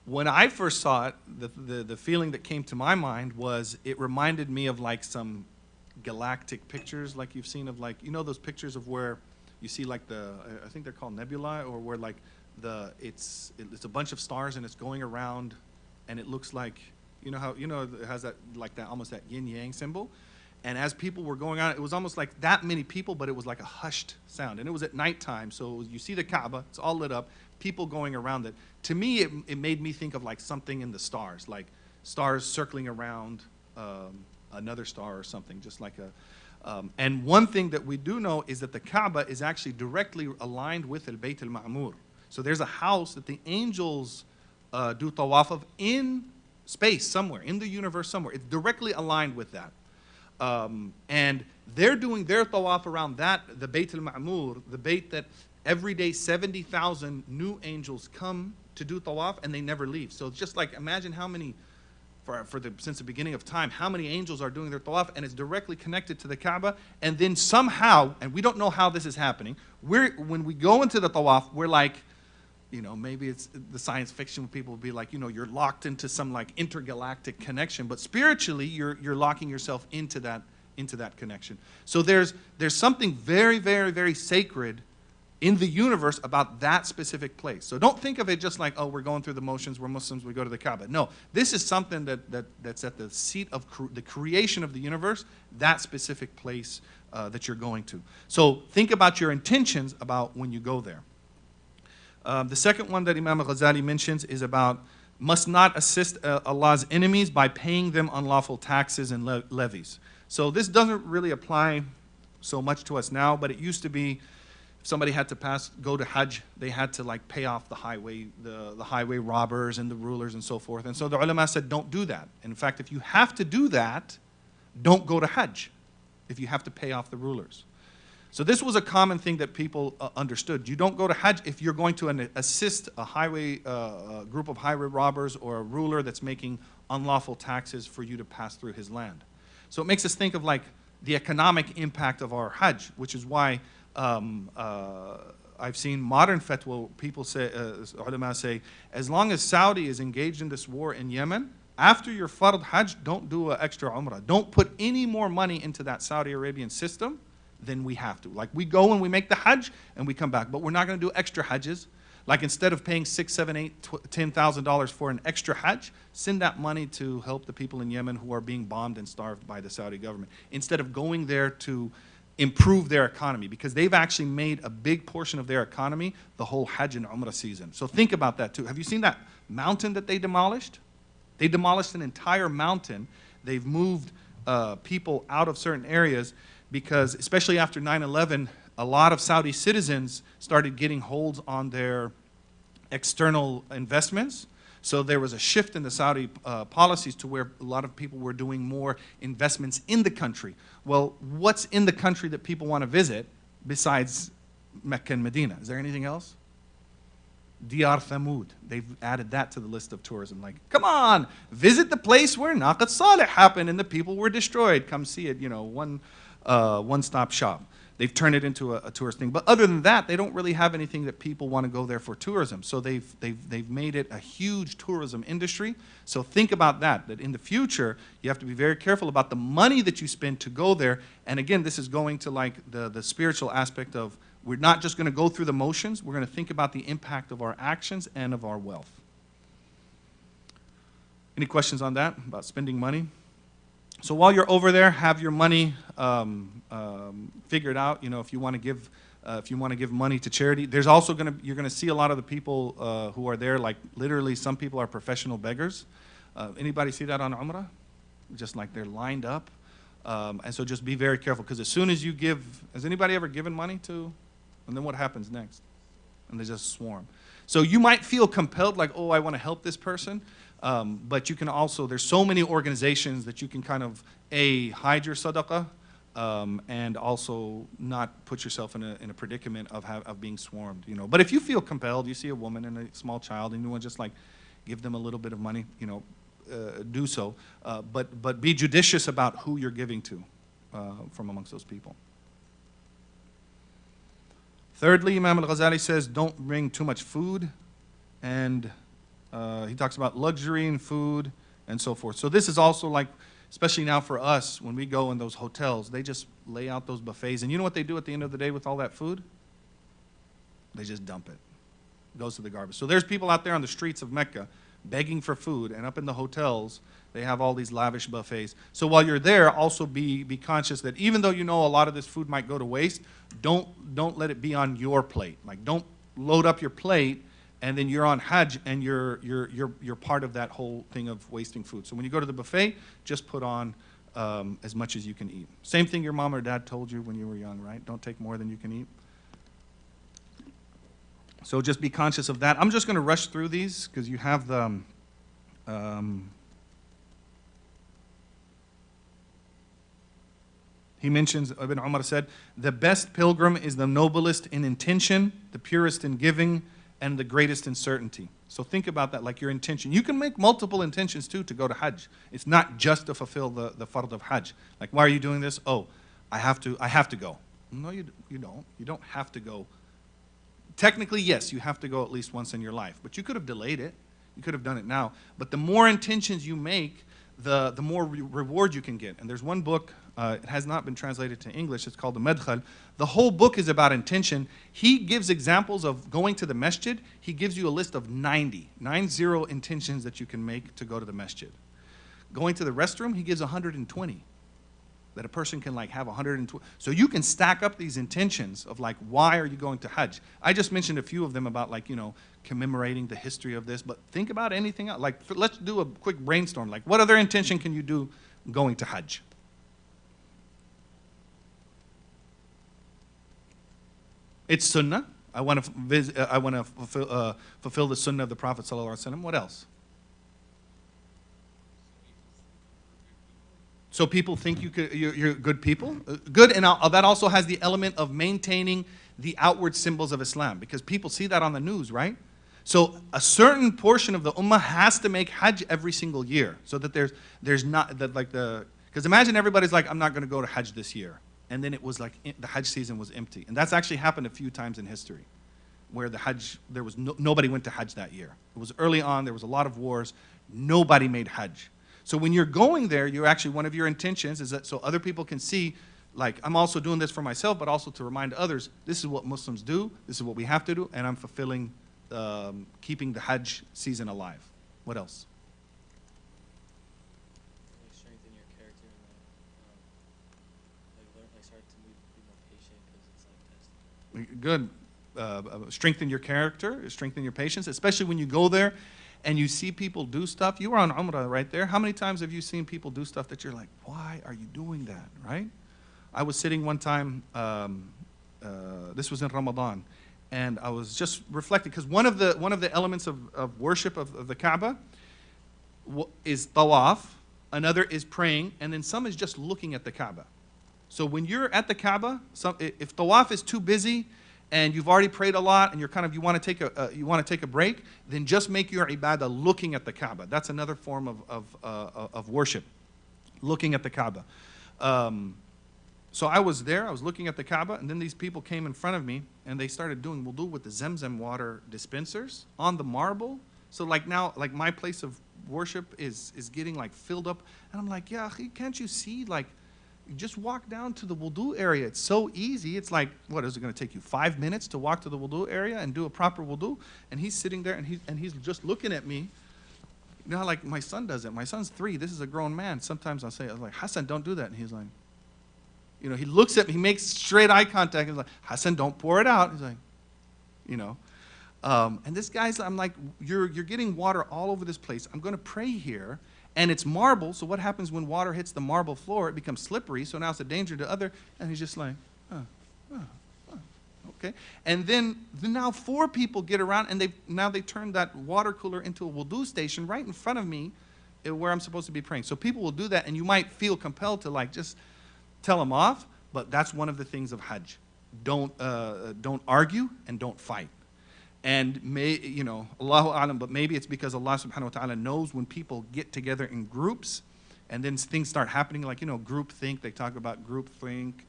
When I first saw it, the feeling that came to my mind was it reminded me of like some galactic pictures like you've seen of like, you know those pictures of where you see like I think they're called nebulae, or where like it's a bunch of stars and it's going around and it looks like, you know how, it has that, like that, almost that yin yang symbol. And as people were going on, it was almost like that many people, but it was like a hushed sound. And it was at nighttime, so you see the Kaaba, it's all lit up, people going around it. To me, it made me think of like something in the stars, like stars circling around another star or something, just like a... and one thing that we do know is that the Kaaba is actually directly aligned with Al-Bayt al-Ma'mur. So there's a house that the angels do tawaf of in space somewhere, in the universe somewhere. It's directly aligned with that. And they're doing their tawaf around that, the Bayt al-Ma'mur, the Bayt that every day 70,000 new angels come to do tawaf and they never leave. So it's just like, imagine how many, since the beginning of time, how many angels are doing their tawaf, and it's directly connected to the Kaaba. And then somehow, and we don't know how this is happening, when we go into the tawaf, we're like, maybe it's the science fiction people will be like, you're locked into some like intergalactic connection, but spiritually you're locking yourself into that connection. So there's something very, very, very sacred in the universe about that specific place. So don't think of it just like, oh, we're going through the motions, we're Muslims, we go to the Kaaba. No, this is something that's at the seat of the creation of the universe, that specific place that you're going to. So think about your intentions about when you go there. The second one that Imam al-Ghazali mentions is about must not assist Allah's enemies by paying them unlawful taxes and levies. So this doesn't really apply so much to us now, but it used to be if somebody had to go to Hajj, they had to like pay off the highway robbers and the rulers and so forth. And so the ulama said, don't do that. And in fact, if you have to do that, don't go to Hajj if you have to pay off the rulers. So this was a common thing that people understood. You don't go to Hajj if you're going to assist a group of highway robbers or a ruler that's making unlawful taxes for you to pass through his land. So it makes us think of like the economic impact of our Hajj, which is why I've seen modern fatwa, people say, ulama say, as long as Saudi is engaged in this war in Yemen, after your Fard Hajj, don't do an extra Umrah. Don't put any more money into that Saudi Arabian system than we have to. Like we go and we make the Hajj and we come back, but we're not going to do extra Hajjes. Like instead of paying $6,000, $7,000, $10,000 for an extra Hajj, send that money to help the people in Yemen who are being bombed and starved by the Saudi government. Instead of going there to improve their economy, because they've actually made a big portion of their economy the whole Hajj and Umrah season. So think about that too. Have you seen that mountain that they demolished? They demolished an entire mountain. They've moved people out of certain areas because, especially after 9/11, a lot of Saudi citizens started getting holds on their external investments. So there was a shift in the Saudi policies to where a lot of people were doing more investments in the country. Well, what's in the country that people want to visit besides Mecca and Medina? Is there anything else? Diyar Thamud. They've added that to the list of tourism. Like, come on, visit the place where Naqat Salih happened and the people were destroyed. Come see it, one-stop shop. They've turned it into a tourist thing. But other than that, they don't really have anything that people want to go there for tourism. So they've made it a huge tourism industry. So think about that in the future, you have to be very careful about the money that you spend to go there. And again, this is going to like the spiritual aspect of we're not just going to go through the motions. We're going to think about the impact of our actions and of our wealth. Any questions on that, about spending money? So while you're over there, have your money figured out. If you want to give money to charity, there's also you're gonna see a lot of the people who are there. Like literally, some people are professional beggars. Anybody see that on Umrah? Just like they're lined up, and so just be very careful because as soon as you give, has anybody ever given money to? And then what happens next? And they just swarm. So you might feel compelled, like, oh, I want to help this person. But you can also, there's so many organizations that you can kind of, hide your sadaqah, and also not put yourself in a predicament of being swarmed, But if you feel compelled, you see a woman and a small child and you want to just like give them a little bit of money, do so. But be judicious about who you're giving to from amongst those people. Thirdly, Imam al-Ghazali says don't bring too much food, and he talks about luxury in food and so forth. So this is also like, especially now for us, when we go in those hotels, they just lay out those buffets. And you know what they do at the end of the day with all that food? They just dump it. It goes to the garbage. So there's people out there on the streets of Mecca begging for food, and up in the hotels, they have all these lavish buffets. So while you're there, also be conscious that even though you know a lot of this food might go to waste, don't let it be on your plate. Like, don't load up your plate and then you're on Hajj and you're part of that whole thing of wasting food. So when you go to the buffet, just put on as much as you can eat. Same thing your mom or dad told you when you were young, right? Don't take more than you can eat. So just be conscious of that. I'm just going to rush through these because you have the he mentions, Ibn Umar said, the best pilgrim is the noblest in intention, the purest in giving, and the greatest in certainty. So think about that, like your intention. You can make multiple intentions too to go to Hajj. It's not just to fulfill the fard of Hajj. Like, why are you doing this? Oh, I have to go. No, you don't. You don't have to go. Technically, yes, you have to go at least once in your life, but you could have delayed it. You could have done it now. But the more intentions you make, the more reward you can get. And there's one book, it has not been translated to English, it's called the Madkhal. The whole book is about intention. He gives examples of going to the masjid. He gives you a list of 90 intentions that you can make to go to the masjid. Going to the restroom, he gives 120. That a person can like have 120. So you can stack up these intentions of like, why are you going to Hajj? I just mentioned a few of them about like, commemorating the history of this, but think about anything else. Like, let's do a quick brainstorm. Like, what other intention can you do going to Hajj? It's sunnah. I want to fulfill the sunnah of the Prophet ﷺ. What else? So people think you're good people. Good, and that also has the element of maintaining the outward symbols of Islam, because people see that on the news, right? So a certain portion of the ummah has to make Hajj every single year, so that there's not that like because imagine everybody's like, I'm not going to go to Hajj this year, and then it was like the Hajj season was empty, and that's actually happened a few times in history, where the Hajj there was nobody went to Hajj that year. It was early on. There was a lot of wars. Nobody made Hajj. So when you're going there, you're actually, one of your intentions is that so other people can see, like, I'm also doing this for myself, but also to remind others, this is what Muslims do, this is what we have to do, and I'm fulfilling, keeping the Hajj season alive. What else? Like strengthen your character and like start to be more patient because it's like testing. Good. Strengthen your character, strengthen your patience, especially when you go there and you see people do stuff. You were on Umrah right there. How many times have you seen people do stuff that you're like, why are you doing that, right? I was sitting one time, this was in Ramadan, and I was just reflecting, because one of the elements of worship of the Kaaba is tawaf, another is praying, and then some is just looking at the Kaaba. So when you're at the Kaaba, if tawaf is too busy, and you've already prayed a lot, and you want to take a break, then just make your ibadah looking at the Kaaba. That's another form of worship, looking at the Kaaba. So I was there, I was looking at the Kaaba, and then these people came in front of me, and they started doing wudu with the Zamzam water dispensers on the marble. So like now, like my place of worship is getting like filled up, and I'm like, yeah, can't you see, like, you just walk down to the wudu area. It's so easy. It's like, what, is it going to take you 5 minutes to walk to the wudu area and do a proper wudu? And he's sitting there, and he's just looking at me. You know how like my son does it? My son's 3. This is a grown man. Sometimes I was like, Hassan, don't do that. And he's like, he looks at me. He makes straight eye contact. He's like, Hassan, don't pour it out. He's like, and this guy's, I'm like, you're getting water all over this place. I'm going to pray here. And it's marble, so what happens when water hits the marble floor? It becomes slippery, so now it's a danger to other. And he's just like, okay. And then now 4 people get around, and they turned that water cooler into a wudu station right in front of me, where I'm supposed to be praying. So people will do that, and you might feel compelled to like just tell them off. But that's one of the things of Hajj. Don't argue and don't fight. And Allahu A'lam, but maybe it's because Allah subhanahu wa ta'ala knows when people get together in groups and then things start happening, like, group think, they talk about group think,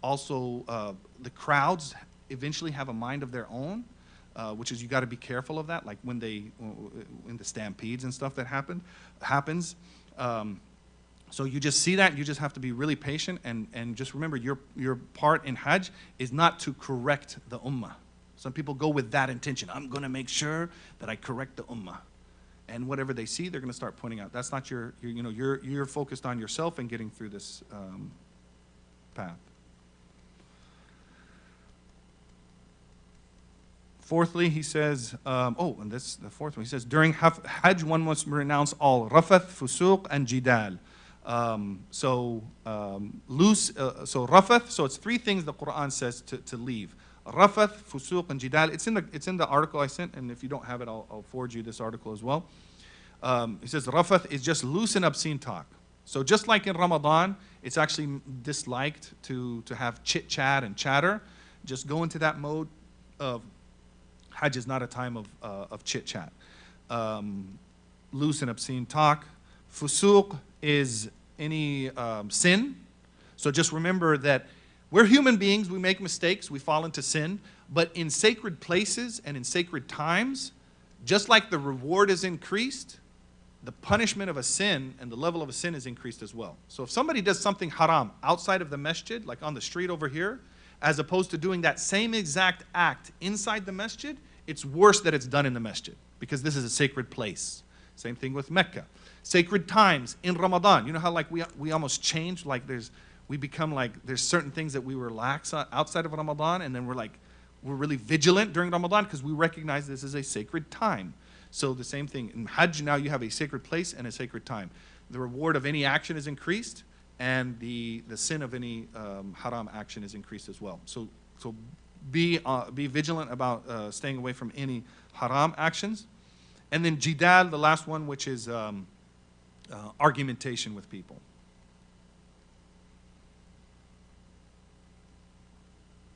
Also, the crowds eventually have a mind of their own, which is you got to be careful of that. Like when in the stampedes and stuff that happens. So you just see that, you just have to be really patient, and just remember your part in Hajj is not to correct the ummah. Some people go with that intention. I'm going to make sure that I correct the ummah. And whatever they see, they're going to start pointing out. That's not you're focused on yourself and getting through this path. Fourthly, he says, and this the fourth one. He says, during Hajj, one must renounce all rafath, fusuq, and jidal. So rafath. So it's three things the Quran says to leave: rafath, fusuq, and jidal. It's in the article I sent, and if you don't have it, I'll forward you this article as well. He says rafath is just loose and obscene talk. So just like in Ramadan, it's actually disliked to have chit chat and chatter. Just go into that mode of Hajj is not a time of chit chat. Loose and obscene talk. Fusuq is any sin. So just remember that we're human beings, we make mistakes, we fall into sin, but in sacred places and in sacred times, just like the reward is increased, the punishment of a sin and the level of a sin is increased as well. So if somebody does something haram outside of the masjid, like on the street over here, as opposed to doing that same exact act inside the masjid, it's worse that it's done in the masjid, because this is a sacred place. Same thing with Mecca. Sacred times in Ramadan. You know how like we almost change, like there's certain things that we relax outside of Ramadan, and then we're really vigilant during Ramadan because we recognize this is a sacred time. So the same thing in Hajj, now you have a sacred place and a sacred time. The reward of any action is increased, and the sin of any haram action is increased as well. So be vigilant about staying away from any haram actions. And then jidal, the last one, which is argumentation with people.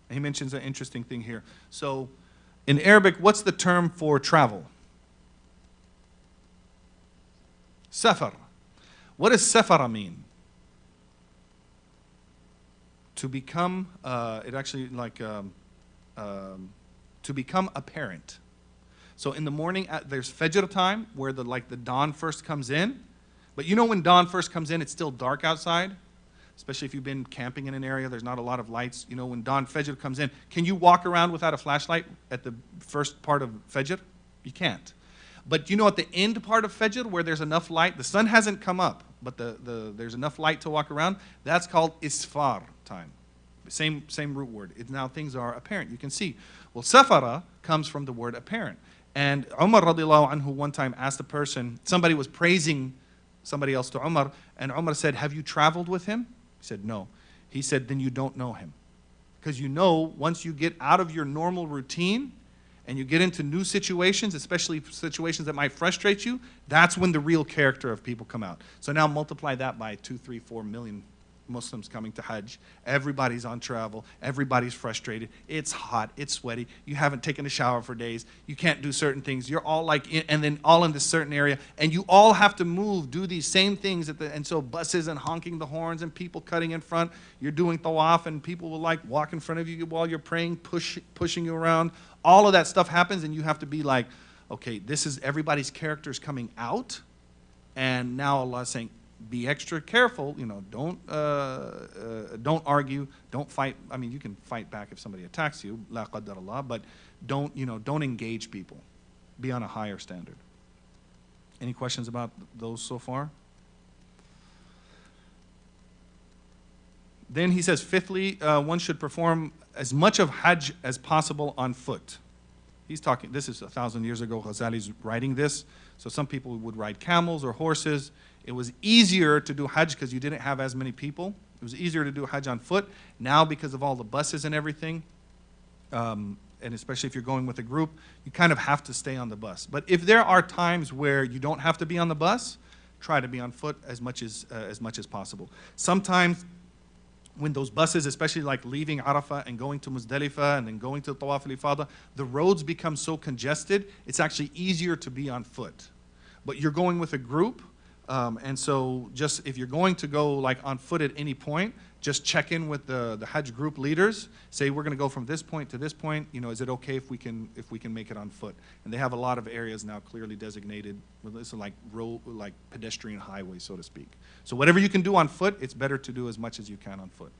He mentions an interesting thing here. So in Arabic, what's the term for travel? Safar. What does safara mean? To become, to become apparent. So in the morning, there's Fajr time, where the dawn first comes in. But you know when dawn first comes in, it's still dark outside. Especially if you've been camping in an area, there's not a lot of lights. You know, when dawn Fajr comes in, can you walk around without a flashlight at the first part of Fajr? You can't. But you know at the end part of Fajr, where there's enough light, the sun hasn't come up, but there's enough light to walk around, that's called isfar time. Same root word. Now things are apparent. You can see. Well, safara comes from the word apparent. And Umar radiallahu anhu one time asked a person, somebody was praising somebody else to Umar, and Umar said, have you traveled with him? He said, no. He said, then you don't know him. Because you know, once you get out of your normal routine and you get into new situations, especially situations that might frustrate you, that's when the real character of people come out. So now multiply that by 2, 3, 4 million Muslims coming to Hajj. Everybody's on travel. Everybody's frustrated. It's hot. It's sweaty. You haven't taken a shower for days. You can't do certain things. You're all and then all in this certain area, and you all have to move, do these same things. And so buses and honking the horns and people cutting in front. You're doing tawaf, and people will walk in front of you while you're praying, pushing you around. All of that stuff happens, and you have to be like, okay, this is everybody's characters coming out, and now Allah is saying, be extra careful, don't argue, don't fight. I mean, you can fight back if somebody attacks you, la qaddar Allah, but don't engage people. Be on a higher standard. Any questions about those so far? Then he says, fifthly, one should perform as much of Hajj as possible on foot. He's talking, this is 1,000 years ago, Ghazali's writing this. So some people would ride camels or horses. It was easier to do Hajj because you didn't have as many people. It was easier to do Hajj on foot. Now, because of all the buses and everything, and especially if you're going with a group, you kind of have to stay on the bus. But if there are times where you don't have to be on the bus, try to be on foot as much as possible. Sometimes when those buses, especially like leaving Arafah and going to Muzdalifah and then going to Tawaf al-Ifadah, the roads become so congested, it's actually easier to be on foot. But you're going with a group, and so just if you're going to go like on foot at any point, just check in with the Hajj group leaders. Say we're going to go from this point to this point. You know, is it okay if we can make it on foot? And they have a lot of areas now clearly designated. This is like pedestrian highways, so to speak. So whatever you can do on foot, it's better to do as much as you can on foot.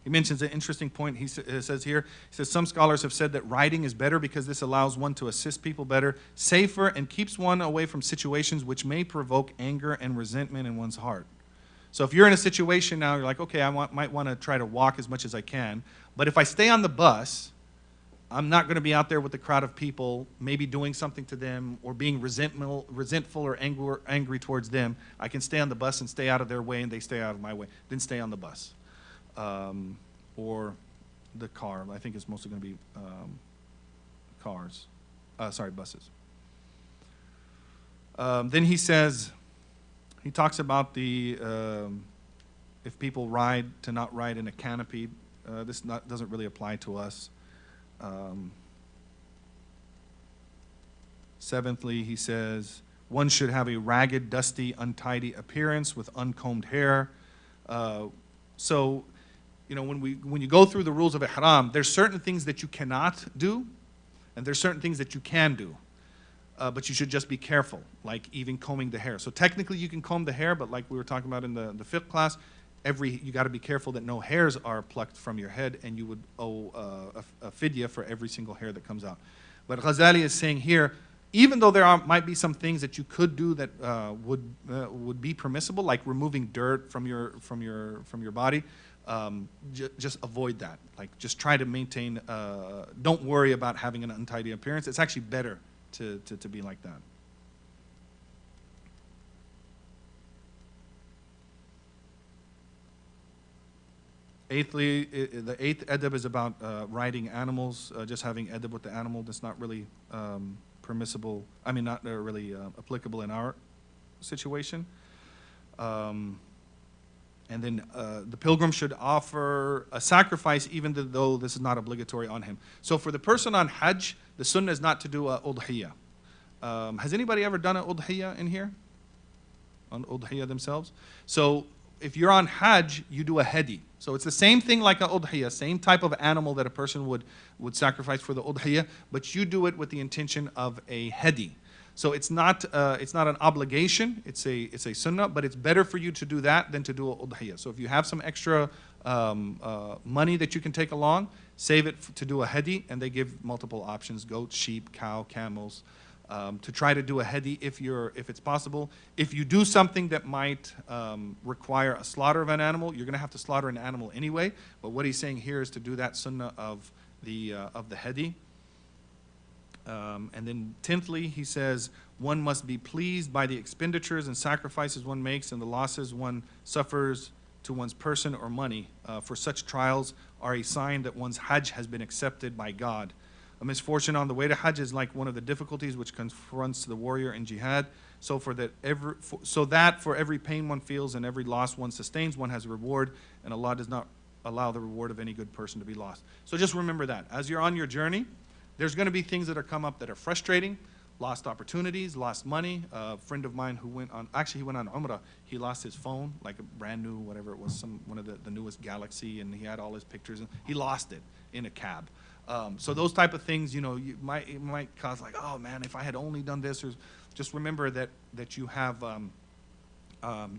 He mentions an interesting point. He says here, he says, some scholars have said that riding is better because this allows one to assist people better, safer, and keeps one away from situations which may provoke anger and resentment in one's heart. So if you're in a situation now, you're like, okay, I might want to try to walk as much as I can, but if I stay on the bus, I'm not going to be out there with the crowd of people, maybe doing something to them or being resentful or angry towards them. I can stay on the bus and stay out of their way, and they stay out of my way. Then stay on the bus. Or the car. I think it's mostly going to be buses. Then he says, he talks about the if people ride, to not ride in a canopy. This doesn't really apply to us. Seventhly, he says, one should have a ragged, dusty, untidy appearance with uncombed hair. So, you know, when you go through the rules of Ihram, there's certain things that you cannot do, and there's certain things that you can do. But you should just be careful, like even combing the hair. So technically you can comb the hair, but like we were talking about in the fiqh class, you got to be careful that no hairs are plucked from your head, and you would owe a fidya for every single hair that comes out. But Ghazali is saying here, even though might be some things that you could do that would be permissible, like removing dirt from your body, just avoid that. Like, just try to maintain. Don't worry about having an untidy appearance. It's actually better to be like that. Eighthly, the eighth adab is about riding animals. Just having adab with the animal. That's not really permissible. I mean, not really applicable in our situation. And then the pilgrim should offer a sacrifice even though this is not obligatory on him. So for the person on Hajj, the sunnah is not to do a udhiyah. Has anybody ever done an udhiyah in here? On udhiyah themselves? So if you're on Hajj, you do a hedi. So it's the same thing like a udhiyah, same type of animal that a person would sacrifice for the udhiyah, but you do it with the intention of a hedi. So it's not an obligation, it's a sunnah, but it's better for you to do that than to do a udhiyah. So if you have some extra money that you can take along, save it to do a hedi, and they give multiple options: goat, sheep, cow, camels, to try to do a hedi if it's possible. If you do something that might require a slaughter of an animal, you're going to have to slaughter an animal anyway. But what he's saying here is to do that sunnah of the hedi. And then 10thly, he says, one must be pleased by the expenditures and sacrifices one makes and the losses one suffers to one's person or money. For such trials are a sign that one's Hajj has been accepted by God. A misfortune on the way to Hajj is like one of the difficulties which confronts the warrior in jihad. So that for every pain one feels and every loss one sustains, one has a reward, and Allah does not allow the reward of any good person to be lost. So just remember that. As you're on your journey, there's going to be things that are come up that are frustrating, lost opportunities, lost money. A friend of mine who went on Umrah, he lost his phone, like a brand new, whatever it was, one of the newest Galaxy, and he had all his pictures, and he lost it in a cab. So those type of things, you know, it might cause like, oh man, if I had only done this, or just remember that you have,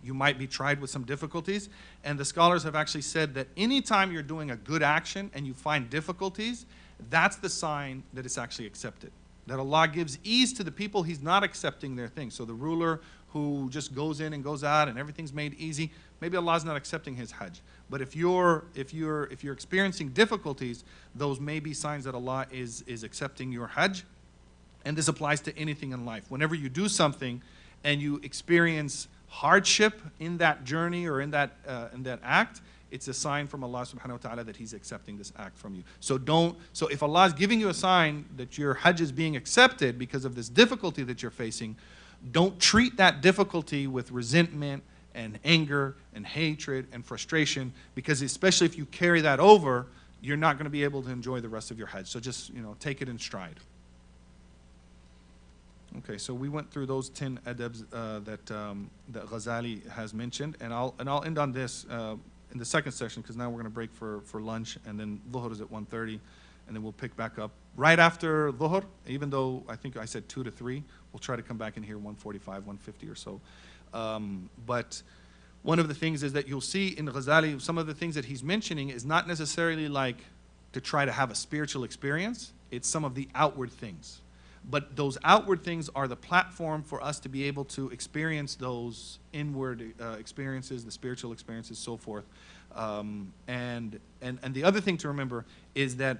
you might be tried with some difficulties. And the scholars have actually said that anytime you're doing a good action and you find difficulties, that's the sign that it's actually accepted. That Allah gives ease to the people He's not accepting their things. So the ruler who just goes in and goes out and everything's made easy, maybe Allah's not accepting his Hajj. But if you're experiencing difficulties, those may be signs that Allah is accepting your Hajj. And this applies to anything in life. Whenever you do something and you experience hardship in that journey or in that act, it's a sign from Allah subhanahu wa ta'ala that He's accepting this act from you. So if Allah is giving you a sign that your Hajj is being accepted because of this difficulty that you're facing, don't treat that difficulty with resentment and anger and hatred and frustration, because especially if you carry that over, you're not going to be able to enjoy the rest of your Hajj. So just, take it in stride. Okay, so we went through those 10 adabs that Ghazali has mentioned, and I'll end on this in the second session, because now we're going to break for lunch, and then Dhuhr is at 1:30, and then we'll pick back up right after Dhuhr. Even though I think I said 2 to 3, we'll try to come back in here 1:45, 1:50 or so. But one of the things is that you'll see in Ghazali, some of the things that he's mentioning is not necessarily like to try to have a spiritual experience. It's some of the outward things. But those outward things are the platform for us to be able to experience those inward experiences, the spiritual experiences, so forth. And the other thing to remember is that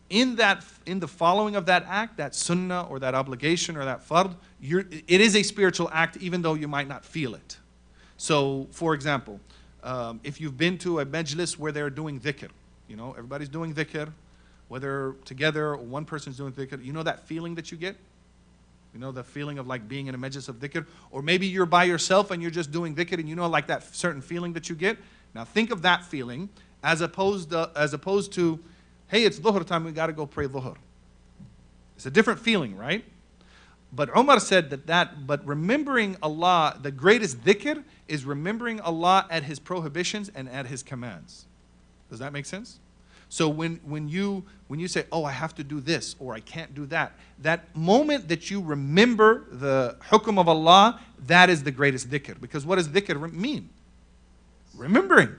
in the following of that act, that sunnah or that obligation or that fard, it is a spiritual act even though you might not feel it. So, for example, if you've been to a majlis where they're doing dhikr, you know, everybody's doing dhikr, whether together or one person's doing dhikr, you know that feeling that you get? You know, the feeling of like being in a majlis of dhikr? Or maybe you're by yourself and you're just doing dhikr and you know like that certain feeling that you get? Now think of that feeling as opposed to, hey, it's dhuhr time, we got to go pray dhuhr. It's a different feeling, right? But Umar said but remembering Allah, the greatest dhikr is remembering Allah at His prohibitions and at His commands. Does that make sense? So when you say, oh, I have to do this or I can't do that, that moment that you remember the hukum of Allah, that is the greatest dhikr. Because what does dhikr mean? Remembering.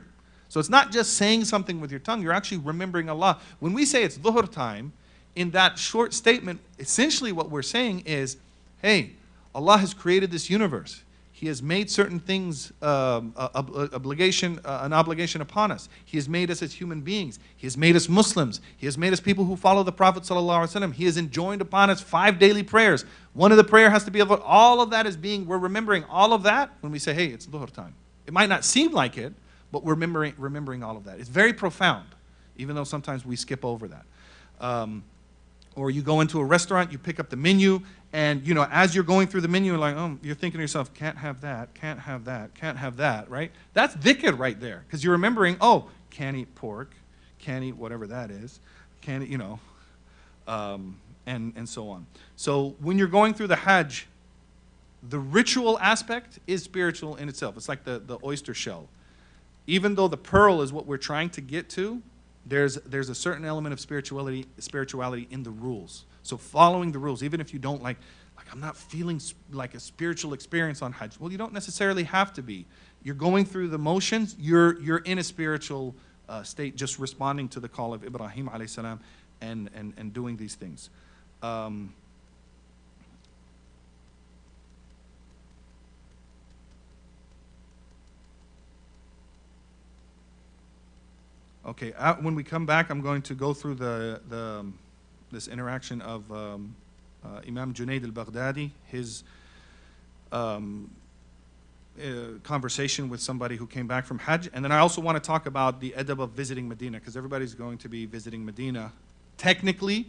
So it's not just saying something with your tongue, you're actually remembering Allah. When we say it's dhuhr time, in that short statement, essentially what we're saying is, hey, Allah has created this universe. He has made certain things an obligation upon us. He has made us as human beings. He has made us Muslims. He has made us people who follow the Prophet ﷺ. He has enjoined upon us 5 daily prayers. One of the prayer has to be all of that is we're remembering all of that when we say, hey, it's dhuhr time. It might not seem like it, but we're remembering all of that. It's very profound, even though sometimes we skip over that. Or you go into a restaurant, you pick up the menu, and you know, as you're going through the menu, you're thinking to yourself, can't have that, can't have that, can't have that, right? That's dhikr right there, because you're remembering, oh, can't eat pork, can't eat whatever that is, can't eat, you know, and so on. So when you're going through the Hajj, the ritual aspect is spiritual in itself. It's like the oyster shell. Even though the pearl is what we're trying to get to, there's a certain element of spirituality in the rules. So following the rules, even if you don't like I'm not feeling like a spiritual experience on Hajj. Well, you don't necessarily have to be. You're going through the motions. You're in a spiritual state, just responding to the call of Ibrahim alayhi salam and doing these things. Okay, when we come back, I'm going to go through this interaction of Imam Junaid al-Baghdadi, his conversation with somebody who came back from Hajj. And then I also want to talk about the adab of visiting Medina, because everybody's going to be visiting Medina. Technically,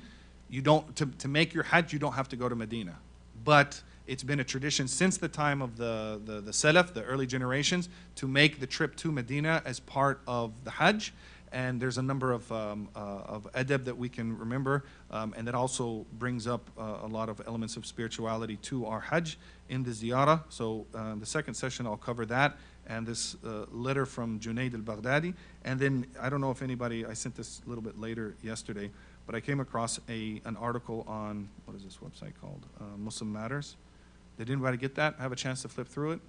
you don't, to make your Hajj, you don't have to go to Medina. But it's been a tradition since the time of the Salaf, the early generations, to make the trip to Medina as part of the Hajj. And there's a number of adab that we can remember, and that also brings up a lot of elements of spirituality to our Hajj in the ziyarah. So the second session I'll cover that, and this letter from Junaid al-Baghdadi. And then I don't know if anybody, I sent this a little bit later yesterday, but I came across an article on, what is this website called? Muslim Matters. Did anybody get that? Have a chance to flip through it?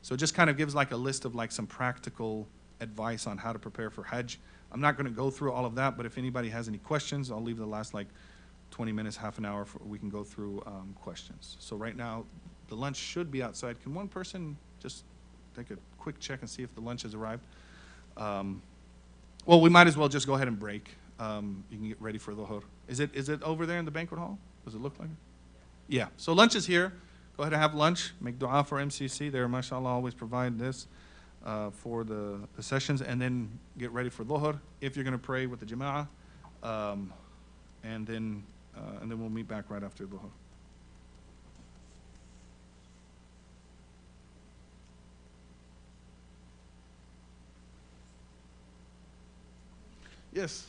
So it just kind of gives like a list of like some practical advice on how to prepare for Hajj. I'm not going to go through all of that, but if anybody has any questions, I'll leave the last like 20 minutes, half an hour, we can go through questions. So right now, the lunch should be outside. Can one person just take a quick check and see if the lunch has arrived? Well, we might as well just go ahead and break. You can get ready for Dhuhr. Is it over there in the banquet hall? Does it look like it? Yeah. So lunch is here. Go ahead and have lunch. Make dua for MCC. They, mashallah, always provide this for the sessions, and then get ready for Dhuhr if you're going to pray with the Jama'ah, and then we'll meet back right after Dhuhr. Yes.